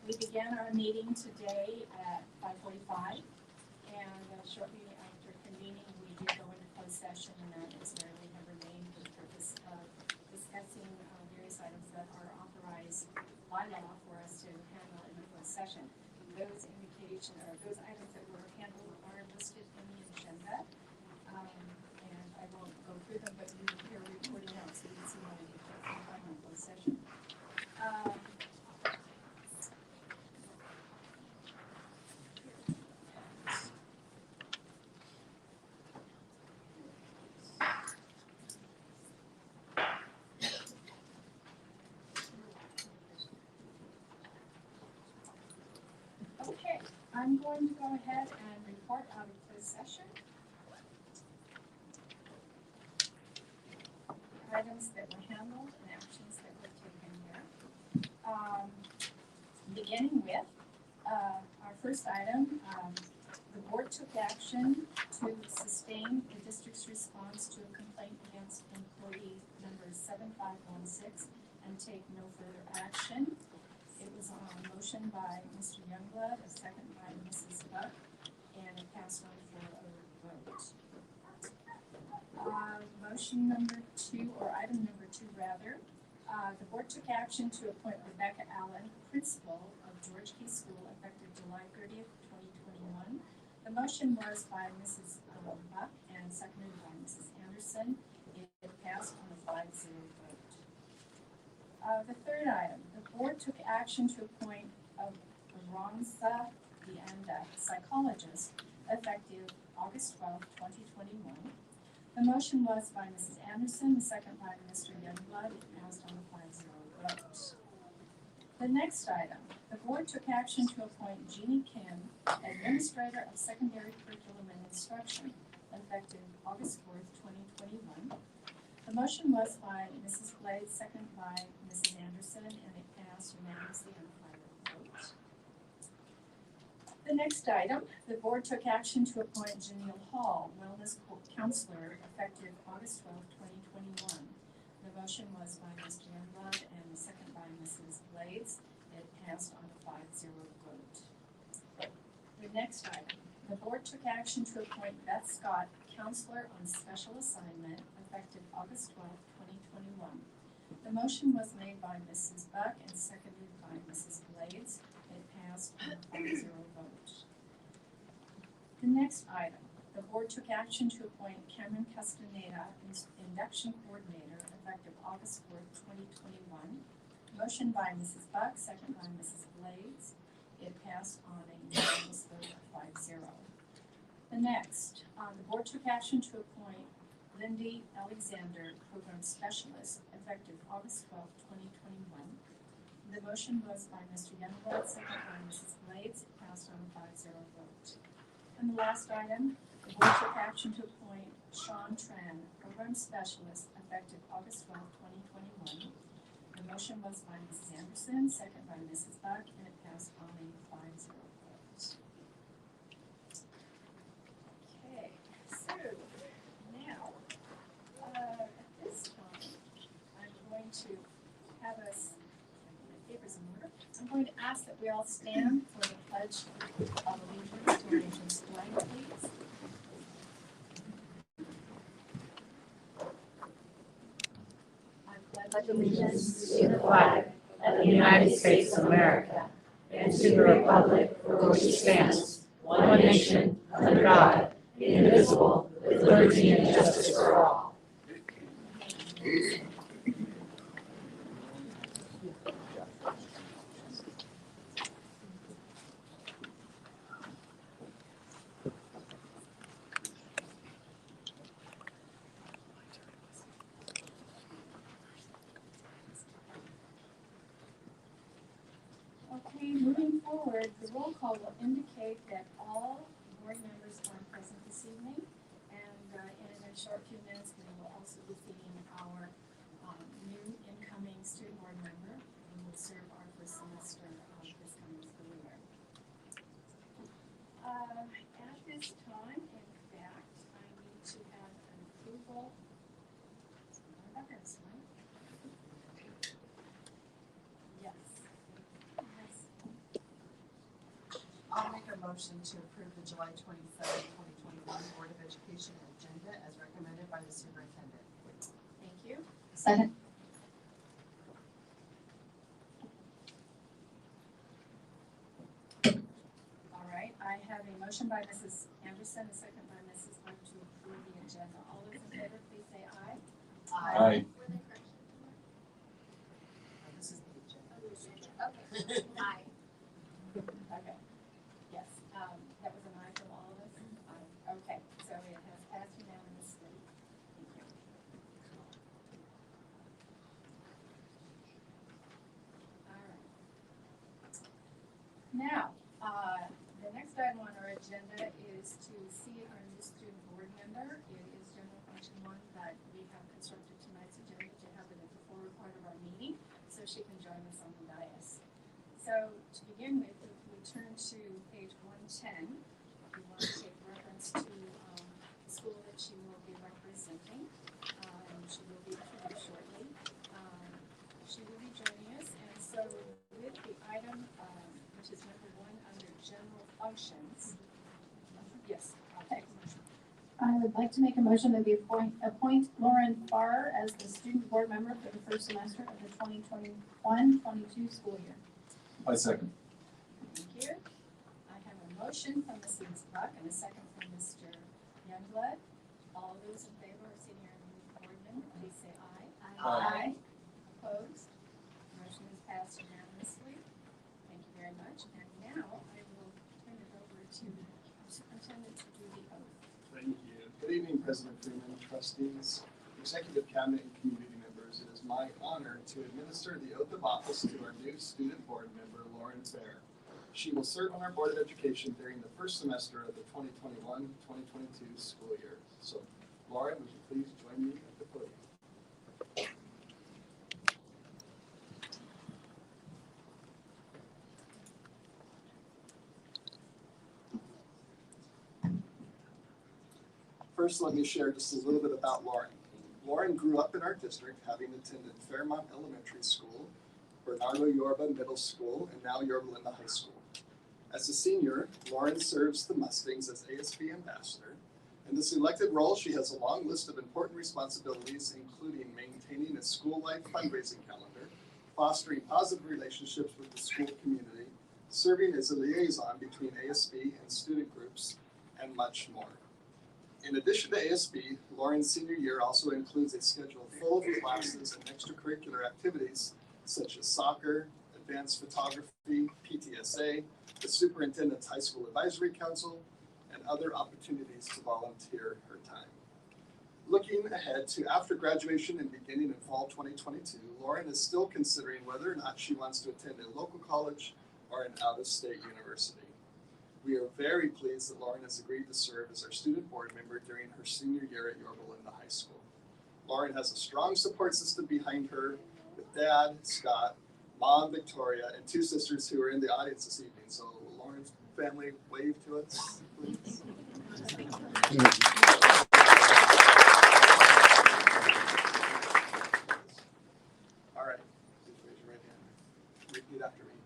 We began our meeting today at 5:45, and shortly after convening, we did go into closed session, and that is where we have remained for the purpose of discussing various items that are authorized by law for us to handle in the closed session. Those items that were handled are listed in the agenda, and I won't go through them, but you will hear reporting out so you can see what I did in closed session. Okay, I'm going to go ahead and report out of closed session. Items that were handled and actions that were taken here. Beginning with our first item, the board took action to sustain the district's response to a complaint against employee number 7516 and take no further action. It was on a motion by Mr. Youngblood, a second by Mrs. Buck, and it passed on for a vote. Motion number 2, or item number 2 rather, the board took action to appoint Rebecca Allen, principal of George Key School, effective July 30th, 2021. The motion was by Mrs. Buck and seconded by Mrs. Anderson. It passed on a 5-0 vote. The third item, the board took action to appoint Ronza Vianda, psychologist, effective August 12th, 2021. The motion was by Mrs. Anderson, the second by Mr. Youngblood. It passed on a 5-0 vote. The next item, the board took action to appoint Jeannie Kim, administrator of secondary curriculum and instruction, effective August 4th, 2021. The motion was by Mrs. Blades, second by Mrs. Anderson, and it passed unanimously on a 5-0 vote. The next item, the board took action to appoint Janelle Hall, wellness counselor, effective August 12th, 2021. The motion was by Mr. Youngblood and the second by Mrs. Blades. It passed on a 5-0 vote. The next item, the board took action to appoint Beth Scott, counselor on special assignment, effective August 12th, 2021. The motion was made by Mrs. Buck and seconded by Mrs. Blades. It passed on a 5-0 vote. The next item, the board took action to appoint Cameron Castaneda, induction coordinator, effective August 4th, 2021. Motion by Mrs. Buck, second by Mrs. Blades. It passed on a unanimous vote of 5-0. The next, the board took action to appoint Lindy Alexander, program specialist, effective August 12th, 2021. The motion was by Mr. Youngblood, second by Mrs. Blades. It passed on a 5-0 vote. And the last item, the board took action to appoint Sean Tran, program specialist, effective August 12th, 2021. The motion was by Mrs. Anderson, second by Mrs. Buck, and it passed on a 5-0 vote. Okay, so now, at this time, I'm going to have us, my papers in order. I'm going to ask that we all stand for the pledge of allegiance to Regent's flag, please. I pledge allegiance to the flag of the United States of America and to the republic for which it stands, one nation, under God, indivisible, with liberty and justice for all. Okay, moving forward, the roll call will indicate that all board members are present this evening, and in a short few minutes, we will also be seeing our new incoming student board member who will serve our first semester of this coming school year. At this time, in fact, I need to have an approval. Yes. motion to approve the July 27, 2021 Board of Education agenda as recommended by the superintendent. Thank you. Second. All right, I have a motion by Mrs. Anderson, a second by Mrs. Wood to approve the agenda. All those in favor, please say aye. Aye. This is the agenda. Okay. Aye. Okay. Yes, that was an aye from all of us? Aye. Okay, so it has passed unanimously. Thank you. All right. Now, the next item on our agenda is to see our new student board member. It is general function one that we have constructed tonight's agenda to have it at the forward part of our meeting, so she can join us on the dais. So to begin with, if we turn to page 110, we want to take reference to the school that she will be representing. She will be introduced shortly. She will be joining us, and so with the item, which is number 1 under general functions. Yes, I'll take a motion. I would like to make a motion that we appoint Lauren Farr as the student board member for the first semester of the 2021-22 school year. I second. Thank you. I have a motion from Mrs. Buck and a second from Mr. Youngblood. All those in favor of senior board member, please say aye. Aye. Opposed? Motion is passed unanimously. Thank you very much. And now I will turn it over to our superintendent to do the oath. Thank you. Good evening, President Freeman, trustees, executive cabinet, and community members. It is my honor to administer the oath of office to our new student board member, Lauren Fair. She will serve on our Board of Education during the first semester of the 2021-2022 school year. So, Lauren, would you please join me at the podium? First, let me share just a little bit about Lauren. Lauren grew up in our district, having attended Fairmont Elementary School, Bernardo Yorba Middle School, and now Yorba Linda High School. As a senior, Lauren serves the Mustangs as ASB ambassador. In this elected role, she has a long list of important responsibilities, including maintaining a school-wide fundraising calendar, fostering positive relationships with the school community, serving as a liaison between ASB and student groups, and much more. In addition to ASB, Lauren's senior year also includes a schedule full of classes and extracurricular activities such as soccer, advanced photography, PTSA, the Superintendent's High School Advisory Council, and other opportunities to volunteer her time. Looking ahead to after graduation and beginning in fall 2022, Lauren is still considering whether or not she wants to attend a local college or an out-of-state university. We are very pleased that Lauren has agreed to serve as our student board member during her senior year at Yorba Linda High School. Lauren has a strong support system behind her with Dad, Scott, Mom, Victoria, and 2 sisters who are in the audience this evening. So Lauren's family, wave to us, please. All right, please raise your right hand. Repeat after me.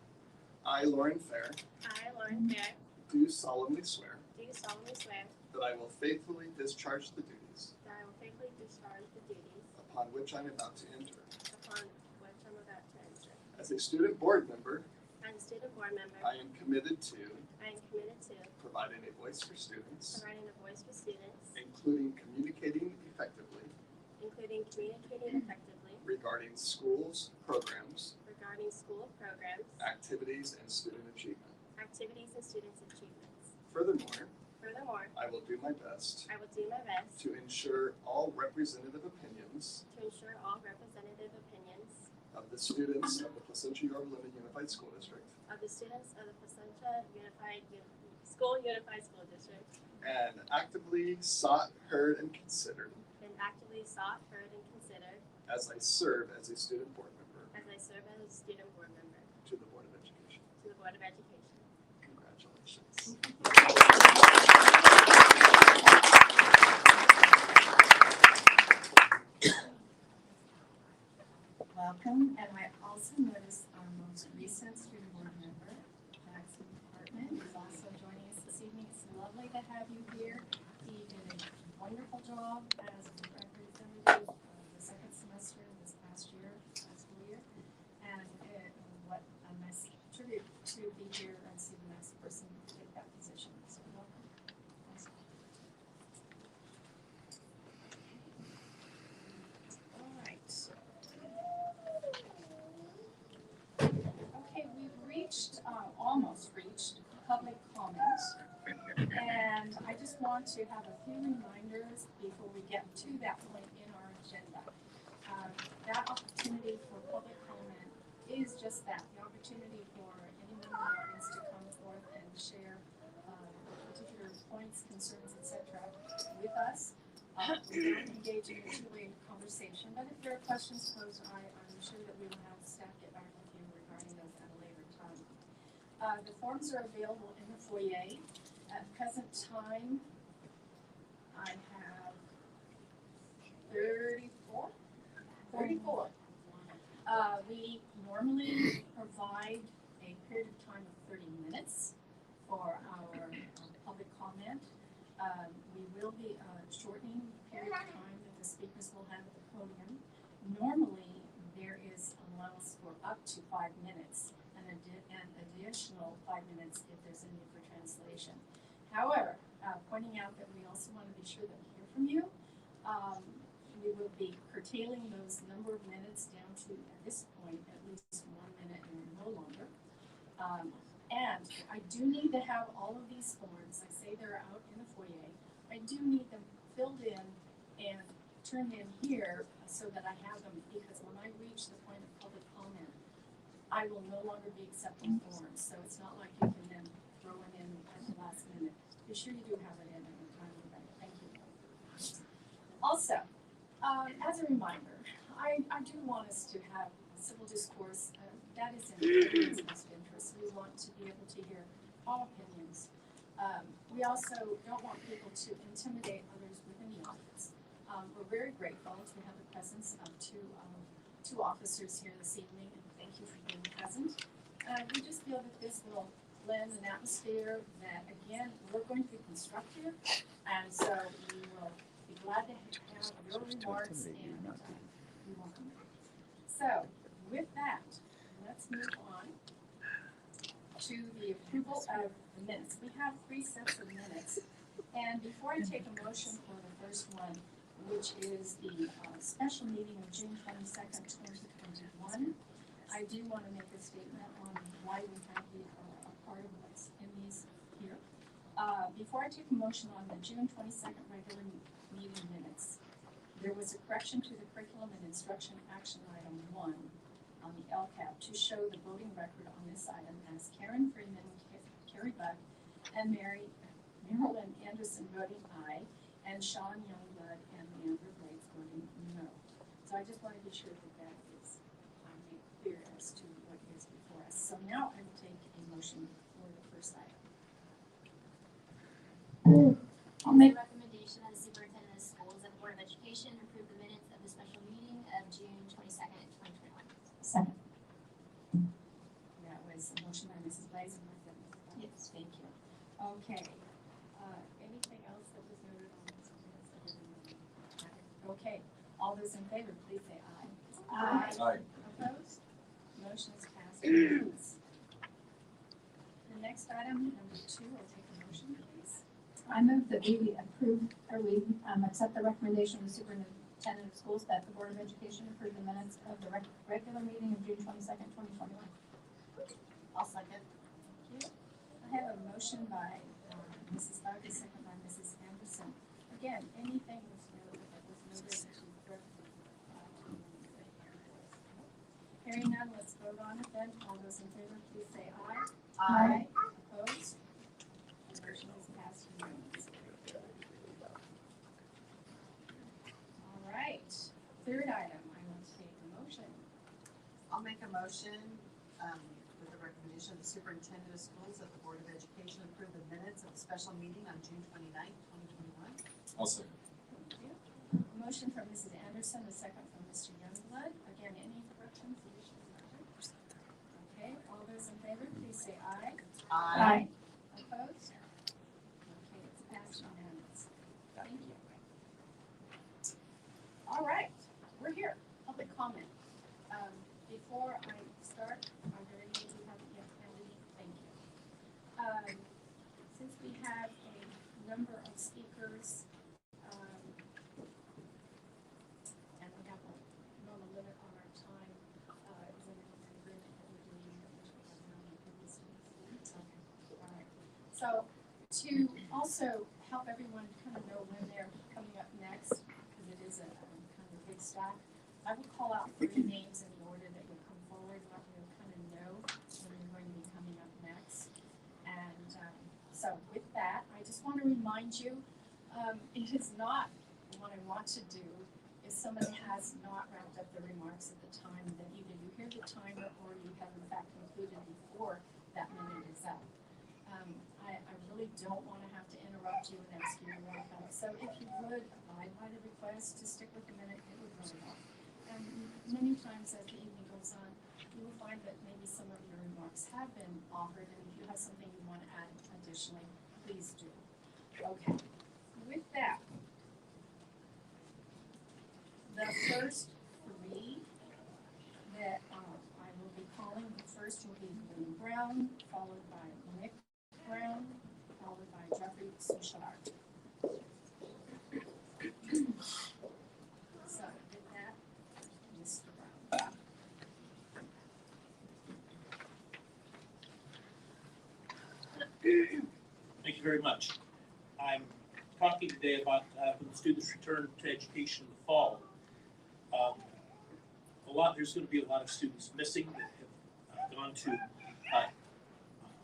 I, Lauren Fair, I, Lauren Fair, do solemnly swear do solemnly swear that I will faithfully discharge the duties that I will faithfully discharge the duties upon which I'm about to enter. upon which I'm about to enter. As a student board member, As a student board member, I am committed to I am committed to providing a voice for students, providing a voice for students, including communicating effectively including communicating effectively regarding schools, programs, regarding school programs, activities, and student achievement. activities, and students' achievements. Furthermore, Furthermore, I will do my best I will do my best to ensure all representative opinions to ensure all representative opinions of the students of the Placentia Yorba Linda Unified School District of the students of the Placentia Unified School District and actively sought, heard, and considered and actively sought, heard, and considered as I serve as a student board member as I serve as a student board member to the Board of Education. to the Board of Education. Congratulations. Welcome, and I also noticed our most recent student board member, Jackson Hartman, is also joining us evening. It's lovely to have you here. He did a wonderful job as a representative of the second semester this past year, school year. And what a nice tribute to be here and see the next person take that position. So welcome. Awesome. All right. Okay, we've reached, almost reached public comments. And I just want to have a few reminders before we get to that point in our agenda. That opportunity for public comment is just that, the opportunity for anyone in the audience to come forth and share particular points, concerns, etc. with us. We don't engage in a two-way conversation, but if there are questions posed, I'm sure that we will have staff get back with you regarding those at a later time. The forms are available in the foyer. At present time, I have 34. We normally provide a period of time of 30 minutes for our public comment. We will be shortening the period of time that the speakers will have at the podium. Normally, there is allowance for up to 5 minutes and an additional 5 minutes if there's a need for translation. However, pointing out that we also want to be sure that we hear from you. We will be curtailing those number of minutes down to, at this point, at least 1 minute and no longer. And I do need to have all of these forms. I say they're out in the foyer. I do need them filled in and turned in here so that I have them, because when I reach the point of public comment, I will no longer be accepting forms. So it's not like you can then throw it in at the last minute. Be sure you do have it in at the time of that. Thank you. Also, as a reminder, I do want us to have civil discourse. That is in everyone's best interest. We want to be able to hear all opinions. We also don't want people to intimidate others within the office. We're very grateful to have the presence of two officers here this evening, and thank you for being present. We just feel that this will lend an atmosphere that, again, we're going to be constructive, and so we will be glad to have your remarks, and we welcome them. So, with that, let's move on to the approval of the minutes. We have 3 sets of minutes, and before I take a motion for the first one, which is the special meeting of June 22nd, 2021, I do want to make a statement on why we have a part of what's in these here. Before I take a motion on the June 22nd regular meeting minutes, there was a correction to the curriculum and instruction action item 1 on the LCAP to show the voting record on this item as Karen Freeman, Carrie Buck, and Marilyn Anderson voting aye, and Sean Youngblood and Leandra Blades voting no. So I just want to be sure that that is made clear as to what is before us. So now I will take a motion for the first item. I'll make, Recommendation of the superintendent of schools and Board of Education approve the minutes of the special meeting of June 22nd, 2021. second. That was a motion by Mrs. Blades and Mrs. Buck. Yes. Thank you. Okay. Anything else that was noted on this minutes? Okay. All those in favor, please say aye. Aye. Opposed? Motion is passed unanimous. The next item, number 2, I'll take a motion, please. I move that we approve, or we accept the recommendation of the superintendent of schools that the Board of Education approve the minutes of the regular meeting of June 22nd, 2021. I'll second. Thank you. I have a motion by Mrs. Buck, a second by Mrs. Anderson. Again, anything that was noted to correct. Hearing none, let's vote on it then. All those in favor, please say aye. Aye. Opposed? The motion is passed unanimously. All right. Third item, I will take a motion. I'll make a motion with the recommendation of the superintendent of schools that the Board of Education approve the minutes of the special meeting on June 29th, 2021. I'll second. Thank you. A motion from Mrs. Anderson, a second from Mr. Youngblood. Again, any corrections, additions, corrections? Okay, all those in favor, please say aye. Aye. Opposed? before I start, are there any who haven't yet handed in? Thank you. Since we have a number of speakers, and we have a normal limit on our time, is everyone in agreement that we're doing it, which we have done in previous meetings? Okay, all right. So to also help everyone kind of know when they're coming up next, because it is a kind of a big stack, I will call out 3 names in the order that you come forward, let me kind of know when you're going to be coming up next. And so with that, I just want to remind you, it is not what I want to do if somebody has not wrapped up their remarks at the time that either you hear the timer or you have in fact concluded before that minute is up. I really don't want to have to interrupt you and ask you to wrap up. So if you would abide by the request to stick with the minute, it would really help. And many times as the evening goes on, you will find that maybe some of your remarks have been offered, and if you have something you want to add additionally, please do. Okay, with that, the first 3 that I will be calling, the first will be William Brown, followed by Nick Brown, followed by Jeffrey Suchard. So with that, Mr. Brown. Thank you very much. I'm talking today about when the students return to education in the fall. There's going to be a lot of students missing that have gone to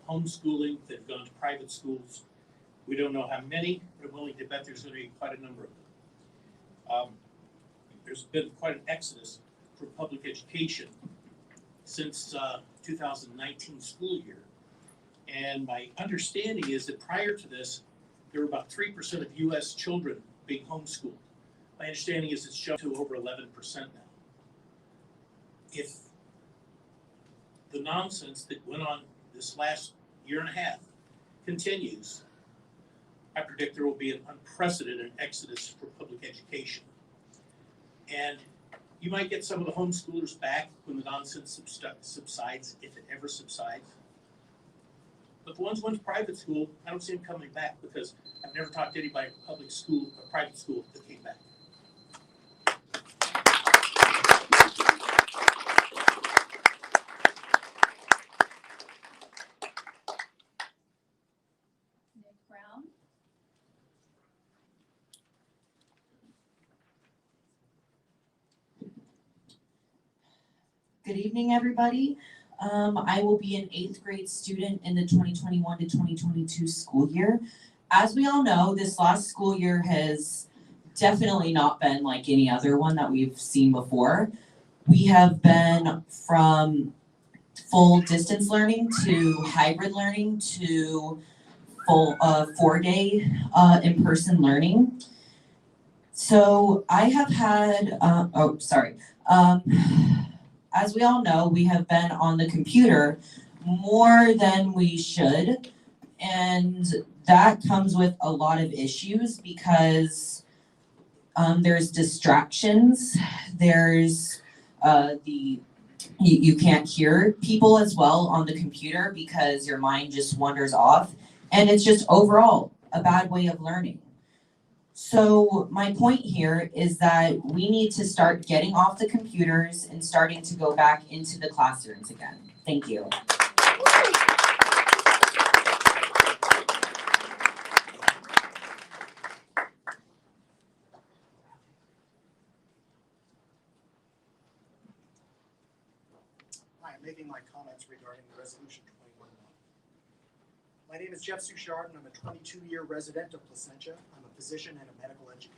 homeschooling, that have gone to private schools. We don't know how many, but I'm willing to bet there's going to be quite a number of them. There's been quite an exodus from public education since 2019 school year. And my understanding is that prior to this, there were about 3% of U.S. children being homeschooled. My understanding is it's jumped to over 11% now. If the nonsense that went on this last year and a half continues, I predict there will be an unprecedented exodus for public education. And you might get some of the homeschoolers back when the nonsense subsides, if it ever subsides. But the ones who went to private school, I don't see them coming back, because I've never talked to anybody in public school or private school that came back. Nick Brown. Good evening, everybody. I will be an 8th grade student in the 2021 to 2022 school year. As we all know, this last school year has definitely not been like any other one that we've seen before. We have been from full distance learning to hybrid learning to full 4-day in-person learning. So I have had, as we all know, we have been on the computer more than we should, and that comes with a lot of issues because there's distractions, there's you can't hear people as well on the computer because your mind just wanders off, and it's just overall a bad way of learning. So my point here is that we need to start getting off the computers and starting to go back into the classrooms again. Thank you. Hi, I'm making my comments regarding the resolution 21. My name is Jeff Suchard, and I'm a 22-year resident of Placentia. I'm a physician and a medical educator.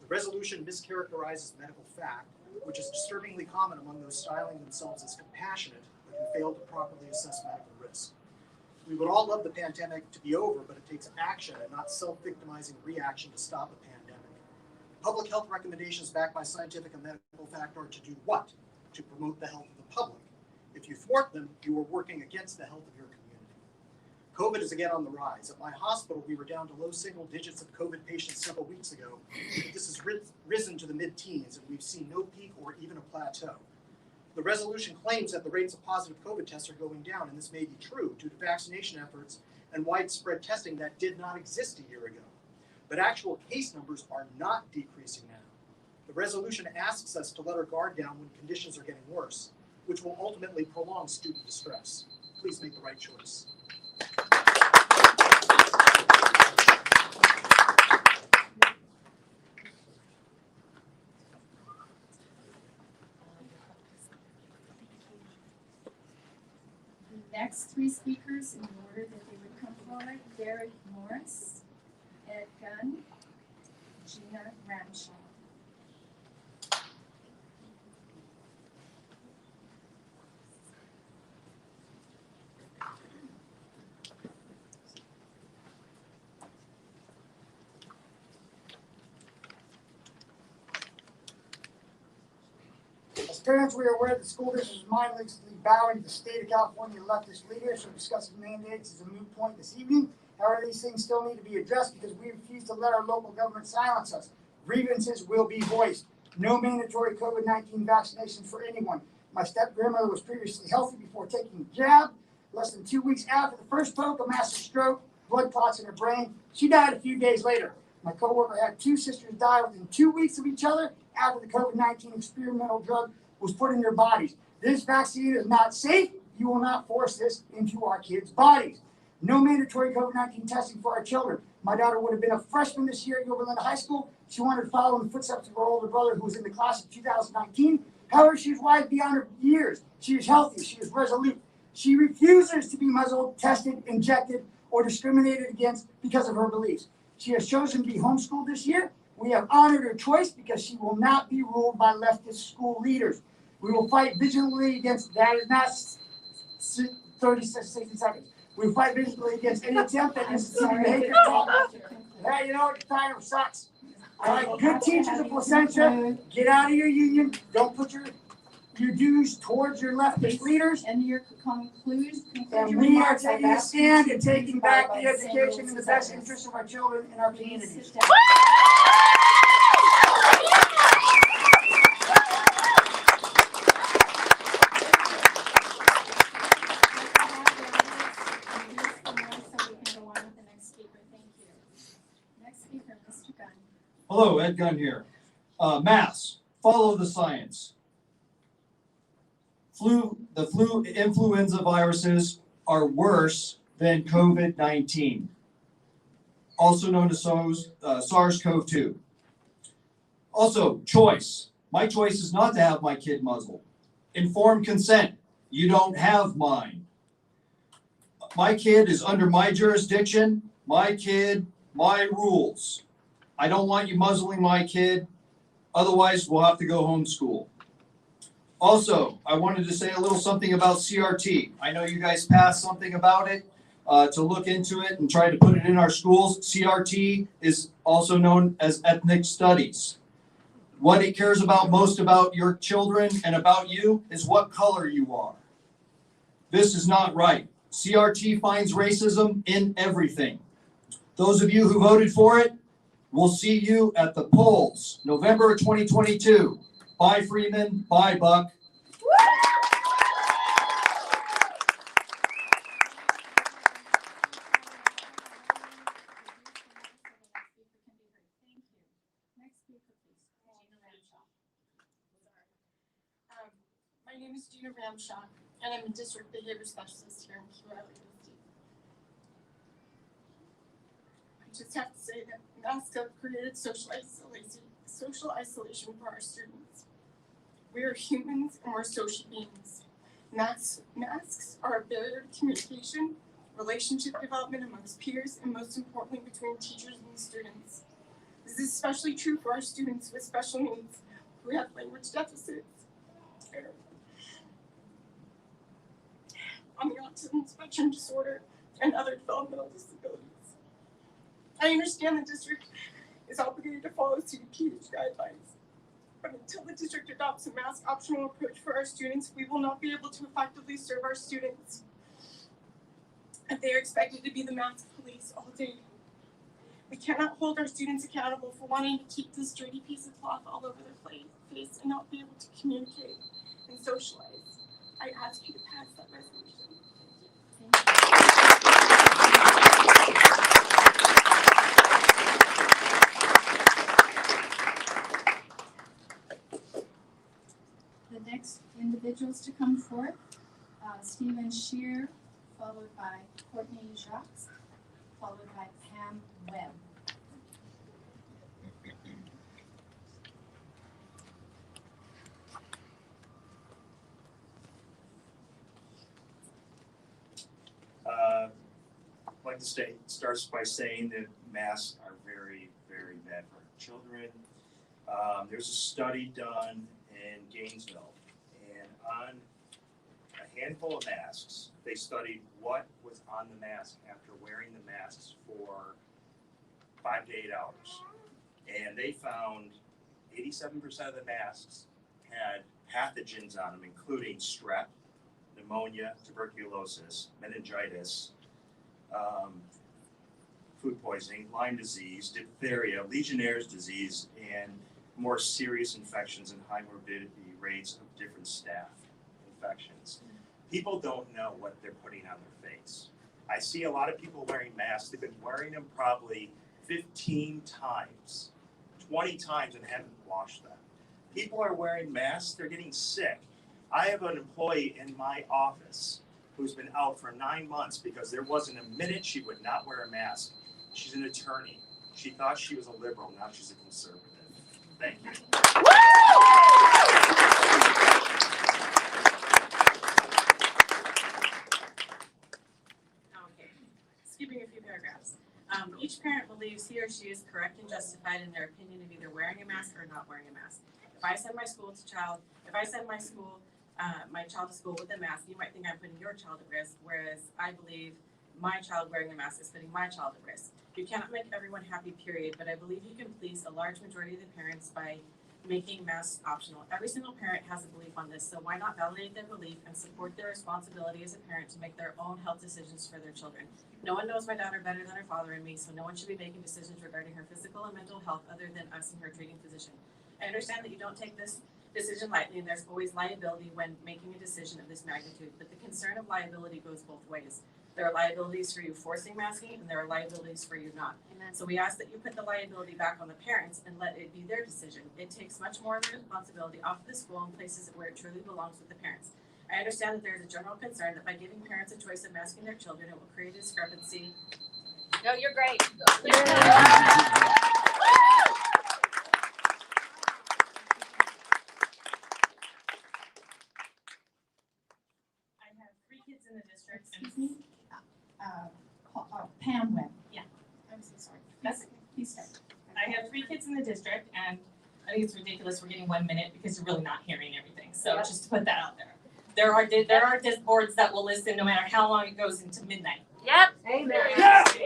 The resolution mischaracterizes medical fact, which is disturbingly common among those styling themselves as compassionate, but who fail to properly assess medical risk. We would all love the pandemic to be over, but it takes action and not self-victimizing reaction to stop a pandemic. Public health recommendations backed by scientific and medical fact are to do what? To promote the health of the public. If you thwart them, you are working against the health of your community. COVID is again on the rise. At my hospital, we were down to low single digits of COVID patients several weeks ago. This has risen to the mid-teens, and we've seen no peak or even a plateau. The resolution claims that the rates of positive COVID tests are going down, and this may be true due to vaccination efforts and widespread testing that did not exist a year ago. But actual case numbers are not decreasing now. The resolution asks us to let our guard down when conditions are getting worse, which will ultimately prolong student distress. Please make the right choice. The next three speakers in the order that they would come forward: Derek Morris, Ed Gunn, Gina Ramshaw. As parents, we are aware that the school district is mindlessly bowing to the state of California leftist leaders who discussing mandates is a moot point this evening. However, these things still need to be addressed because we refuse to let our local government silence us. Grievances will be voiced. No mandatory COVID-19 vaccinations for anyone. My step-grandmother was previously healthy before taking the jab. Less than 2 weeks after the first poke, a massive stroke, blood clots in her brain. She died a few days later. My coworker had two sisters die within 2 weeks of each other after the COVID-19 experimental drug was put in their bodies. This vaccine is not safe. You will not force this into our kids' bodies. No mandatory COVID-19 testing for our children. My daughter would have been a freshman this year at Yorba Linda High School. She wanted to follow in the footsteps of her older brother who was in the class of 2019. However, she is wise beyond her years. She is healthy. She is resolute. She refuses to be muzzled, tested, injected, or discriminated against because of her beliefs. She has chosen to be homeschooled this year. We have honored her choice because she will not be ruled by leftist school leaders. We will fight vigilantly against that. Is not 60 seconds. We will fight vigilantly against any attempt at instituting behavior. Hey, you know what? Your time sucks. All right, good teachers of Placentia, get out of your union. Don't put your dues towards your leftist leaders. And your conclude And your we are remarks. I've taking a asked you stand to and taking please back abide the by the same education rules in the as best others. interest of our children and our Please communities. sit down. Next speaker, Mr. Gunn. Hello, Ed Gunn here. Masks, follow the science. The flu influenza viruses are worse than COVID-19, also known as SARS-CoV-2. Also, choice. My choice is not to have my kid muzzled. Informed consent. You don't have mine. My kid is under my jurisdiction. My kid, my rules. I don't want you muzzling my kid. Otherwise, we'll have to go homeschool. Also, I wanted to say a little something about CRT. I know you guys passed something about it to look into it and try to put it in our schools. CRT is also known as ethnic studies. What it cares about most about your children and about you is what color you are. This is not right. CRT finds racism in everything. Those of you who voted for it, we'll see you at the polls, November 2022. Bye, Freeman. Bye, Buck. Next speaker, please. Gina Ramshaw. My name is Gina Ramshaw, and I'm a district behavior specialist here in PYLUSD. I just have to say that masks have created social isolation for our students. We are humans and we're social beings. Masks are a barrier to communication, relationship development amongst peers, and most importantly between teachers and students. This is especially true for our students with special needs who have language deficits, on the autism spectrum disorder, and other developmental disabilities. I understand the district is obligated to follow CDPH guidelines, but until the district adopts a mask optional approach for our students, we will not be able to effectively serve our students. And they are expected to be the mask police all day. We cannot hold our students accountable for wanting to keep this dirty piece of cloth all over their face and not be able to communicate. and socialize. I ask you to pass that resolution. The next individuals to come forth, Stephen Shear, followed by Courtney Jacques, followed by Pam Webb. I'd like to starts by saying that masks are very, very bad for our children. There's a study done in Gainesville, and on a handful of masks, they studied what was on the mask after wearing the masks for 5 to 8 hours. And they found 87% of the masks had pathogens on them, including strep, pneumonia, tuberculosis, meningitis, food poisoning, Lyme disease, diphtheria, Legionnaire's disease, and more serious infections and high morbidity rates of different staph infections. People don't know what they're putting on their face. I see a lot of people wearing masks. They've been wearing them probably 15 times, 20 times, and haven't washed them. People are wearing masks, they're getting sick. I have an employee in my office who's been out for 9 months because there wasn't a minute she would not wear a mask. She's an attorney. She thought she was a liberal, now she's a conservative. Thank you. Okay, skipping a few paragraphs. Each parent believes he or she is correct and justified in their opinion of either wearing a mask or not wearing a mask. If I send my child to school with a mask, you might think I'm putting your child at risk, whereas I believe my child wearing a mask is putting my child at risk. You cannot make everyone happy, period, but I believe you can please a large majority of the parents by making masks optional. Every single parent has a belief on this, so why not validate their belief and support their responsibility as a parent to make their own health decisions for their children? No one knows my daughter better than her father and me, so no one should be making decisions regarding her physical and mental health other than us and her treating physician. I understand that you don't take this decision lightly, and there's always liability when making a decision of this magnitude, but the concern of liability goes both ways. There are liabilities for you forcing masking, and there are liabilities for you not. Amen. So we ask that you put the liability back on the parents and let it be their decision. It takes much more of the responsibility off of the school and places it where it truly belongs with the parents. I understand that there is a general concern that by giving parents a choice of masking their children, it will create a discrepancy. No, you're great. I have 3 kids in the district. Excuse me? Pam Webb. Yeah. I'm so sorry. That's Please start. I have 3 kids in the district, and I think it's ridiculous we're getting 1 minute because you're really not hearing everything. So just to put that out there. There are disc boards that will listen no matter how long it goes into midnight. Yep. Amen. Yeah. But we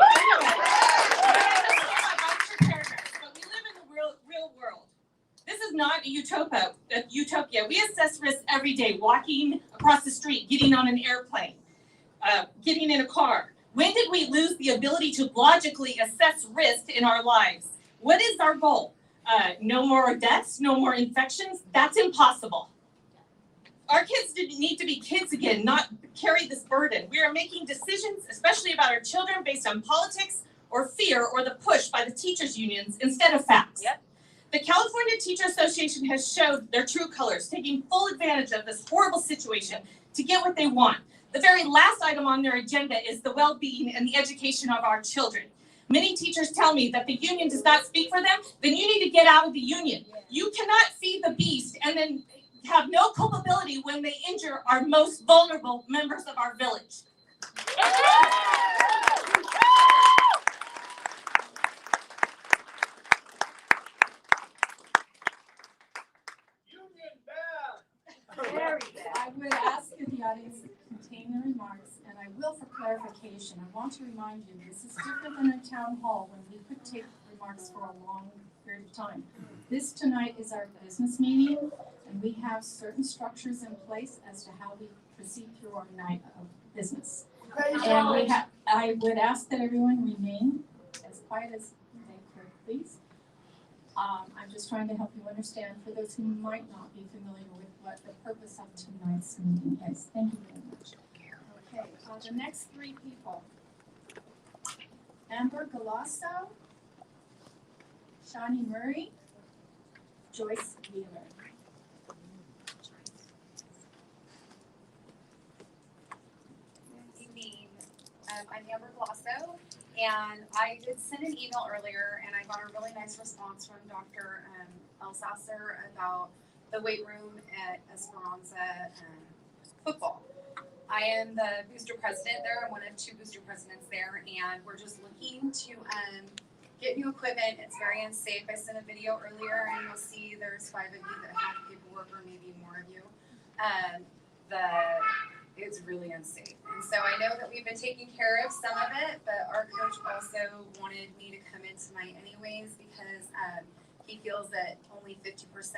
live in the real world. This is not a utopia. We assess risk every day, walking across the street, getting on an airplane, getting in a car. When did we lose the ability to logically assess risk in our lives? What is our goal? No more deaths, no more infections? That's impossible. Our kids need to be kids again, not carry this burden. We are making decisions, especially about our children, based on politics or fear or the push by the teachers' unions instead of facts. Yep. The California Teacher Association has showed their true colors, taking full advantage of this horrible situation to get what they want. The very last item on their agenda is the well-being and the education of our children. Many teachers tell me that the union does not speak for them, then you need to get out of the union. You cannot feed the beast and then have no culpability when they injure our most vulnerable members of our village. I would ask that the audience contain their remarks, and I will for clarification. I want to remind you, this is different than a town hall when we could take remarks for a long period of time. This tonight is our business meeting, and we have certain structures in place as to how we proceed through our night of business. And I would ask that everyone remain as quiet as they could, please. I'm just trying to help you understand, for those who might not be familiar with what the purpose of tonight's meeting is. Thank you very much. Okay, the next three people. Amber Galasso, Shawnee Murray, Joyce Wheeler. Good evening. I'm Amber Glasso, and I did send an email earlier, and I got a really nice response from Dr. Elsasser about the weight room at Esperanza football. I am the booster president there. I'm one of two booster presidents there, and we're just looking to get new equipment. It's very unsafe. I sent a video earlier, and you'll see there's 5 of you that have paperwork, or maybe more of you. It's really unsafe. And so I know that we've been taking care of some of it, but our coach also wanted me to come in tonight anyways because he feels that only 50%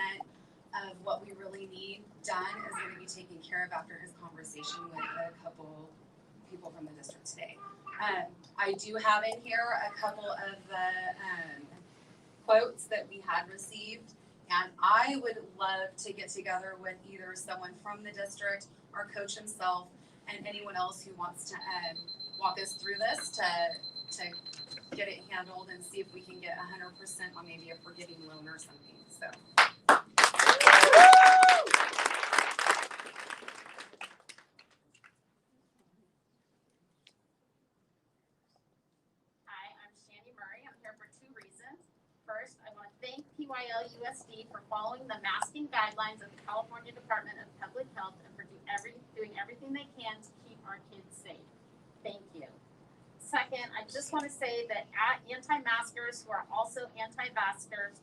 of what we really need done is going to be taken care of after his conversation with a couple people from the district today. I do have in here a couple of the quotes that we had received, and I would love to get together with either someone from the district, our coach himself, and anyone else who wants to walk us through this to get it handled and see if we can get 100% on maybe a forgiving loan or something. So. Hi, I'm Shandy Murray. I'm here for 2 reasons. First, I want to thank PYLUSD for following the masking guidelines of the California Department of Public Health and for doing everything they can to keep our kids safe. Thank you. Second, I just want to say that anti-maskers who are also anti-vaxxers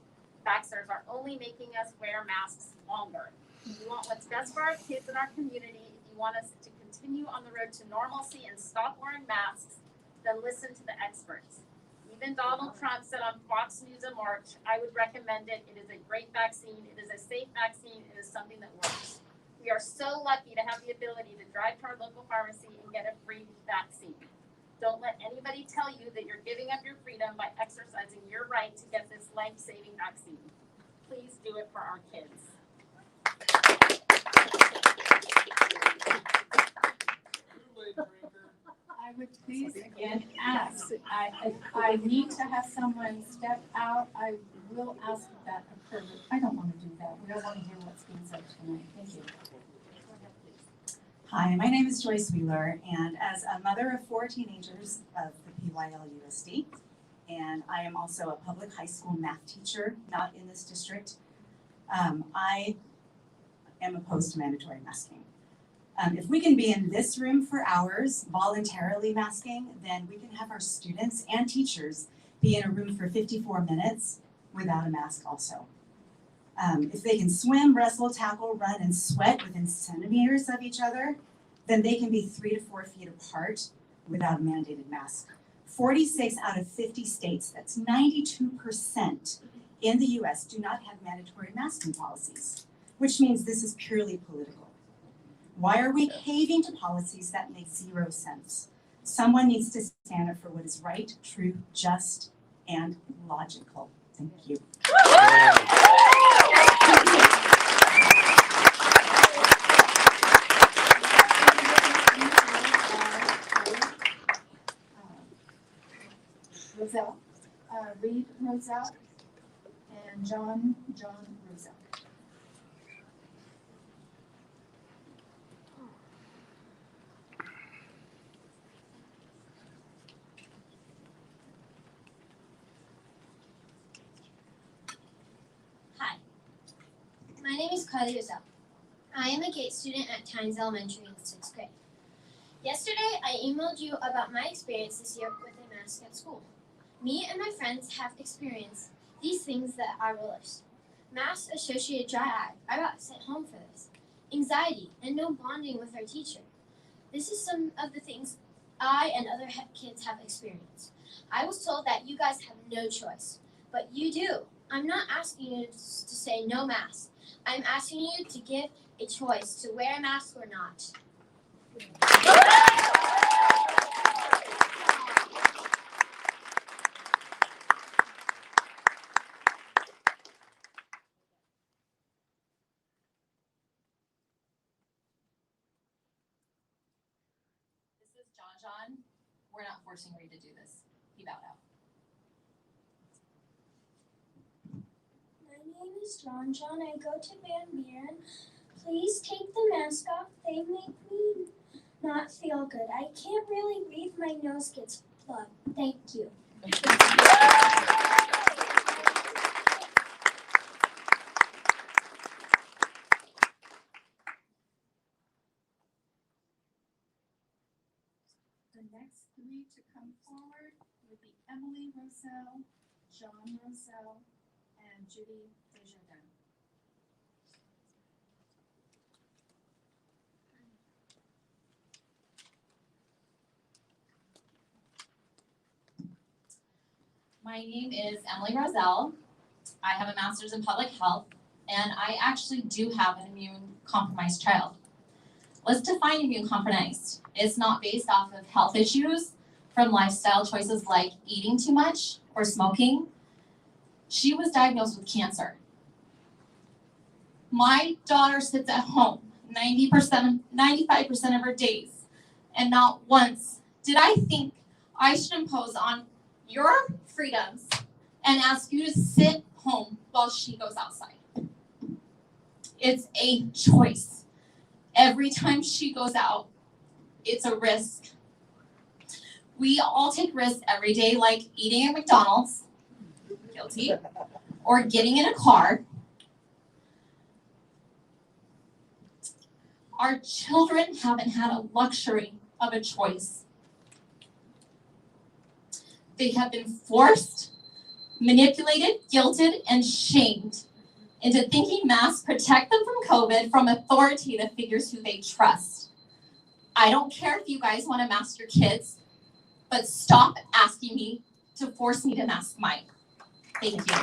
are only making us wear masks longer. If you want what's best for our kids and our community, if you want us to continue on the road to normalcy and stop wearing masks, then listen to the experts. Even Donald Trump said on Fox News in March, I would recommend it. It is a great vaccine. It is a safe vaccine. It is something that works. We are so lucky to have the ability to drive to our local pharmacy and get a free vaccine. Don't let anybody tell you that you're giving up your freedom by exercising your right to get this life-saving vaccine. Please do it for our kids. I would please again ask, I need to have someone step out. I will ask that occur, but I don't want to do that. We don't want to hear what's being said tonight. Thank you. Hi, my name is Joyce Wheeler, and as a mother of 4 teenagers of the PYLUSD, and I am also a public high school math teacher, not in this district, I am opposed to mandatory masking. If we can be in this room for hours voluntarily masking, then we can have our students and teachers be in a room for 54 minutes without a mask also. If they can swim, wrestle, tackle, run, and sweat within centimeters of each other, then they can be 3 to 4 feet apart without a mandated mask. 46 out of 50 states, that's 92% in the US, do not have mandatory masking policies, which means this is purely political. Why are we caving to policies that make 0 sense? Someone needs to stand up for what is right, true, just, and logical. Thank you. Roselle, Reed Roselle, and John Roselle. Hi, my name is Kylie Roselle. I am a GATE student at Tynes Elementary in the 6th grade. Yesterday, I emailed you about my experience this year with a mask at school. Me and my friends have experienced these things that I will list. Mask-associated dry eye. I got sent home for this. Anxiety and no bonding with our teacher. This is some of the things I and other kids have experienced. I was told that you guys have no choice, but you do. I'm not asking you to say no mask. I'm asking you to give a choice to wear a mask or not. John, we're not forcing Reed to do this. He bowed out. My name is John. I go to Van Buren. Please take the mask off. They make me not feel good. I can't really breathe. My nose gets blood. Thank you. The next three to come forward would be Emily Roselle, John Roselle, and Judy Desjardins. My name is Emily Roselle. I have a master's in public health, and I actually do have an immune-compromised child. Let's define immune-compromised. It's not based off of health issues from lifestyle choices like eating too much or smoking. She was diagnosed with cancer. My daughter sits at home 95% of her days, and not once did I think I should impose on your freedoms and ask you to sit home while she goes outside. It's a choice. Every time she goes out, it's a risk. We all take risks every day, like eating at McDonald's, guilty, or getting in a car. Our children haven't had a luxury of a choice. They have been forced, manipulated, guilted, and shamed into thinking masks protect them from COVID from authoritative figures who they trust. I don't care if you guys want to mask your kids, but stop asking me to force me to mask mine. Thank you.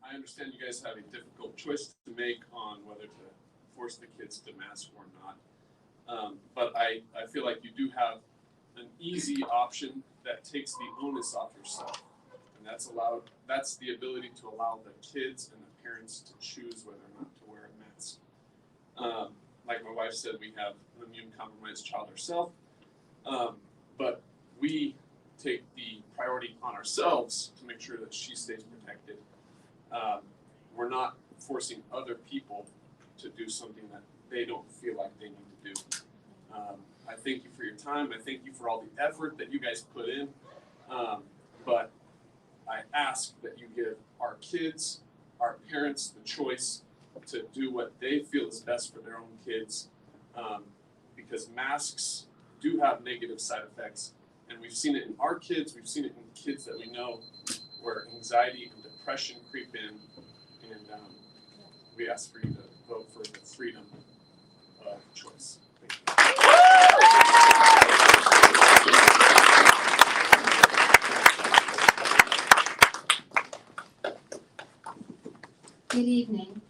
I understand you guys have a difficult choice to make on whether to force the kids to mask or not. But I feel like you do have an easy option that takes the onus off yourself. And that's the ability to allow the kids and the parents to choose whether or not to wear a mask. Like my wife said, we have an immune-compromised child herself. But we take the priority on ourselves to make sure that she stays protected. We're not forcing other people to do something that they don't feel like they need to do. I thank you for your time. I thank you for all the effort that you guys put in. But I ask that you give our kids, our parents, the choice to do what they feel is best for their own kids. Because masks do have negative side effects. And we've seen it in our kids, we've seen it in kids that we know where anxiety and depression creep in. And we ask for you to vote for the freedom of choice. Thank you. Good evening.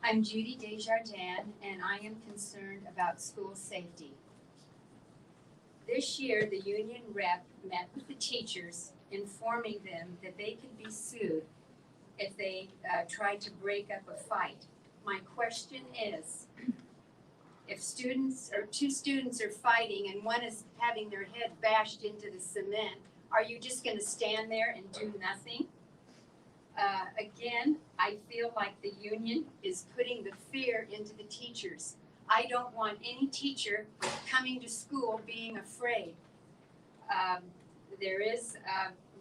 I'm Judy Desjardins, and I am concerned about school safety. This year, the union rep met with the teachers, informing them that they could be sued if they tried to break up a fight. My question is, if two students are fighting and one is having their head bashed into the cement, are you just going to stand there and do nothing? Again, I feel like the union is putting the fear into the teachers. I don't want any teacher coming to school being afraid. There is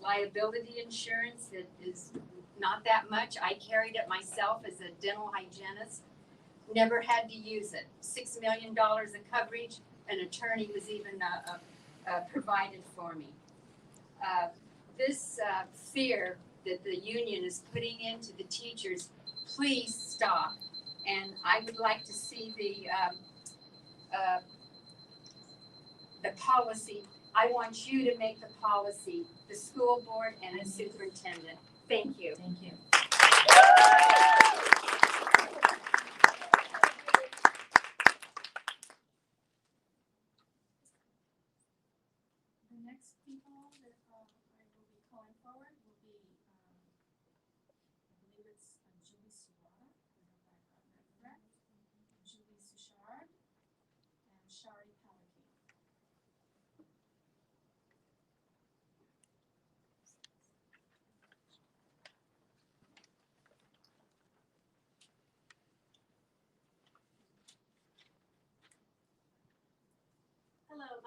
liability insurance that is not that much. I carried it myself as a dental hygienist. Never had to use it. $6 million of coverage. An attorney was even provided for me. This fear that the union is putting into the teachers, please stop. And I would like to see the policy. I want you to make the policy, the school board and the superintendent. Thank you. Thank you.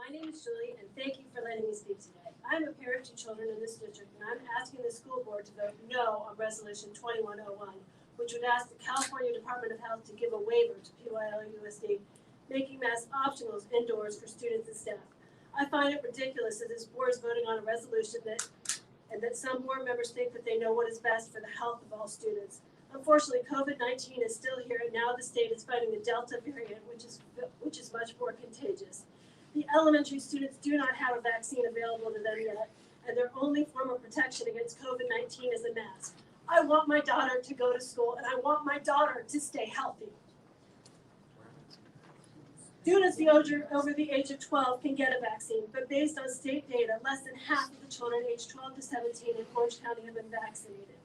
My name is Julie, and thank you for letting me speak today. I am a parent to children in this district, and I'm asking the school board to vote no on Resolution 2101, which would ask the California Department of Health to give a waiver to PYLUSD, making masks optional indoors for students and staff. I find it ridiculous that this board is voting on a resolution that some board members think that they know what is best for the health of all students. Unfortunately, COVID-19 is still here, and now the state is fighting the Delta variant, which is much more contagious. The elementary students do not have a vaccine available to them yet, and their only form of protection against COVID-19 is a mask. I want my daughter to go to school, and I want my daughter to stay healthy. Students over the age of 12 can get a vaccine, but based on state data, less than half of the children aged 12 to 17 in Orange County have been vaccinated.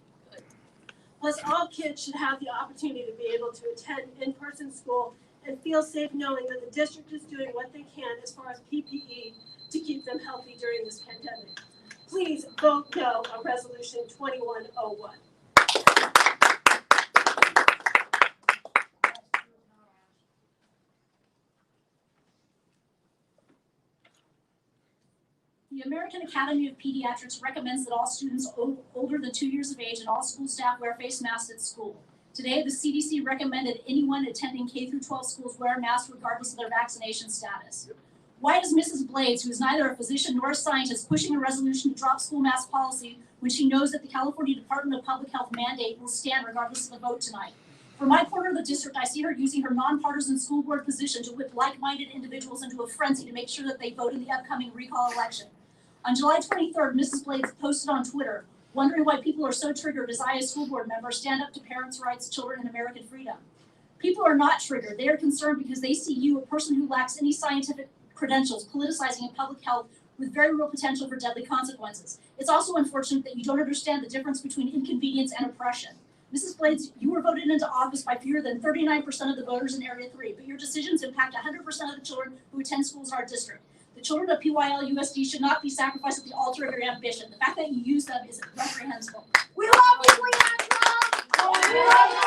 Plus, all kids should have the opportunity to be able to attend in-person school and feel safe knowing that the district is doing what they can as far as PPE to keep them healthy during this pandemic. Please vote no on Resolution 2101. The American Academy of Pediatrics recommends that all students older than 2 years of age and all school staff wear face masks at school. Today, the CDC recommended anyone attending K-12 schools wear a mask regardless of their vaccination status. Why is Mrs. Blades, who is neither a physician nor a scientist, pushing a resolution to drop school mask policy when she knows that the California Department of Public Health mandate will stand regardless of the vote tonight? From my corner of the district, I see her using her nonpartisan school board position to whip like-minded individuals into a frenzy to make sure that they vote in the upcoming recall election. On July 23rd, Mrs. Blades posted on Twitter, wondering why people are so triggered as I, as school board member, stand up to parents' rights, children, and American freedom. People are not triggered. They are concerned because they see you, a person who lacks any scientific credentials, politicizing in public health with very real potential for deadly consequences. It's also unfortunate that you don't understand the difference between inconvenience and oppression. Mrs. Blades, you were voted into office by fewer than 39% of the voters in Area 3, but your decisions impact 100% of the children who attend schools in our district. The children of PYLUSD should not be sacrificed at the altar of your ambition. The fact that you use them is reprehensible. We love you, Leandra! We love you!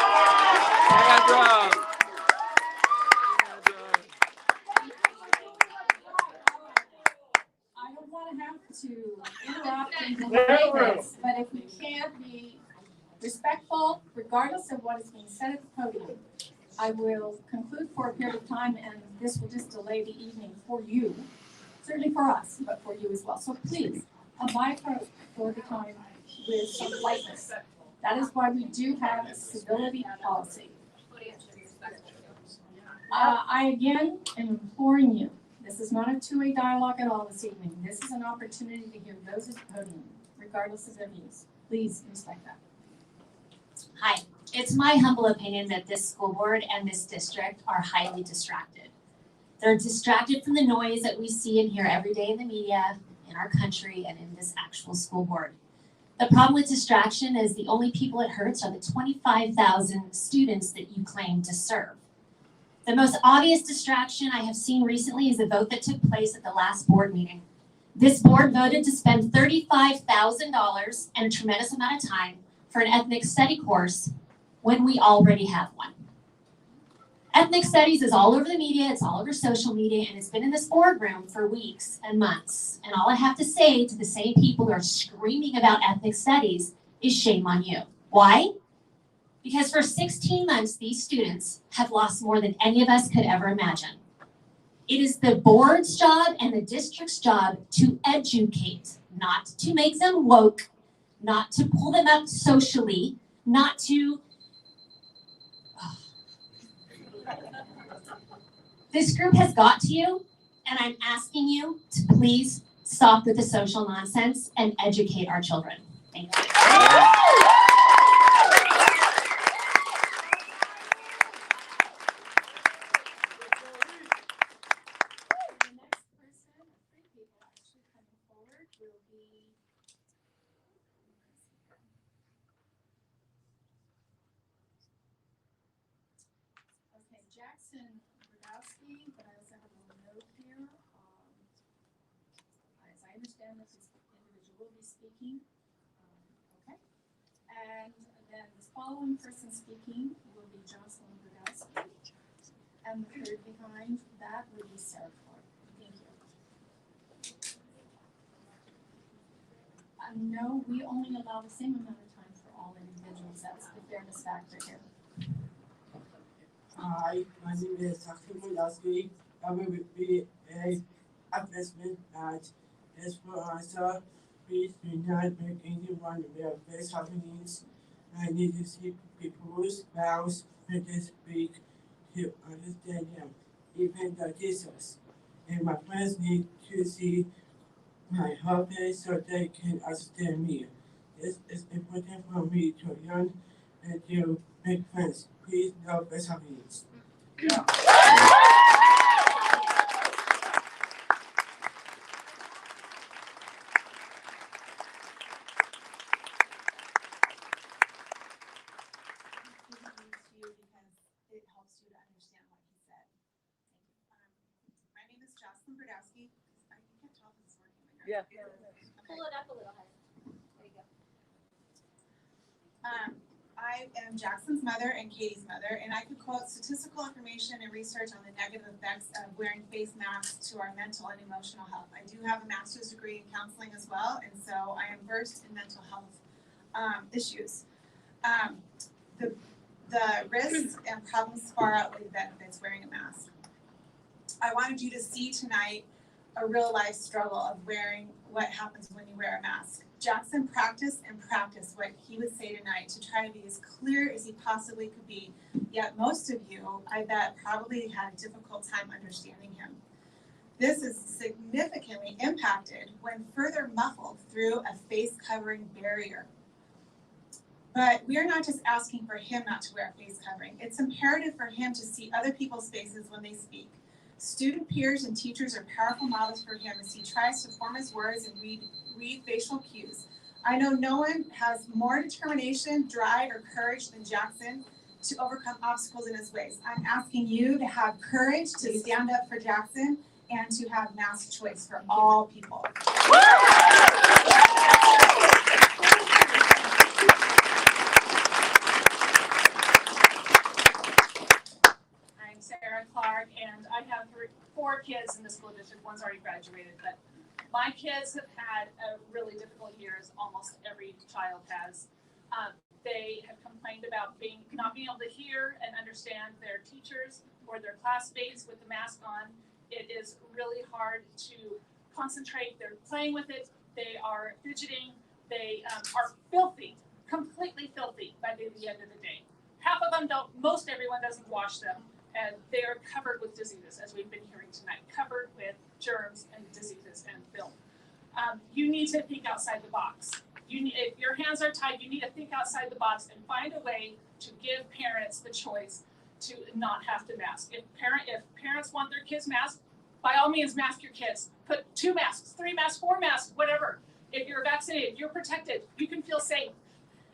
I don't want to have to interrupt and delay this, but if we can't be respectful, regardless of what is being said at the podium, I will conclude for a period of time, and this will just delay the evening for you. Certainly for us, but for you as well. So please, abide for the time with some lightness. That is why we do have a civility policy. I again am imploring you. This is not a two-way dialogue at all this evening. This is an opportunity to hear those at the podium, regardless of their views. Please respect that. Hi, it's my humble opinion that this school board and this district are highly distracted. They're distracted from the noise that we see and hear every day in the media, in our country, and in this actual school board. The problem with distraction is the only people it hurts are the 25,000 students that you claim to serve. The most obvious distraction I have seen recently is the vote that took place at the last board meeting. This board voted to spend $35,000 and a tremendous amount of time for an ethnic study course when we already have one. Ethnic studies is all over the media, it's all over social media, and it's been in this boardroom for weeks and months. And all I have to say to the same people who are screaming about ethnic studies is shame on you. Why? Because for 16 months, these students have lost more than any of us could ever imagine. It is the board's job and the district's job to educate, not to make them woke, not to pull them up socially, not to This group has got to you, and I'm asking you to please stop with the social nonsense and educate our children. Thank you. Okay, Jackson Brodowski, but I also have a little note here. As I understand that this individual will be speaking. Okay. And then the following person speaking will be Jocelyn Brodowski. And the third behind that will be Sarah Clark. Thank you. No, we only allow the same amount of time for all individuals. That's the fairness factor here. Hi, my name is Dr. PYLUSD. I will be a assessment at Esperanza. Please do not make anyone wear face coverings. I need to see people's mouths when they speak to understand them, even the Jesus. And my friends need to see my whole face so they can understand me. This is important for me to learn and to make friends. Please no face coverings. It helps you to understand what he said. My name is Jocelyn Brodowski. I can't tell if this is working. Yeah. Pull it up a little higher. There you go. I am Jackson's mother and Katie's mother, and I could quote statistical information and research on the negative effects of wearing face masks to our mental and emotional health. I do have a master's degree in counseling as well, and so I am versed in mental health issues. The risks and problems far outweigh the benefits wearing a mask. I wanted you to see tonight a real life struggle of wearing what happens when you wear a mask. Jackson practiced and practiced what he would say tonight to try to be as clear as he possibly could be, yet most of you, I bet, probably had a difficult time understanding him. This is significantly impacted when further muffled through a face covering barrier. But we are not just asking for him not to wear a face covering. It's imperative for him to see other people's faces when they speak. Student peers and teachers are powerful models for him as he tries to form his words and read facial cues. I know no one has more determination, drive, or courage than Jackson to overcome obstacles in his ways. I'm asking you to have courage to stand up for Jackson and to have mask choice for all people. I'm Sarah Clark, and I have four kids in the school district. One's already graduated, but my kids have had a really difficult year, as almost every child has. They have complained about not being able to hear and understand their teachers or their classmates with the mask on. It is really hard to concentrate. They're playing with it. They are fidgeting. They are filthy, completely filthy by the end of the day. Half of them don't, most everyone doesn't wash them, and they are covered with diseases, as we've been hearing tonight, covered with germs and diseases and film. You need to think outside the box. If your hands are tied, you need to think outside the box and find a way to give parents the choice to not have to mask. If parents want their kids masked, by all means mask your kids. Put 2 masks, 3 masks, 4 masks, whatever. If you're vaccinated, you're protected, you can feel safe.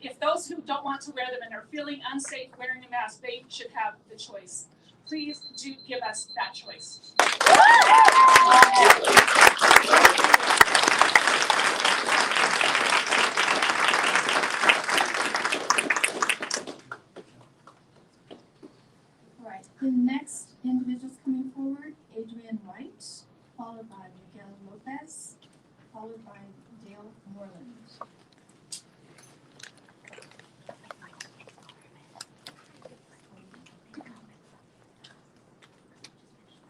If those who don't want to wear them and are feeling unsafe wearing a mask, they should have the choice. Please do give us that choice. All right, the next individuals coming forward, Adrian White, followed by Miguel Lopez, followed by Dale Moreland.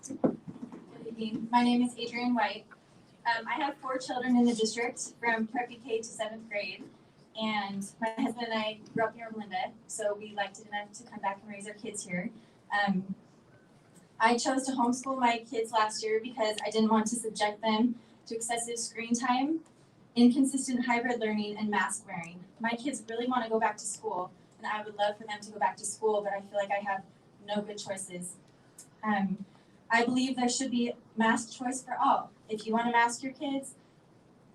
Good evening. My name is Adrian White. I have 4 children in the district from pre-K to 7th grade, and my husband and I grew up near Melinda, so we liked it enough to come back and raise our kids here. I chose to homeschool my kids last year because I didn't want to subject them to excessive screen time, inconsistent hybrid learning, and mask wearing. My kids really want to go back to school, and I would love for them to go back to school, but I feel like I have no good choices. I believe there should be mask choice for all. If you want to mask your kids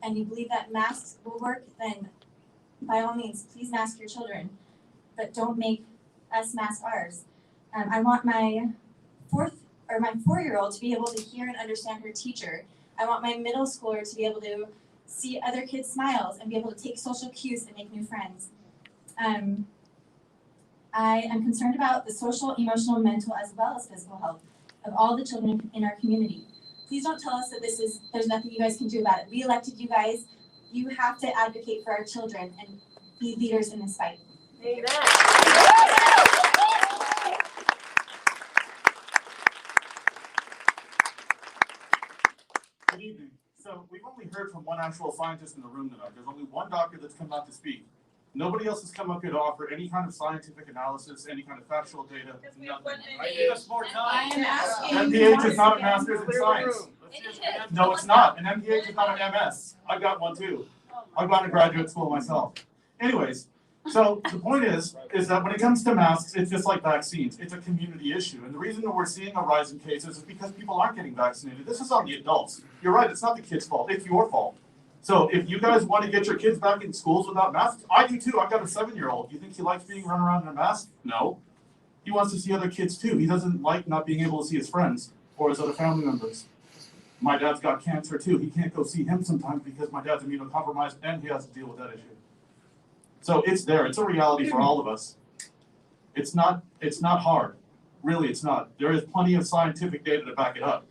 and you believe that masks will work, then by all means, please mask your children, but don't make us mask ours. I want my 4-year-old to be able to hear and understand her teacher. I want my middle schooler to be able to see other kids' smiles and be able to take social cues and make new friends. I am concerned about the social, emotional, mental, as well as physical health of all the children in our community. Please don't tell us that there's nothing you guys can do about it. We elected you guys. You have to advocate for our children and be leaders in this fight. Amen. Good evening. So we've only heard from one actual scientist in the room tonight. There's only one doctor that's come out to speak. Nobody else has come up here to offer any kind of scientific analysis, any kind of factual data, nothing. Give us more time. I am asking. MPH is not a master's in science. No, it's not. An MPH is not an MS. I've got one too. I've gone to graduate school myself. Anyways, so the point is that when it comes to masks, it's just like vaccines. It's a community issue. And the reason that we're seeing a rise in cases is because people aren't getting vaccinated. This is on the adults. You're right, it's not the kids' fault. It's your fault. So if you guys want to get your kids back in schools without masks, I do too. I've got a 7-year-old. You think he likes being run around in a mask? No. He wants to see other kids too. He doesn't like not being able to see his friends or his other family members. My dad's got cancer too. He can't go see him sometimes because my dad's immunocompromised and he has to deal with that issue. So it's there. It's a reality for all of us. It's not hard. Really, it's not. There is plenty of scientific data to back it up.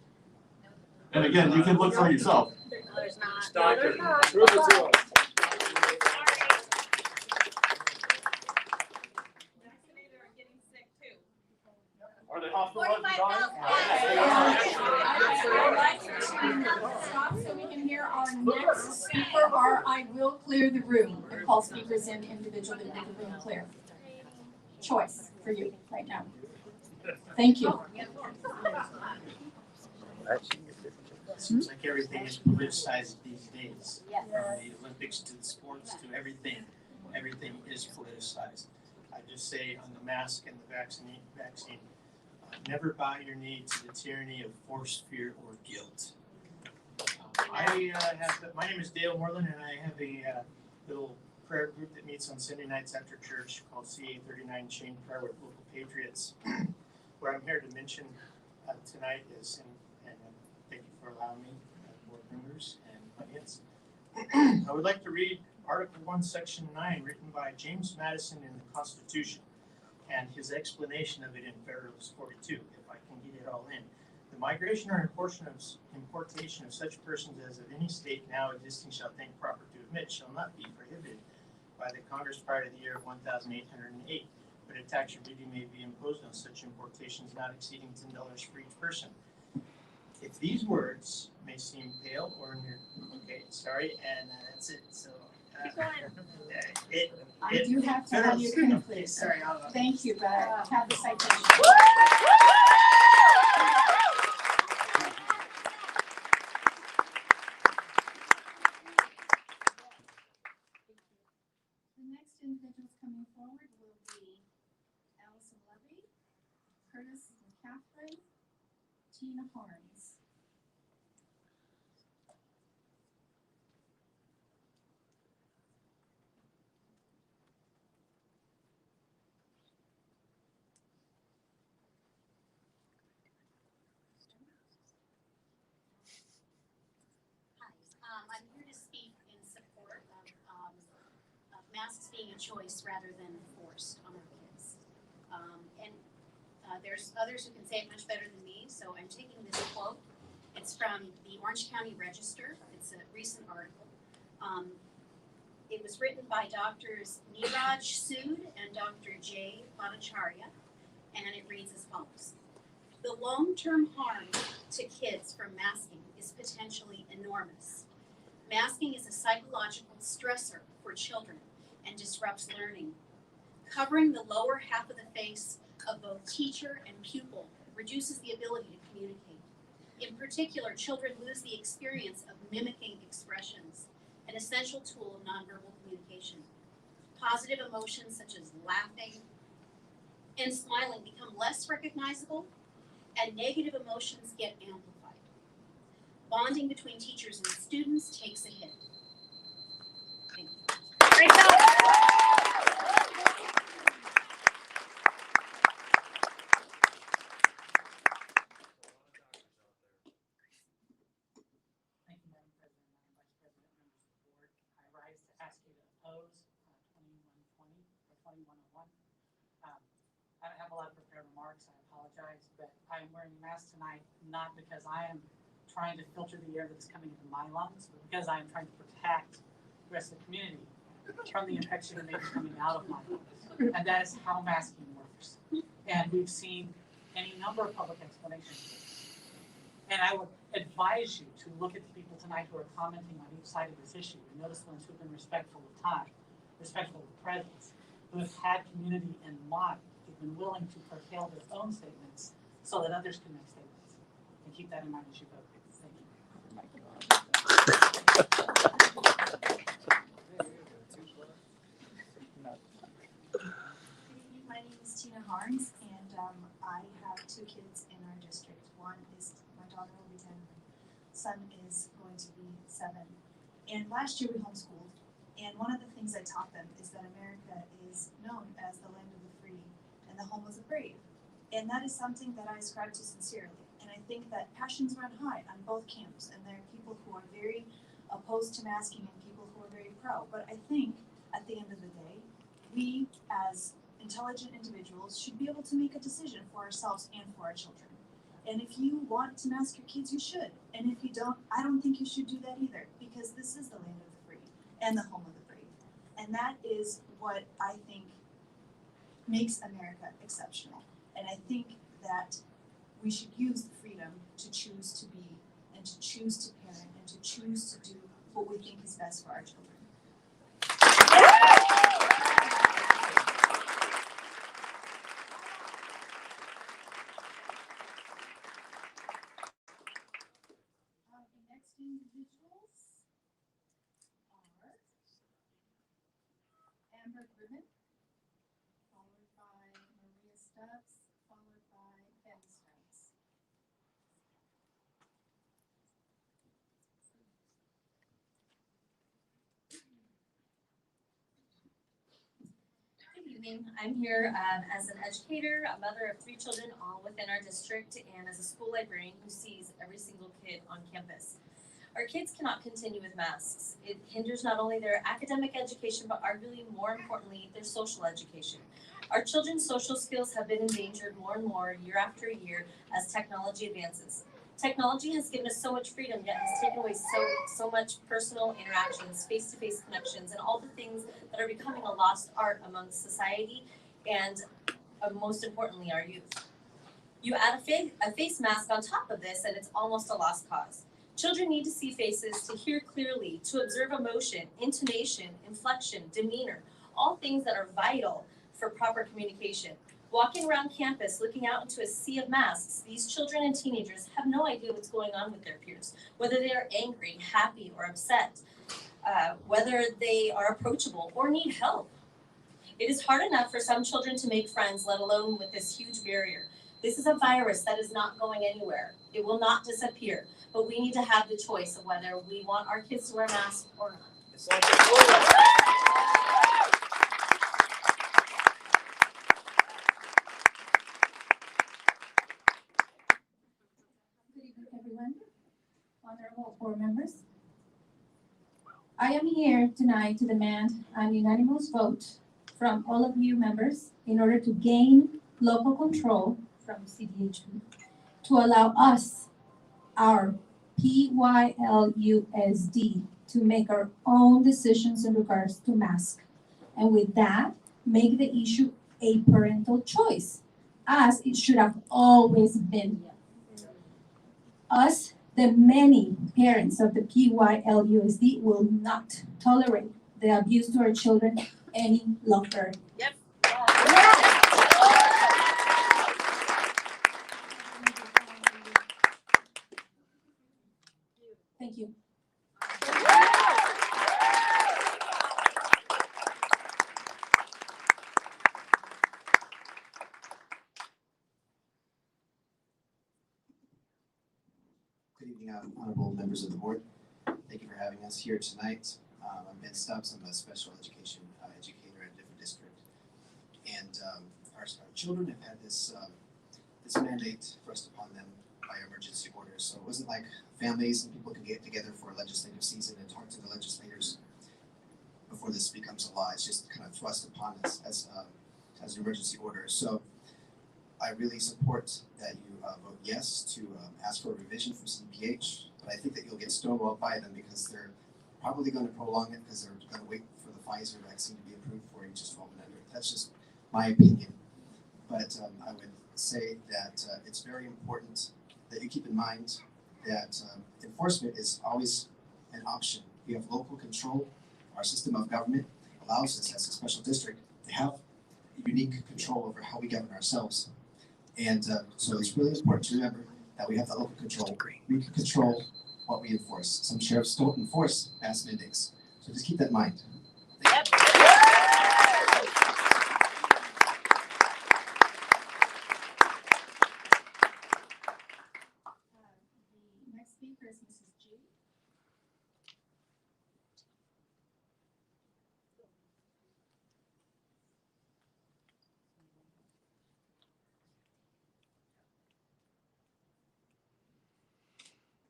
And again, you can look for yourself. There's not. Doctor, prove it to us. Are they hospitalized and dying? I would like to stop so we can hear our next speaker, or I will clear the room and call speakers in individually to make the room clear. Choice for you right now. Thank you. Seems like everything is politicized these days. From the Olympics to the sports to everything, everything is politicized. I just say on the mask and the vaccine, never bow your knee to the tyranny of force, fear, or guilt. My name is Dale Moreland, and I have a little prayer group that meets on Sunday nights after church called CA39 Chain Prayer with Local Patriots. What I'm here to mention tonight is, and thank you for allowing me, board members and audience. I would like to read Article 1, Section 9, written by James Madison in the Constitution, and his explanation of it in Federalist 42, if I can get it all in. The migration or importation of such persons as of any state now existing shall think proper to admit shall not be prohibited by the Congress prior to the year 1808, but a tax or duty may be imposed on such importations not exceeding $10 for each person. If these words may seem pale or near, okay, sorry, and that's it. So I do have to have you clear, please. Sorry, thank you, but I have the citation. The next individuals coming forward will be Allison Levy, Curtis McCaffrey, Tina Harms. I'm here to speak in support of masks being a choice rather than forced on our kids. There's others who can say it much better than me, so I'm taking this quote. It's from the Orange County Register. It's a recent article. It was written by Drs. Neeraj Sood and Dr. J. Bhattacharya, and it reads as follows. The long-term harm to kids from masking is potentially enormous. Masking is a psychological stressor for children and disrupts learning. Covering the lower half of the face of both teacher and pupil reduces the ability to communicate. In particular, children lose the experience of mimicking expressions, an essential tool of nonverbal communication. Positive emotions such as laughing and smiling become less recognizable, and negative emotions get amplified. Bonding between teachers and students takes a hit. Thank you. Great job. Thank you, Madam President, Madam Vice President, members of the board. I rise to ask you to oppose 2120 or 2101. I don't have a lot of prepared remarks. I apologize, but I am wearing a mask tonight not because I am trying to filter the air that's coming into my lungs, but because I am trying to protect the rest of the community from the infection that may be coming out of my home. And that is how masking works. And we've seen any number of public explanations. And I would advise you to look at the people tonight who are commenting on each side of this issue and notice the ones who've been respectful of time, respectful of presence, who have had community in mind, who've been willing to curtail their own statements so that others can make statements. And keep that in mind as you vote. Thank you. My name is Tina Harns, and I have 2 kids in our district. One is my daughter will be 10, my son is going to be 7. And last year we homeschooled, and one of the things I taught them is that America is known as the land of the free and the home of the brave. And that is something that I ascribe to sincerely. And I think that passions run high on both camps, and there are people who are very opposed to masking and people who are very pro. But I think at the end of the day, we as intelligent individuals should be able to make a decision for ourselves and for our children. And if you want to mask your kids, you should. And if you don't, I don't think you should do that either, because this is the land of the free and the home of the brave. And that is what I think makes America exceptional. And I think that we should use the freedom to choose to be and to choose to parent and to choose to do what we think is best for our children. Next individuals are Amber Grimmett, followed by Maria Stubbs, followed by Ben Stubbs. Good evening. I'm here as an educator, a mother of 3 children, all within our district, and as a school librarian who sees every single kid on campus. Our kids cannot continue with masks. It hinders not only their academic education, but arguably more importantly, their social education. Our children's social skills have been endangered more and more year after year as technology advances. Technology has given us so much freedom, yet has taken away so much personal interactions, face-to-face connections, and all the things that are becoming a lost art amongst society and most importantly, our youth. You add a face mask on top of this and it's almost a lost cause. Children need to see faces, to hear clearly, to observe emotion, intonation, inflection, demeanor, all things that are vital for proper communication. Walking around campus, looking out into a sea of masks, these children and teenagers have no idea what's going on with their peers, whether they are angry, happy, or upset, whether they are approachable or need help. It is hard enough for some children to make friends, let alone with this huge barrier. This is a virus that is not going anywhere. It will not disappear, but we need to have the choice of whether we want our kids to wear masks or not. Good evening, everyone. Honorable board members. I am here tonight to demand an unanimous vote from all of you members in order to gain local control from CDHP to allow us, our PYLUSD, to make our own decisions in regards to masks. And with that, make the issue a parental choice, as it should have always been. Us, the many parents of the PYLUSD, will not tolerate the abuse to our children any longer. Yep. Thank you. Good evening, honorable members of the board. Thank you for having us here tonight. I'm Ben Stubbs. I'm a special education educator at a different district. And our children have had this mandate thrust upon them by emergency order. So it wasn't like families and people can get together for a legislative season and talk to the legislators before this becomes a law. It's just kind of thrust upon us as an emergency order. So I really support that you vote yes to ask for a revision from CPH, but I think that you'll get stonewalled by them because they're probably going to prolong it because they're going to wait for the Pfizer vaccine to be approved for ages 12 and under. That's just my opinion. But I would say that it's very important that you keep in mind that enforcement is always an option. We have local control. Our system of government allows us as a special district to have unique control over how we govern ourselves. And so it's really important to remember that we have that local control. We can control what we enforce. Some sheriffs don't enforce mask mandates. So just keep that in mind. Yep. The next speaker is Mrs. G.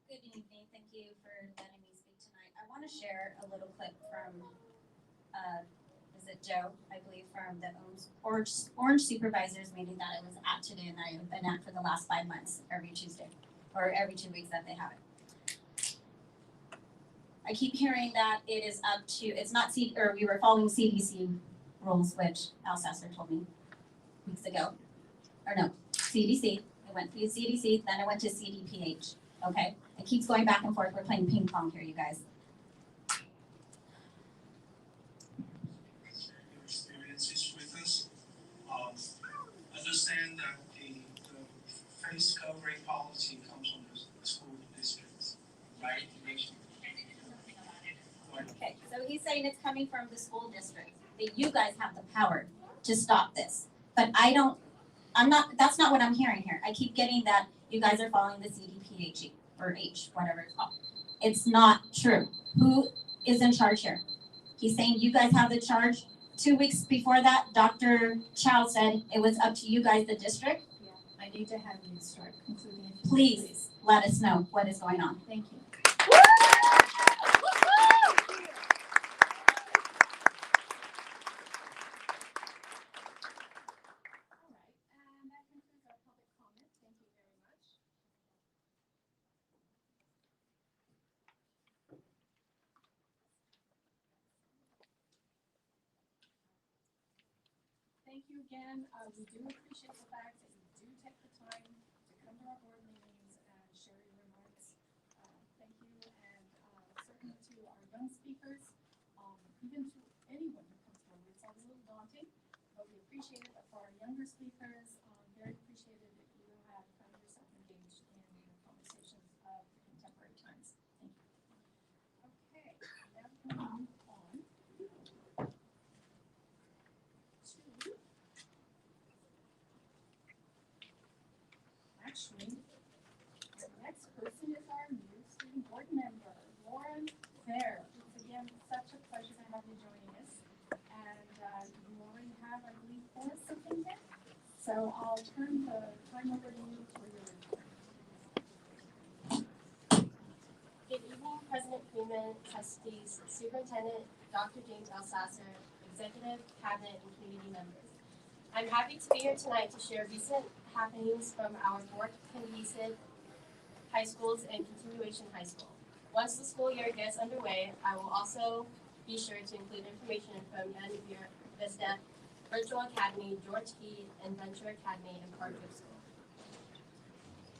Good evening. Thank you for letting me speak tonight. I want to share a little clip from, is it Joe, I believe, from the Orange Supervisors meeting that I was at today and that I've been at for the last 5 months, every Tuesday, or every 2 weeks that they have it. I keep hearing that it is up to, it's not we were following CDC rules, which Al Sasser told me weeks ago. Or no, CDC. I went through CDC, then I went to CDPH. Okay? It keeps going back and forth. We're playing ping pong here, you guys. Your experiences with us. Understand that the face covering policy comes from the school districts, right? Okay, so he's saying it's coming from the school district, that you guys have the power to stop this. But that's not what I'm hearing here. I keep getting that you guys are following the CDPH or H, whatever it's called. It's not true. Who is in charge here? He's saying you guys have the charge. 2 weeks before that, Dr. Chow said it was up to you guys, the district. Yeah, I need to have you start concluding. Please let us know what is going on. Thank you. Thank you again. We do appreciate the fact that you do take the time to come to our board meetings and share your remarks. Thank you, and certainly to our young speakers, even to anyone who comes forward. It's a little daunting, but we appreciate it. But for our younger speakers, very appreciated that you have found yourself engaged in the conversations of contemporary times. Thank you. Okay, now we're going to move on. Actually, the next person is our new student board member, Lauren Fair. It's again such a pleasure to have you joining us. And you already have, I believe, something there. So I'll turn the time over to you for your report. Good evening, President Freeman, trustees, Superintendent Dr. James L. Sasser, Executive, Cabinet, and community members. I'm happy to be here tonight to share recent happenings from our 4 cohesive high schools and continuation high school. Once the school year gets underway, I will also be sure to include information from Buena Vista, Virtual Academy, George Key, and Venture Academy, and Parkwood School.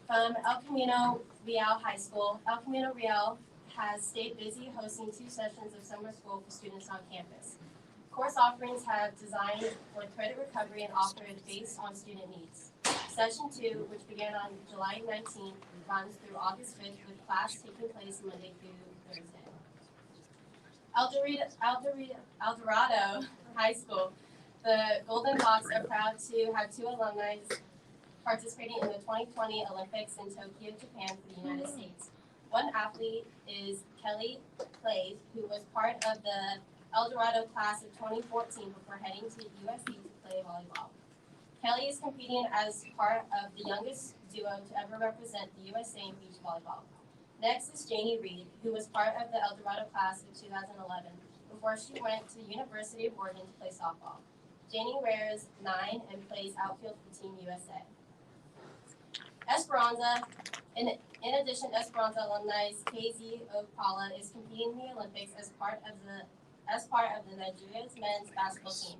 From El Camino Real High School, El Camino Real has stayed busy hosting 2 sessions of summer school for students on campus. Course offerings have designed for credit recovery and offered based on student needs. Session 2, which began on July 19th, runs through August 5th with class taking place Monday through Thursday. El Dorado High School, the Golden Hawks are proud to have 2 alumni participating in the 2020 Olympics in Tokyo, Japan for the United States. One athlete is Kelly Clay, who was part of the El Dorado class of 2014 before heading to USC to play volleyball. Kelly is competing as part of the youngest duo to ever represent the USA in beach volleyball. Next is Janie Reed, who was part of the El Dorado class of 2011 before she went to the University of Oregon to play softball. Janie wears 9 and plays outfield for Team USA. Esperanza, in addition, Esperanza alumni KZ Paula is competing in the Olympics as part of the Nigeria's men's basketball team.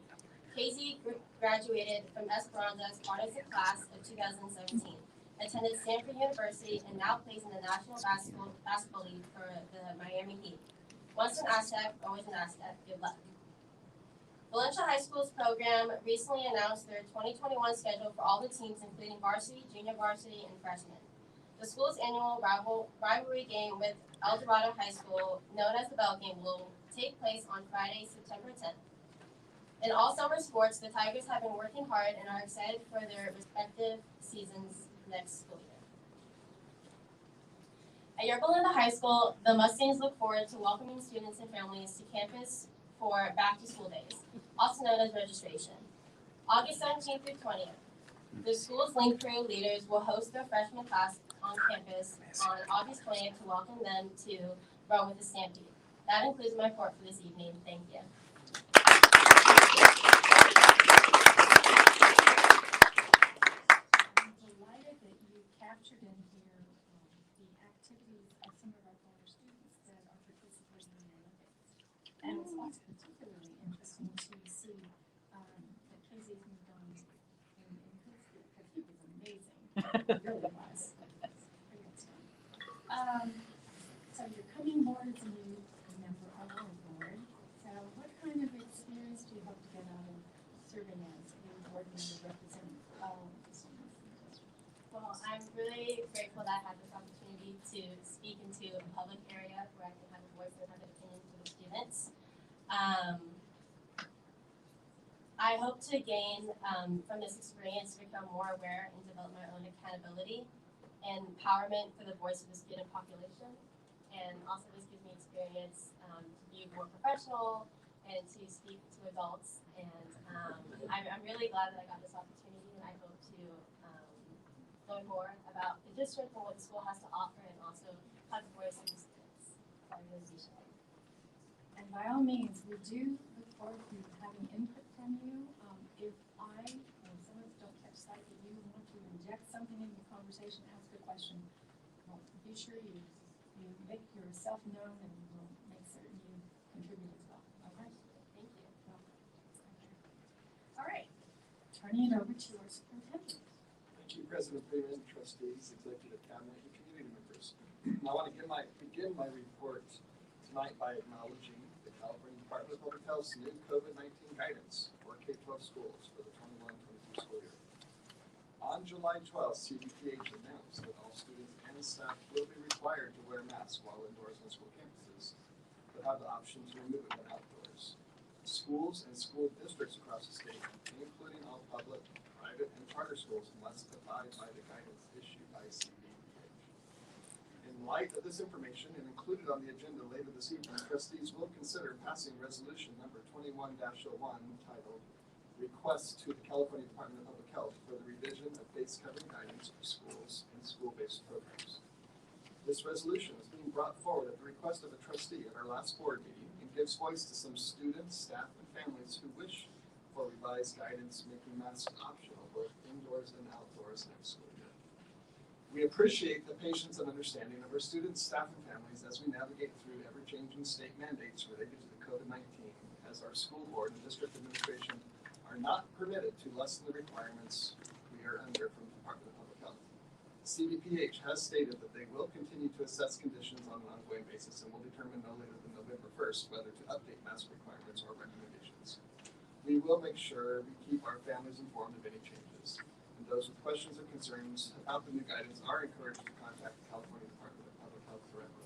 KZ graduated from Esperanza as part of the class of 2017, attended Stanford University, and now plays in the National Basketball League for the Miami Heat. Once an Aztec, always an Aztec. Good luck. Valencia High School's program recently announced their 2021 schedule for all the teams, including varsity, junior varsity, and freshmen. The school's annual rivalry game with El Dorado High School, known as the Bell Game, will take place on Friday, September 10th. In all summer sports, the Tigers have been working hard and are excited for their respective seasons next school year. At Yorba Linda High School, the Mustangs look forward to welcoming students and families to campus for back-to-school days, also known as registration. August 17th through 20th, the school's Link Crew leaders will host their freshman class on campus on August 20th to welcome them to Run with the Stampede. That includes my report for this evening. Thank you. I'm delighted that you captured in here the activities of some of our former students that are participating in the Olympics. And it's also particularly interesting to see that Casey's moved on in his group because he was amazing. He really was. Pretty good stuff. So you're coming aboard as a new member of our board. So what kind of experience do you hope to get out of serving as a board member representing all of the students in the district? Well, I'm really grateful that I had this opportunity to speak into a public area where I can have a voice and have an opinion for the students. I hope to gain from this experience to become more aware and develop my own accountability and empowerment for the voice of the student population. And also this gives me experience to be more professional and to speak to adults. And I'm really glad that I got this opportunity, and I hope to learn more about the district and what the school has to offer, and also have the voice of the students. And by all means, we do look forward to having input from you. If I or some of us don't catch sight that you want to inject something into the conversation, ask a question, well, be sure you make yourself known, and we'll make certain you contribute as well. Okay? Thank you. All right. Turning it over to our superintendent. Thank you, President Freeman, trustees, executive cabinet, and community members. I want to begin my report tonight by acknowledging the California Department of Public Health's new COVID-19 guidance for K-12 schools for the 21-22 school year. On July 12th, CDPH announced that all students and staff will be required to wear masks while indoors on school campuses, but have the option to remove it when outdoors. Schools and school districts across the state, including all public, private, and charter schools, must abide by the guidance issued by CDPH. In light of this information, and included on the agenda later this evening, trustees will consider passing resolution number 21-01 titled Request to the California Department of Public Health for the revision of face covering guidance for schools and school-based programs. This resolution is being brought forward at the request of a trustee at our last board meeting and gives voice to some students, staff, and families who wish for revised guidance making masks optional both indoors and outdoors next school year. We appreciate the patience and understanding of our students, staff, and families as we navigate through ever-changing state mandates related to the COVID-19, as our school board and district administration are not permitted to lessen the requirements we are under from the Department of Public Health. CDPH has stated that they will continue to assess conditions on an ongoing basis and will determine no later than November 1st whether to update mask requirements or recommendations. We will make sure we keep our families informed of any changes, and those with questions or concerns about the new guidance are encouraged to contact the California Department of Public Health directly.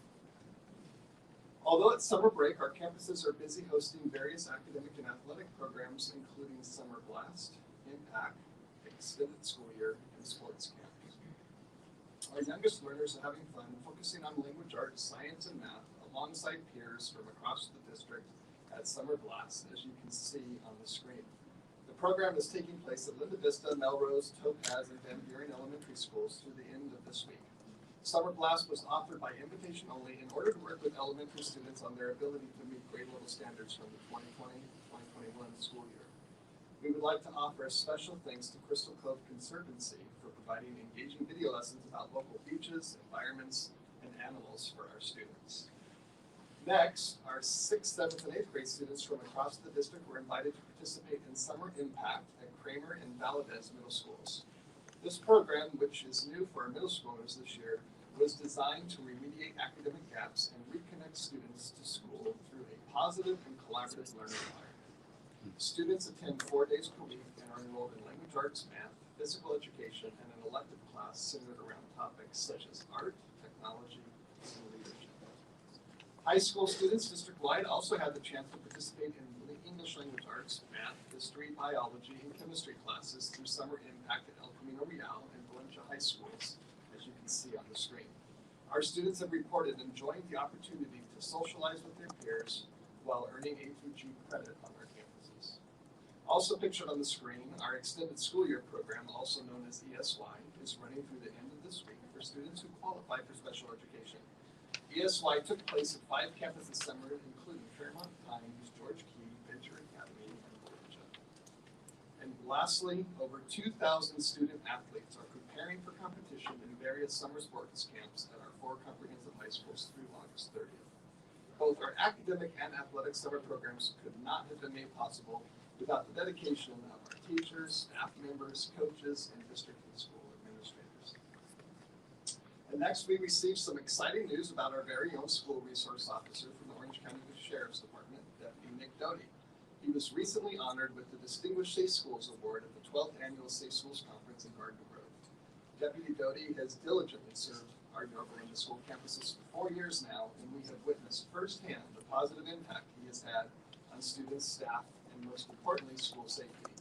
Although it's summer break, our campuses are busy hosting various academic and athletic programs, including Summer Blast, Impact, Extended School Year, and Sports Camps. Our youngest learners are having fun, focusing on language arts, science, and math, alongside peers from across the district at Summer Blast, as you can see on the screen. The program is taking place at Linda Vista, Melrose, Topaz, and Van Buren elementary schools through the end of this week. Summer Blast was offered by invitation only in order to work with elementary students on their ability to meet grade level standards from the 2020-2021 school year. We would like to offer a special thanks to Crystal Cove Conservancy for providing engaging video lessons about local beaches, environments, and animals for our students. Next, our 6th, 7th, and 8th grade students from across the district were invited to participate in Summer Impact at Kramer and Valadez middle schools. This program, which is new for our middle schoolers this year, was designed to remediate academic gaps and reconnect students to school through a positive and collaborative learning environment. Students attend 4 days per week and are enrolled in language arts, math, physical education, and an elective class centered around topics such as art, technology, and leadership. High school students district-wide also had the chance to participate in the English language arts, math, history, biology, and chemistry classes through Summer Impact at El Camino Real and Valencia High Schools, as you can see on the screen. Our students have reported enjoying the opportunity to socialize with their peers while earning A through G credit on our campuses. Also pictured on the screen, our extended school year program, also known as ESY, is running through the end of this week for students who qualify for special education. ESY took place at 5 campuses this summer, including Fairmont Pines, George Key, Venture Academy, and Valencia. And lastly, over 2,000 student athletes are preparing for competition in various summer sports camps at our 4 comprehensive high schools through August 30th. Both our academic and athletic summer programs could not have been made possible without the dedication of our teachers, staff members, coaches, and district and school administrators. And next, we received some exciting news about our very own school resource officer from the Orange County Sheriff's Department, Deputy Nick Doty. He was recently honored with the Distinguished Safe Schools Award at the 12th Annual Safe Schools Conference in Garden Grove. Deputy Doty has diligently served our Yorba Linda school campuses for 4 years now, and we have witnessed firsthand the positive impact he has had on students, staff, and most importantly, school safety.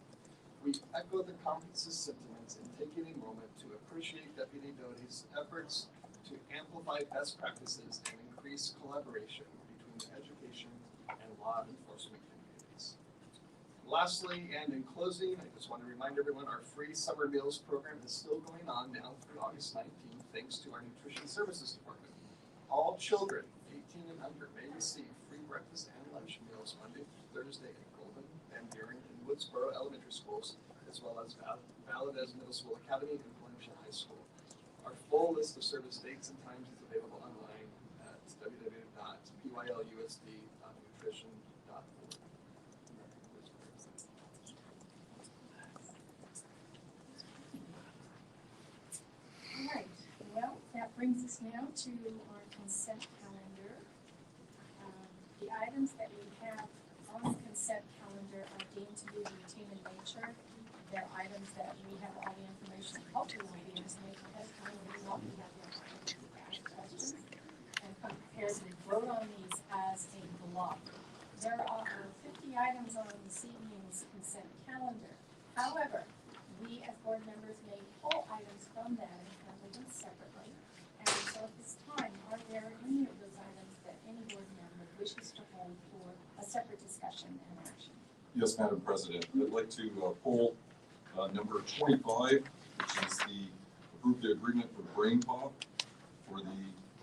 We echo the conference's sentiments in taking a moment to appreciate Deputy Doty's efforts to amplify best practices and increase collaboration between the education and law enforcement communities. Lastly, and in closing, I just want to remind everyone our free summer meals program is still going on now through August 19th, thanks to our Nutrition Services Department. All children 18 and under may receive free breakfast and lunch meals Monday through Thursday at Golden, Van Buren, and Woodsboro Elementary Schools, as well as Valadez Middle School Academy and Valencia High School. Our full list of service dates and times is available online at www.pylusd.nutrition.org. All right, well, that brings us now to our consent calendar. The items that we have on the consent calendar are deemed to be routine in nature. They're items that we have all the information, hopefully will be as late as time we want to have the opportunity to ask questions and come prepared to vote on these as a block. There are 50 items on this evening's consent calendar. However, we as board members may pull items from that and handle them separately. And so at this time, are there any of those items that any board member wishes to hold for a separate discussion and action? Yes, Madam President. I'd like to pull number 25, which is the approve the agreement for BrainPop for the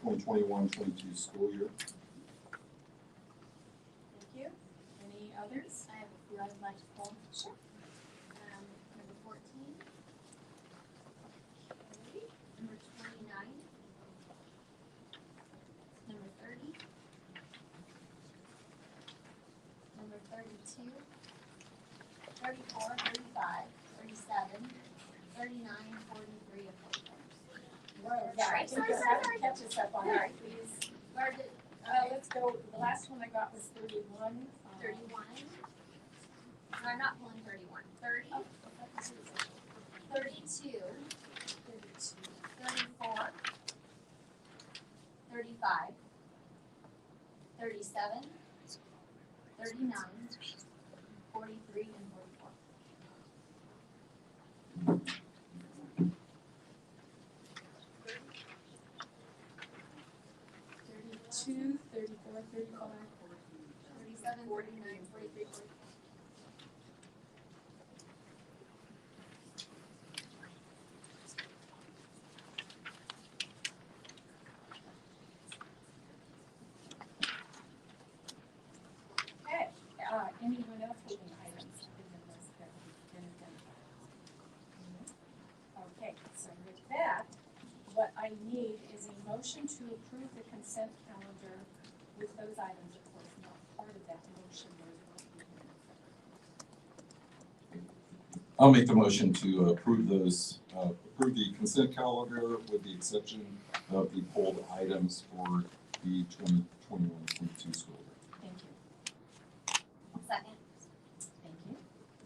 2021-22 school year. Thank you. Any others? I have a few I'd like to pull. Sure. Number 14. Number 29. Number 30. Number 32. 34, 35, 37, 39, 43, and 44. Whoa, yeah, I think you'll have to catch us up on that, please. Where did, Let's go, the last one I got was 31. 31. No, I'm not pulling 31. 30. 32. 34. 35. 37. 39. 43 and 44. 32, 34, 35. 37, 49, 43, 44. Okay, anyone else holding items in the list that we can identify? Okay, so I need is a motion to approve the consent calendar with those items, of course, not part of that motion. I'll make the motion to approve approve the consent calendar with the exception of the pulled items for the 2021-22 school year. Thank you. Second. Thank you.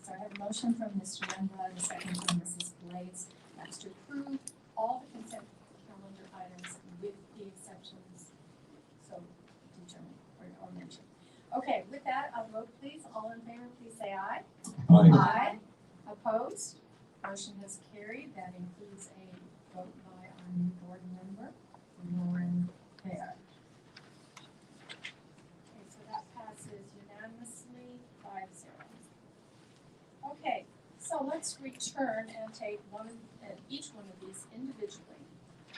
So I have a motion from Mr. Youngblood, a second from Mrs. Blades. That's to approve all the consent calendar items with the exceptions so determined or mentioned. Okay, with that, I'll vote please. All in favor, please say aye. Aye. Aye. Opposed? Motion has carried. That includes a vote by our new board member, Lauren Bear. Okay, so that passes unanimously 5-0. Okay, so let's return and take each one of these individually.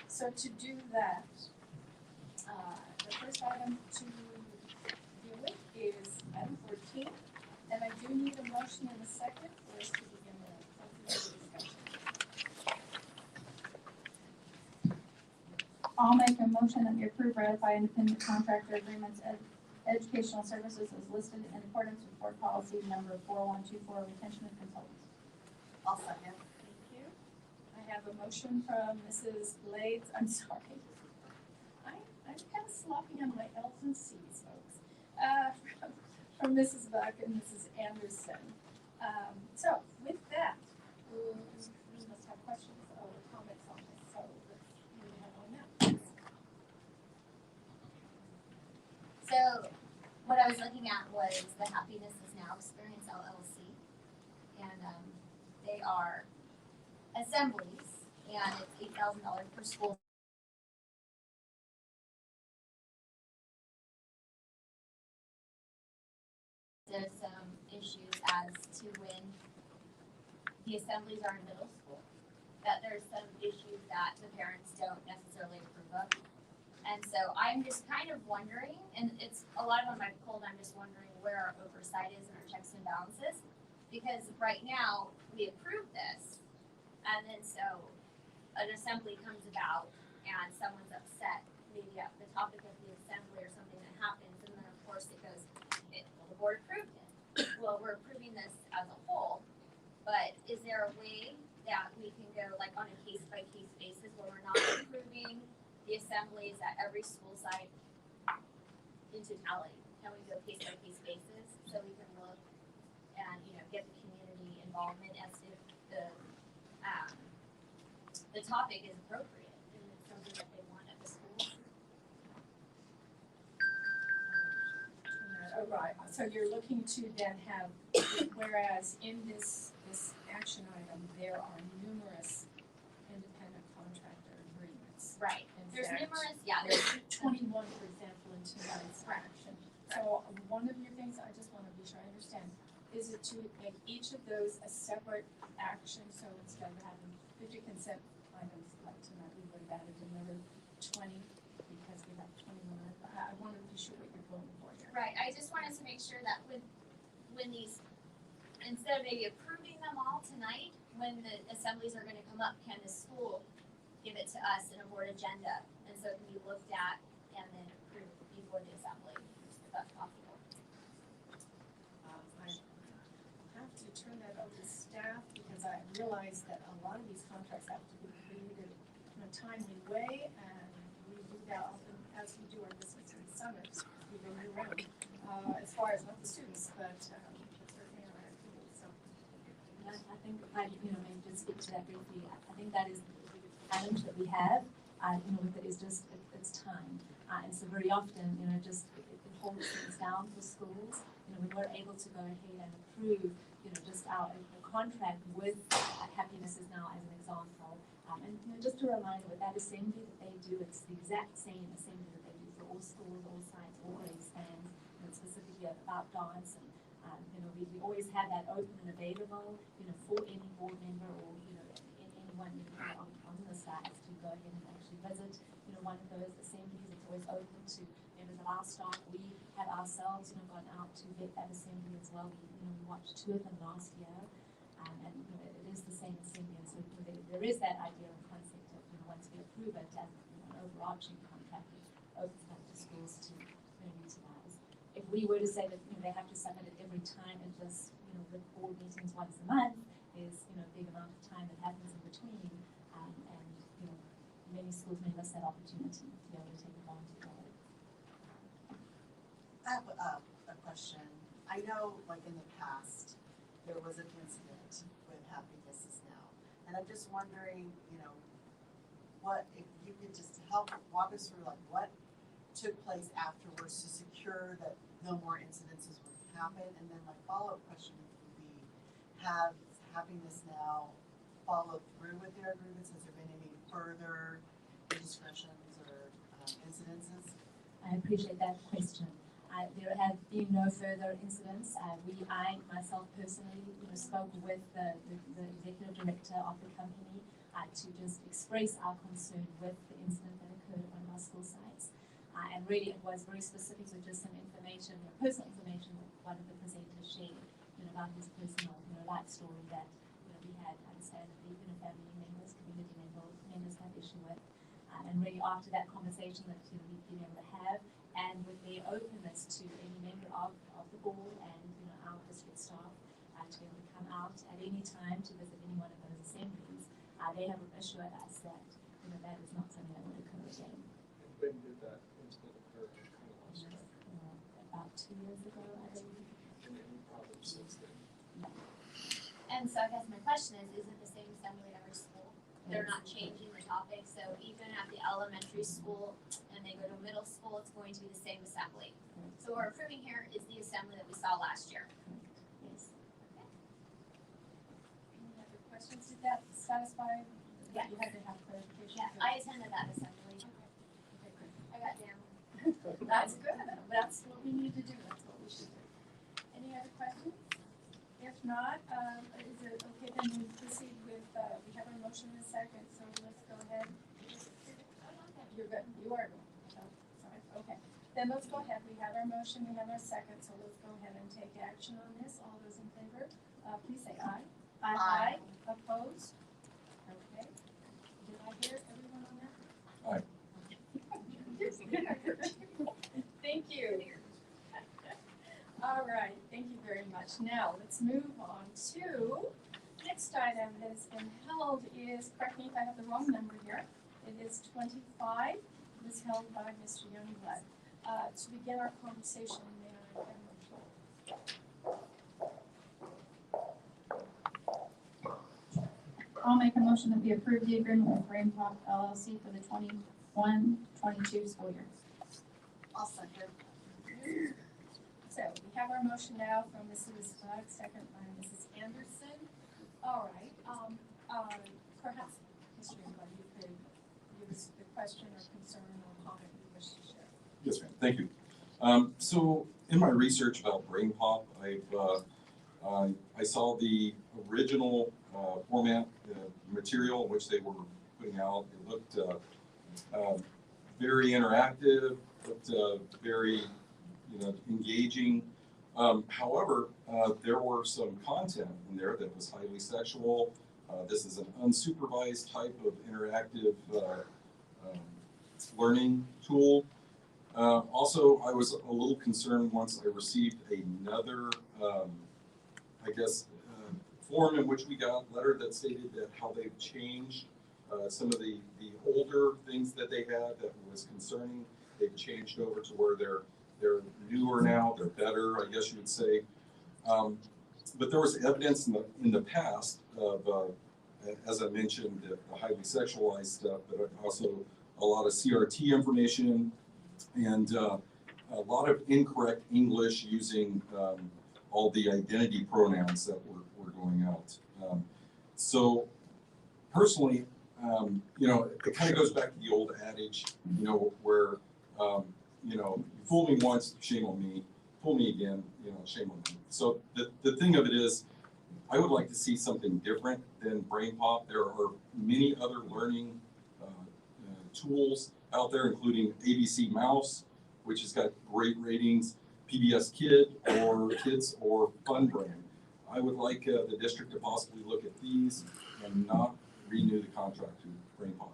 So to do that, the first item to deal with is item 14, and I do need a motion in a second for us to begin the discussion. I'll make a motion that we approve ratify independent contractor agreements as educational services as listed in accordance with board policy number 4124, retention of consultants. I'll second. Thank you. I have a motion from Mrs. Blades. I'm sorry. I'm kind of sloppy on my L's and C's, folks. From Mrs. Buck and Mrs. Anderson. So with that, we must have questions or comments on this. So let's move ahead on that. So what I was looking at was the Happiness is Now Experience LLC. And they are assemblies and it's $8,000 per school. There's some issues as to when the assemblies are in middle school, that there's some issues that the parents don't necessarily approve of. And so I'm just kind of wondering, and it's a lot of them I've pulled, I'm just wondering where our oversight is and our checks and balances. Because right now, we approve this, and then so an assembly comes about and someone's upset, maybe at the topic of the assembly or something that happens, and then of course it goes, well, the board approved it. Well, we're approving this as a whole, but is there a way that we can go like on a case-by-case basis where we're not approving the assemblies at every school site in totality? Can we go case-by-case basis so we can look and, get the community involvement as if the topic is appropriate and it's something that they want at the school? Oh, right. So you're looking to then have, whereas in this action item, there are numerous independent contractor agreements. Right. In There's fact, numerous, yeah. There's 21, for example, in tonight's action. So one of your things I just want to be sure I understand, is it to make each of those a separate action? So instead of having 50 consent items like tonight, we would have added another 20 because we have 21. I want to be sure what you're going for here. Right, I just wanted to make sure that when these, instead of maybe approving them all tonight, when the assemblies are gonna come up, can the school give it to us in a board agenda? And so it can be looked at and then approved before the assembly, if that's possible. I have to turn that over to staff because I realize that a lot of these contracts have to be completed in a timely way, and we do that often as we do our business in the summer. We go year round, as far as not the students, but certainly our activities. So I think maybe just speak to that briefly. I think that is the challenge that we have, with it is just it's time. And so very often, it holds things down for schools. When we're able to go ahead and approve, just our contract with Happiness is Now as an example. And just a reminder, with that assembly that they do, it's the exact same assembly that they do for all schools, all sites, all grade spans, and specifically about dance. And we always have that open and available, for any board member or anyone on the sites to go ahead and actually visit. One of those assemblies, it's always open to members of our staff. We have ourselves, gone out to vet that assembly as well. We watched 2 of them last year, and it is the same assembly. And so there is that idea and concept of when once we approve it as an overarching contract, it opens up to schools to utilize. If we were to say that they have to submit it every time and just with board meetings once a month, there's a big amount of time that happens in between, and many schools may miss that opportunity to be able to take advantage of it. I have a question. I know, like in the past, there was an incident with Happy This Now, and I'm just wondering, what if you could just help walk us through, like what took place afterwards to secure that no more incidences would happen, and then my follow-up question would be: Have Happiness Now followed through with their agreements? Has there been any further indiscretions or incidences? I appreciate that question. There have been no further incidents. I myself personally, spoke with the executive director of the company to just express our concern with the incident that occurred at one of our school sites. And really, it was very specific with just some information, personal information that one of the presenters shared, about his personal, life story that we had understandably, family members, community members have issue with. And really, after that conversation that we've been able to have, and with their openness to any member of the board and our district staff to be able to come out at any time to visit any one of those assemblies, they have assured us that that is not something that would occur again. When did that incident occur? About 2 years ago, I believe. And any problems since then? No. And so I guess my question is it the same assembly at every school? They're not changing the topic, so even at the elementary school and they go to middle school, it's going to be the same assembly. So what we're approving here is the assembly that we saw last year. Yes. Any other questions? Did that satisfy? Yeah. You had to have clarification. Yeah, I attended that assembly. Okay, good. I got down. That's good. That's what we need to do. That's what we should do. Any other questions? If not, is it okay then we proceed with, we have a motion in a second, so let's go ahead. You're good. You are good. Oh, sorry. Okay. Then let's go ahead. We have our motion, we have our second, so let's go ahead and take action on this. All those in favor, please say aye. Aye. Opposed? Okay. Did I hear everyone on that? Aye. Thank you. All right, thank you very much. Now, let's move on to next item that has been held is, correct me if I have the wrong number here, it is 25. It is held by Mr. Youngblood. To begin our conversation, may I have a motion? I'll make a motion that we approve the agreement with Rain Pop LLC for the 21-22 school year. I'll second. So we have our motion now from Mrs. Bug, second by Mrs. Anderson. All right, perhaps, Mr. Youngblood, you could give us the question or concern or comment you wish to share. Yes, ma'am. Thank you. So in my research about Brain Pop, I saw the original format material in which they were putting out. It looked very interactive, looked very engaging. However, there were some content in there that was highly sexual. This is an unsupervised type of interactive learning tool. Also, I was a little concerned once I received another, form in which we got a letter that stated that how they've changed some of the older things that they had that was concerning. They've changed over to where they're newer now, they're better, I guess you would say. But there was evidence in the past of, as I mentioned, the highly sexualized stuff, but also a lot of CRT information and a lot of incorrect English using all the identity pronouns that were going out. So personally, it kind of goes back to the old adage, where, you fool me once, shame on me, fool me again, shame on me. So the thing of it is, I would like to see something different than Brain Pop. There are many other learning tools out there, including ABC Mouse, which has got great ratings, PBS Kids or Fun Brain. I would like the district to possibly look at these and not renew the contract to Brain Pop.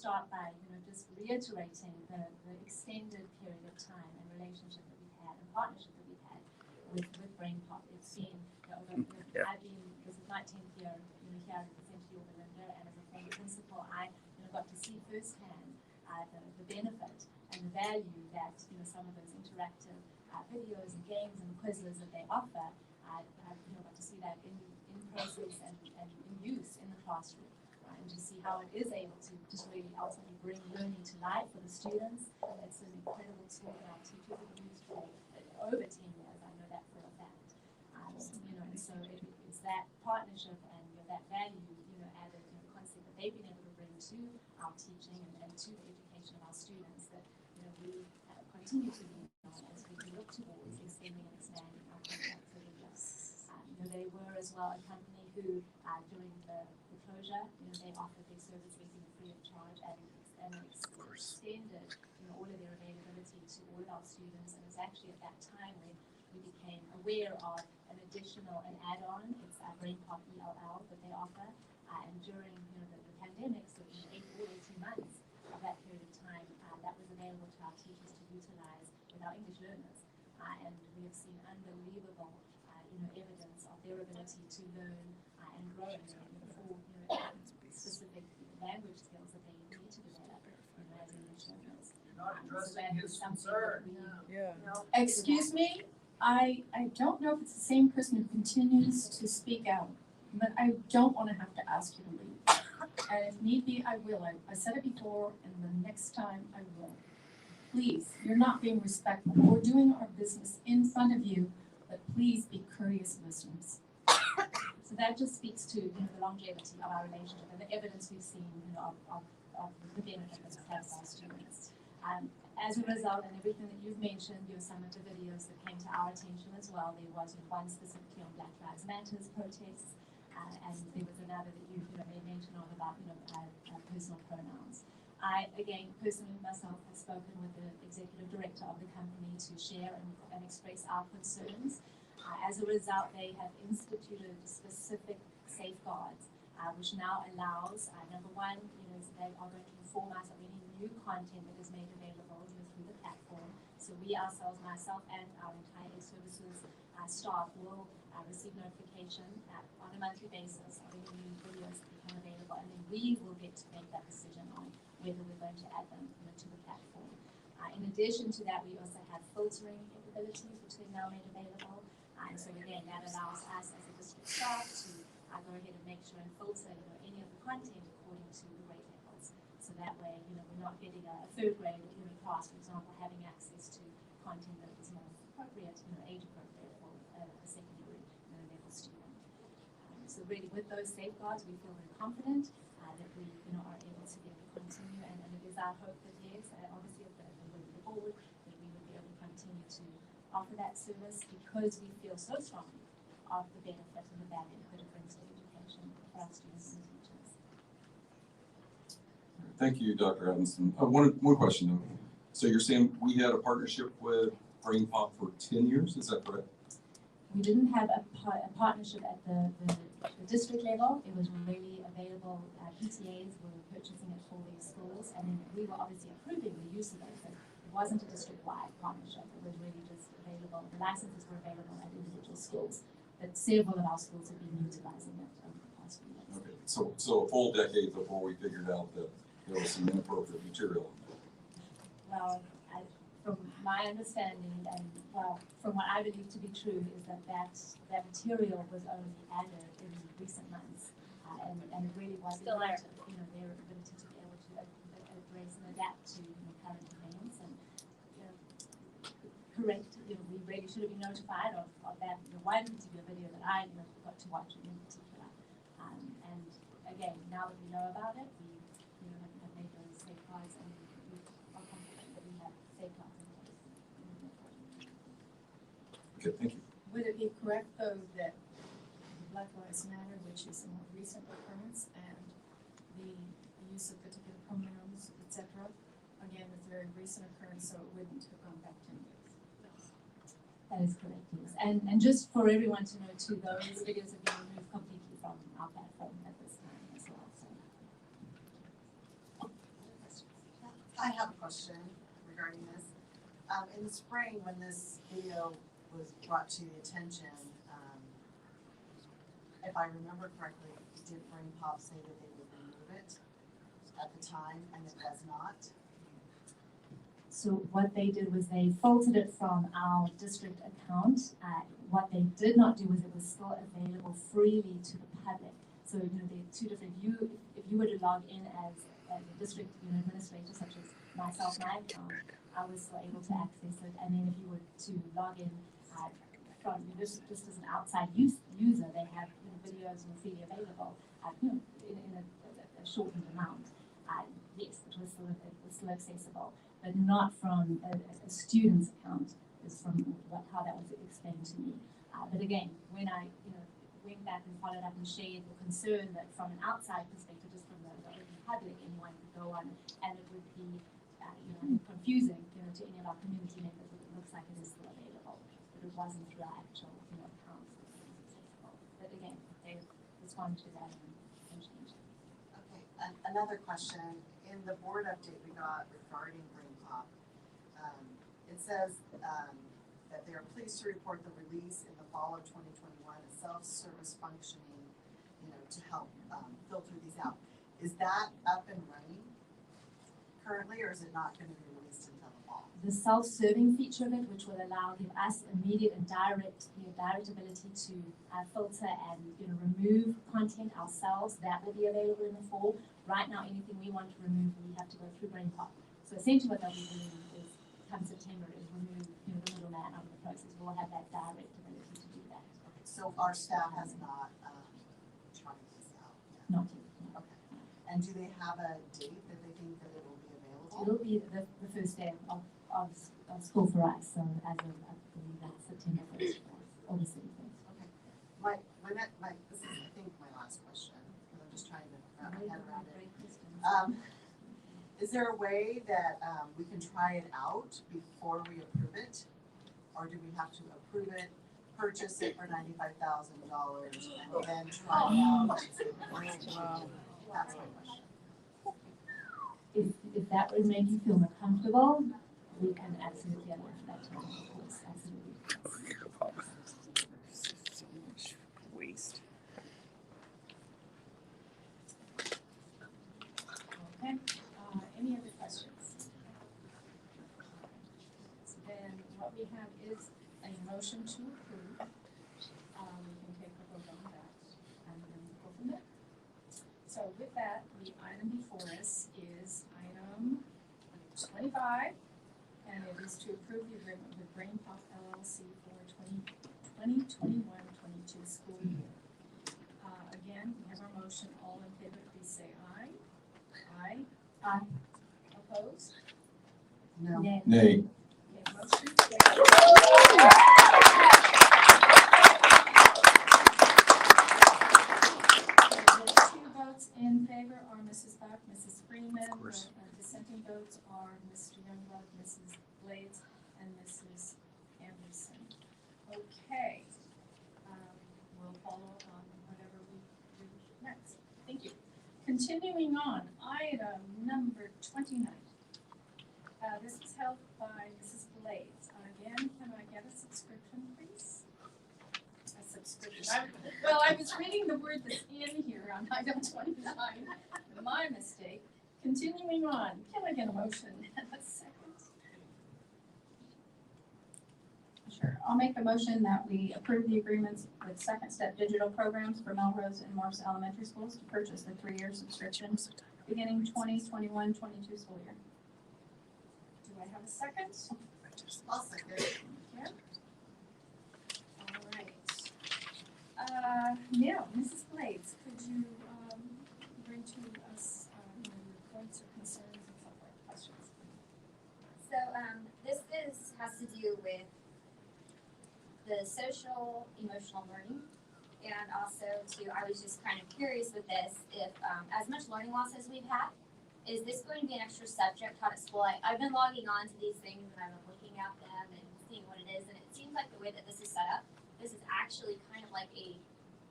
start by, just reiterating the extended period of time and relationship that we've had and partnership that we've had with BrainPop. It's been, I've been, this is 19th year, here at essentially over Linda, and as a former principal, I got to see firsthand the benefit and the value that, some of those interactive videos and games and quizzes that they offer. I got to see that in process and in use in the classroom. And to see how it is able to just really ultimately bring learning to life for the students. It's an incredible tool that our teachers have used for over 10 years. I know that for a fact. And so it's that partnership and that value, added concept that they've been able to bring to our teaching and to the education of our students that we continue to lean on as we look towards extending and expanding our contact activities. They were as well a company who during the closure, they offered their service basically free of charge and extended, all of their availability to all of our students. And it was actually at that time when we became aware of an additional, an add-on. It's BrainPop ELL that they offer. And during, the pandemic, so 18 months of that period of time, that was available to our teachers to utilize with our English learners. And we have seen unbelievable, evidence of their ability to learn and grow in the full, specific language skills that they need to develop as English learners. You're not addressing his concern. Excuse me, I don't know if it's the same person who continues to speak out, but I don't want to have to ask you to leave. And if need be, I will. I said it before, and the next time I will. Please, you're not being respectful. We're doing our business in front of you, but please be courteous listeners. So that just speaks to the longevity of our relationship and the evidence we've seen of the benefit that it has for our students. As a result, and everything that you've mentioned, some of the videos that came to our attention as well, there was one specifically on Black Lives Matters protests, and there was another that you made mention of about personal pronouns. I, again, personally myself, have spoken with the executive director of the company to share and express our concerns. As a result, they have instituted specific safeguards, which now allows, number one, they are going to inform us of any new content that is made available through the platform. So we ourselves, myself and our entire services staff will receive notification on a monthly basis of any new videos that become available, and then we will get to make that decision on whether we're going to add them to the platform. In addition to that, we also have filtering capabilities which we've now made available. And so again, that allows us as a district staff to go ahead and make sure and filter any of the content according to the grade levels. So that way, we're not getting a third grade class, for example, having access to content that is more appropriate, age appropriate for a secondary level student. So really, with those safeguards, we feel very confident that we are able to be able to continue, and it is our hope that yes, obviously at the board, that we would be able to continue to offer that service because we feel so strongly of the benefit and the value that it brings to education for our students and teachers. Thank you, Dr. Adamson. One question though. So you're saying we had a partnership with BrainPop for 10 years, is that correct? We didn't have a partnership at the district level. It was really available. PTAs were purchasing it for these schools, and then we were obviously approving the use of it, but it wasn't a district-wide partnership. It was really just available. The licenses were available at individual schools, but several of our schools have been utilizing it over the past few years. Okay, so a full decade before we figured out that there was some inappropriate material in there. Well, from my understanding, and from what I believe to be true, is that material was only added in recent months, and it really was their ability to be able to address and adapt to current events and correct. We really should have been notified of that one particular video that I got to watch in particular. And again, now that we know about it, we have made those safeguards, and we are confident that we have safeguards in place. Okay, thank you. Would it be correct, though, that Black Lives Matter, which is a more recent occurrence, and the use of particular pronouns, etc., again, is a very recent occurrence, so it wouldn't have gone back 10 years? That is correct, yes. And just for everyone to know too, those videos have been removed completely from our platform at this time as well. So. I have a question regarding this. In the spring, when this video was brought to the attention, if I remember correctly, did Brain Pop say that they would remove it at the time, and it was not? So what they did was they filtered it from our district account. What they did not do was it was still available freely to the public. So there are two different. If you were to log in as a district administrator, such as myself, my account, I was still able to access it. And then if you were to log in from just as an outside user, they have videos freely available. In a shortened amount. Yes, it was still accessible, but not from a student's account. Is from how that was explained to me. But again, when I went back and followed up and shared the concern that from an outside perspective, just from the public, anyone could go on, and it would be confusing to any of our community members. It looks like it is still available, but it wasn't through our actual accounts. Accessible. But again, they responded to that and changed it. Okay, another question. In the board update we got regarding Brain Pop, it says that they are pleased to report the release in the fall of 2021 of self-service functioning, to help filter these out. Is that up and running currently, or is it not going to be released until the fall? The self-serving feature of it, which will give us immediate and direct ability to filter and remove content ourselves, that will be available in the fall. Right now, anything we want to remove, we have to go through Brain Pop. So essentially, what they'll be doing is, come September, is remove the middleman out of the process. We'll have that direct ability to do that. Okay, so our staff has not tried this out yet? Not yet. No. Okay. And do they have a date that they think that it will be available? It'll be the first day of school for us. So as of, I believe that's September 1st or the 31st. Okay. This is, I think, my last question. I'm just trying to wrap my head around it. Is there a way that we can try it out before we approve it? Or do we have to approve it, purchase it for $95,000, and then try it out? That's my question. If that would make you feel more comfortable, we can absolutely get that time. Yes, absolutely. So much waste. Okay, any other questions? So then what we have is a motion to approve. We can take a vote on that and then go from there. So with that, the item before us is item 25, and it is to approve the agreement with Brain Pop LLC for 2021-22 school year. Again, we have our motion. All in favor, please say aye. Aye. Aye. Opposed? No. Nay. Nay. Okay, motion The two votes in favor are Mrs. Buck, Mrs. Freeman. The dissenting votes are Mr. Youngblood, Mrs. Blades, and Mrs. Anderson. Okay. We'll follow on whatever we do next. Thank you. Continuing on, item number 29. This is held by Mrs. Blades. Again, can I get a subscription, please? A subscription. I was reading the word that's in here on item 29. My mistake. Continuing on, can I get a motion and a second? Sure. I'll make the motion that we approve the agreements with Second Step Digital Programs for Melrose and Morse Elementary Schools to purchase the 3-year subscription beginning 2021-22 school year. Do I have a second? I'll second. Yeah. All right. Now, Mrs. Blades, could you bring to us your points or concerns and so forth, questions? So this has to do with the social emotional learning, and also I was just kind of curious with this, if as much learning loss as we've had, is this going to be an extra subject taught at school? I've been logging on to these things and I've been looking at them and seeing what it is, and it seems like the way that this is set up, this is actually kind of like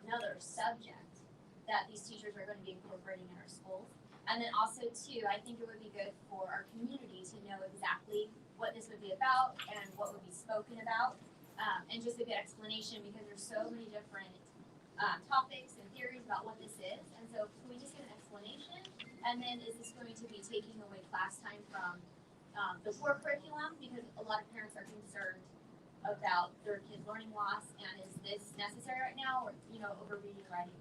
another subject that these teachers are going to be incorporating in our schools. And then also too, I think it would be good for our community to know exactly what this would be about and what would be spoken about. And just a good explanation, because there's so many different topics and theories about what this is. And so can we just get an explanation? And then is this going to be taking away class time from the core curriculum? Because a lot of parents are concerned about their kids' learning loss, and is this necessary right now, or over reading, writing?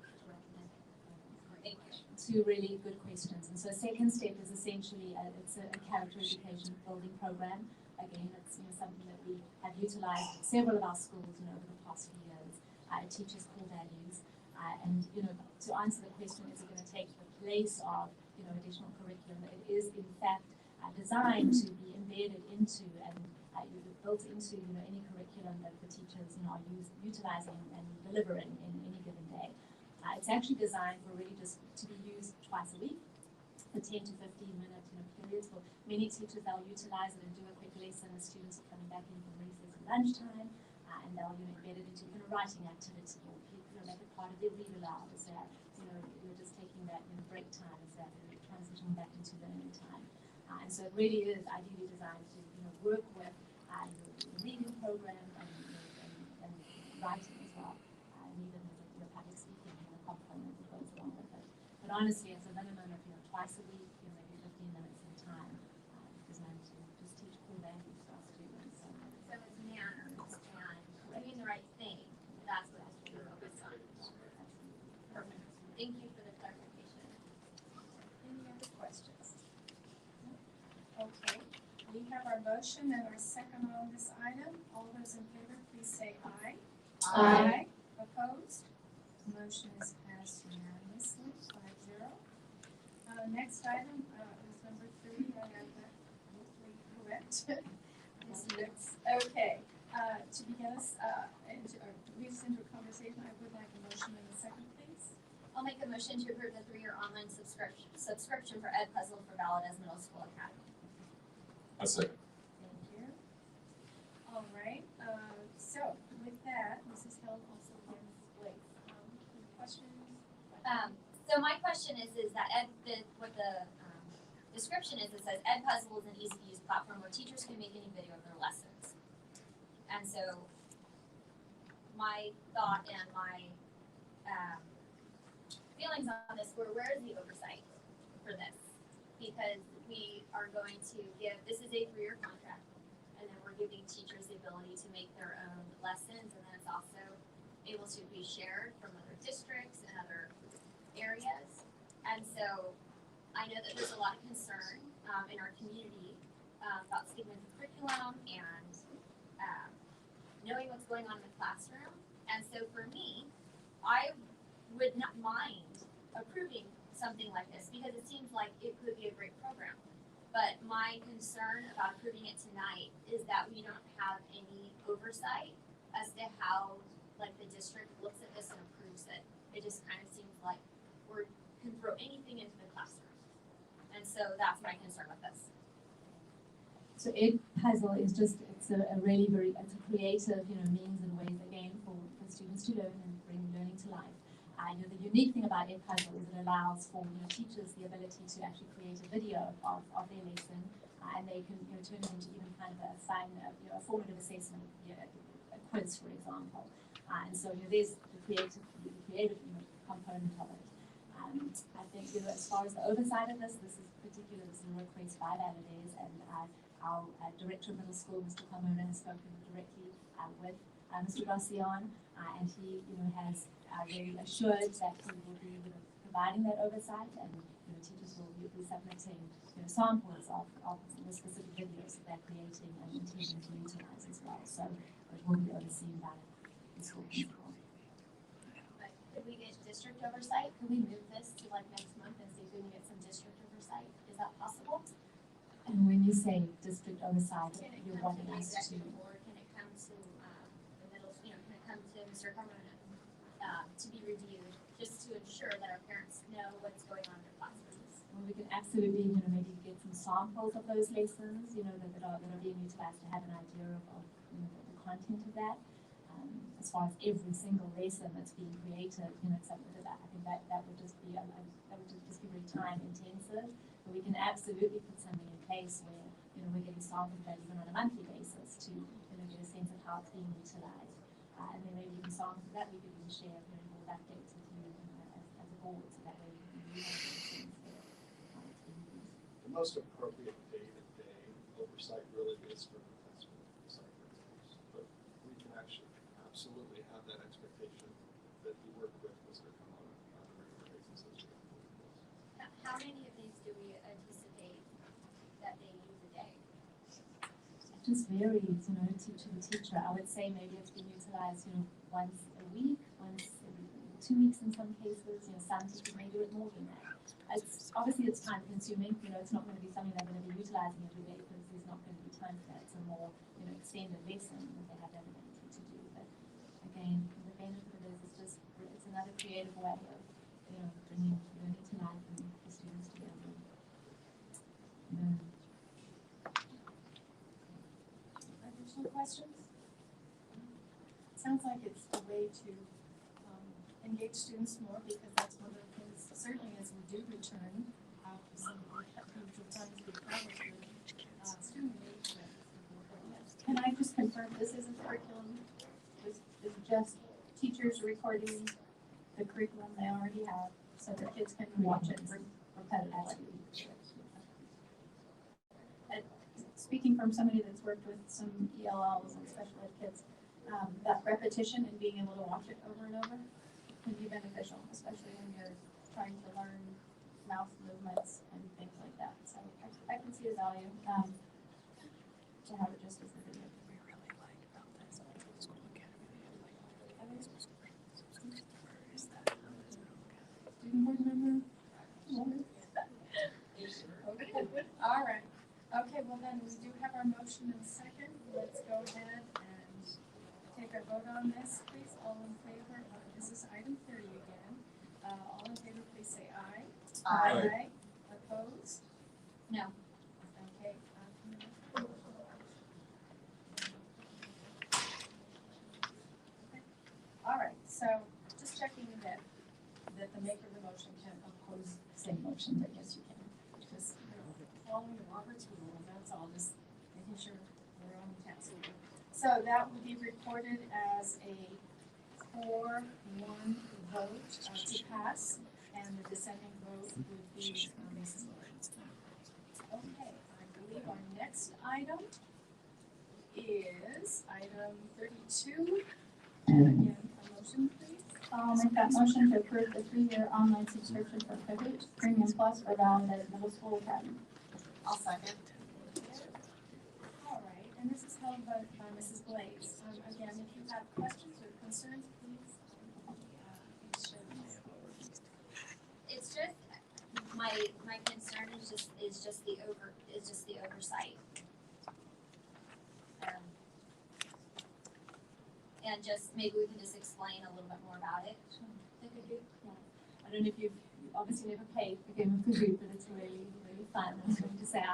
Thank you. Two really good questions. And so second step is essentially it's a character education building program. Again, it's something that we have utilized in several of our schools over the past few years. It teaches core values. And to answer the question, is it going to take the place of additional curriculum? It is in fact designed to be embedded into and built into any curriculum that the teachers are utilizing and delivering in any given day. It's actually designed for really just to be used twice a week for 10 to 15 minute periods. For many teachers, they'll utilize it and do a quick lesson as students are coming back in from recess and lunchtime, and they'll embed it into a writing activity or make it part of their read aloud as that you're just taking that break time as that you're transitioning back into learning time. And so it really is ideally designed to work with your reading program and writing as well, and even your public speaking component that goes along with it. But honestly, it's a minimum of twice a week, maybe 15 minutes at a time, designed to just teach core values to our students. So it's manners and doing the right thing. That's what this will be focused on. Perfect. Thank you for the clarification. Any other questions? Okay, we have our motion and our second on this item. All those in favor, please say aye. Aye. Opposed? Motion is passed unanimously, 5-0. Next item is number 3. I have that hopefully correct. Okay. To begin us to lead us into a conversation, I would like a motion in a second, please. I'll make a motion to approve the 3-year online subscription for Ed Puzzle for Valdez Middle School Academy. A second. Thank you. All right. So with that, Mrs. Hill also gives Blake questions. So my question is that what the description is, it says Ed Puzzle is an easy-to-use platform where teachers can make any video of their lessons. And so my thought and my feelings on this were, where is the oversight for this? Because we are going to this is a 3-year contract, and then we're giving teachers the ability to make their own lessons, and then it's also able to be shared from other districts and other areas. And so I know that there's a lot of concern in our community about stigma in the curriculum and knowing what's going on in the classroom. And so for me, I would not mind approving something like this because it seems like it could be a great program. But my concern about approving it tonight is that we don't have any oversight as to how the district looks at this and approves it. It just kind of seems like we can throw anything into the classroom. And so that's my concern with this. So Ed Puzzle is just, it's a really it's a creative, means and ways again for students to learn and bring learning to life. The unique thing about Ed Puzzle is it allows for teachers the ability to actually create a video of their lesson, and they can turn it into even kind of a fun, a formative assessment, a quiz, for example. And so there's the creative component of it. I think as far as the oversight of this is particular. This is a request by Valdez, and our director of middle school, Mr. Carmona, has spoken directly with Mr. Garcion, and he has very assured that he will be providing that oversight, and teachers will be submitting samples of the specific videos that they're creating and intending to utilize as well. So it will be overseen by the school principal. But could we get district oversight? Could we move this to next month and see if we can get some district oversight? Is that possible? And when you say district oversight, you're wanting us to. Or can it come to the middle? Can it come to Mr. Carmona to be reviewed, just to ensure that our parents know what's going on in their classrooms? Well, we can absolutely, maybe get some samples of those lessons, that are being utilized to have an idea of the content of that. as far as every single lesson that's being created, something like that. I think that would just be very time intensive. But we can absolutely put something in place where we're getting samples that even on a monthly basis to get a sense of how it's being utilized, and then maybe even samples that we could even share more updates with you as a board, so that way you have those things there. The most appropriate day-to-day oversight really is for the principal secretaries, but we can actually absolutely have that expectation that we work with as they come on a regular basis. How many of these do we anticipate that they use a day? It just varies, teacher to teacher. I would say maybe it's been utilized, once a week, once every 2 weeks in some cases. Some teachers may do it more than that. Obviously it's time consuming. It's not going to be something they're going to be utilizing every day because there's not going to be time for that. It's a more, extended lesson that they have that ability to do. But again, the benefit of it is it's another creative way of, bringing learning to life and the students together. Additional questions? Sounds like it's a way to engage students more, because that's one of the things, certainly as we do return, some of the huge times we travel through, student engagement. Can I just confirm this isn't curriculum? This is just teachers recording the curriculum they already have, so their kids can watch it repetitively. Speaking from somebody that's worked with some ELLs and special ed kids, that repetition and being able to watch it over and over can be beneficial, especially when you're trying to learn mouth movements and things like that. So I can see the value to have it just as a video. Student board member? Okay. All right. Okay, well then, we do have our motion and second. Let's go ahead and take a vote on this, please. All in favor, this is item 30 again. All in favor, please say aye. Aye. Opposed? No. Okay. All right, so just checking that the maker of the motion can oppose the same motion, but yes, you can. Just following the Robert's rule, and that's all, just making sure we're on task. So that will be reported as a 4-1 vote to pass, and the dissenting vote would be Mrs. Lawrence. Okay, I believe our next item is item 32. And again, a motion, please. I'll make that motion to approve the 3-year online subscription for Kahoot Premium Plus for Validated Middle School Academy. I'll second. All right, and this is held by Mrs. Blaze. Again, if you have questions or concerns, please share them. It's just my concern is just the oversight. And just maybe we can just explain a little bit more about it. I don't know if you've obviously never played a game of Kahoot, but it's really, really fun. I was going to say,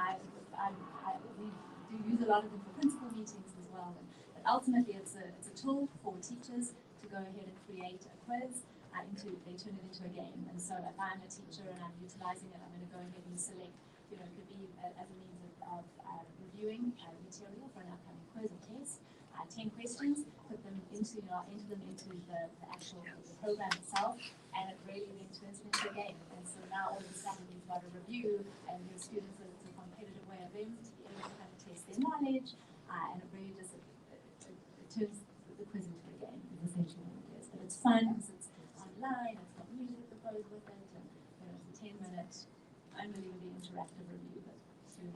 we do use a lot of them for principal meetings as well. But ultimately, it's a tool for teachers to go ahead and create a quiz. They turn it into a game. And so if I'm a teacher and I'm utilizing it, I'm going to go ahead and select, it could be as a means of reviewing material for an upcoming quiz or test. 10 questions, put them into, enter them into the actual program itself, and it really then turns into a game. And so now all of a sudden you've got a review, and your students, it's a competitive way of them to be able to kind of test their knowledge, and it really just it turns the quiz into a game, is essentially what it is. But it's fun because it's online, it's got music that goes with it, and it's a 10-minute, unbelievably interactive review. But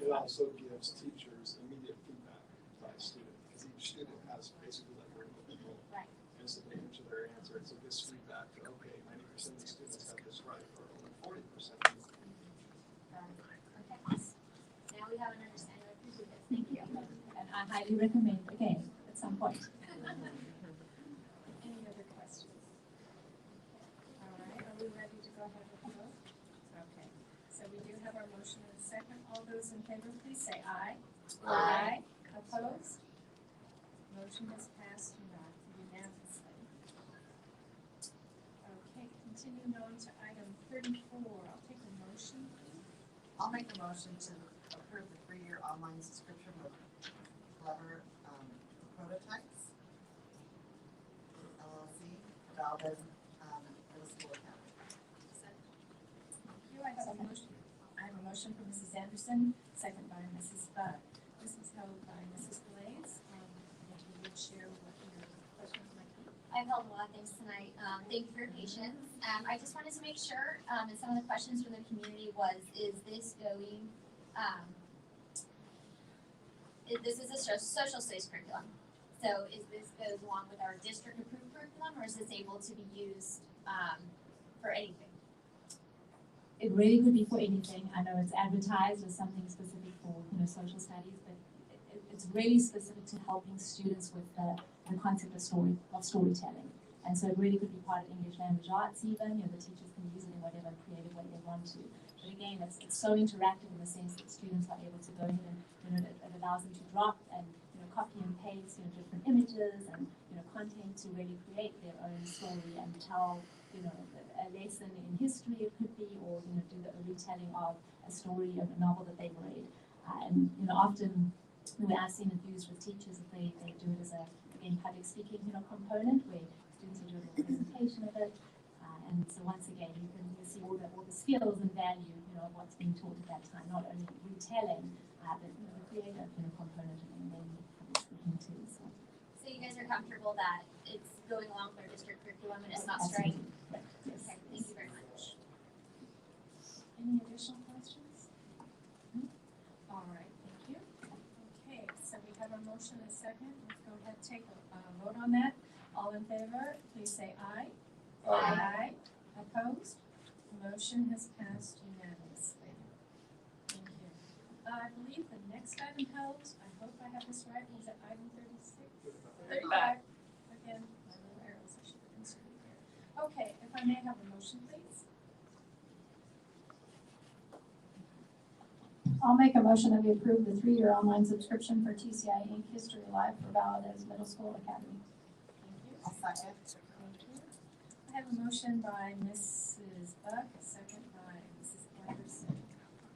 it also gives teachers immediate feedback by a student. Each student has basically like a remote control. Right. And so they enter their answer, and so it gives feedback to, okay, 90% of the students have this right, or only 40%. Okay. Now we have an understanding of this. Thank you. And I highly recommend a game at some point. Any other questions? All right, are we ready to go ahead with the vote? Okay, so we do have our motion and second. All those in favor, please say aye. Aye. Opposed? Motion has passed unanimously. I'll make a motion to approve the 3-year online subscription with Clever Prototypes, LLC, for Valdez Middle School Academy. I have a motion from Mrs. Anderson, second by Mrs. Buck. This is held by Mrs. Blades. If you would share what your questions might be. I've held a lot of things tonight. Thank you for your patience. I just wanted to make sure, and some of the questions from the community was, is this going, this is a social studies curriculum. So is this goes along with our district approved curriculum, or is this able to be used for anything? It really could be for anything. I know it's advertised as something specific for, social studies, but it's really specific to helping students with the concept of storytelling. And so it really could be part of English language arts even, the teachers can use it in whatever creative way they want to. But again, it's so interactive in the sense that students are able to go in and, it allows them to drop and, copy and paste, different images and, content to really create their own story and tell, a lesson in history it could be, or, do the retelling of a story of a novel that they've read. And, often we are seeing it used with teachers if they do it as a, again, public speaking, component where students will do a little presentation of it. And so once again, you can see all the skills and value, of what's being taught at that time, not only retelling, but, the creative, component and then public speaking too. So you guys are comfortable that it's going along with our district curriculum and it's not straying? Yes. Okay, thank you very much. Any additional questions? No? All right, thank you. Okay, so we have a motion and a second. Let's go ahead and take a vote on that. All in favor, please say aye. Aye. Opposed? Motion has passed unanimously. Thank you. I believe the next item held, I hope I have this right, was it item 36? 35. Again, my little arrows, I should have inserted here. Okay, if I may have a motion, please. I'll make a motion that we approve the 3-year online subscription for TCI Inc. History Live for Valdez Middle School Academy. Thank you. I'll second. Thank you. I have a motion by Mrs. Buck, a second by Mrs. Anderson.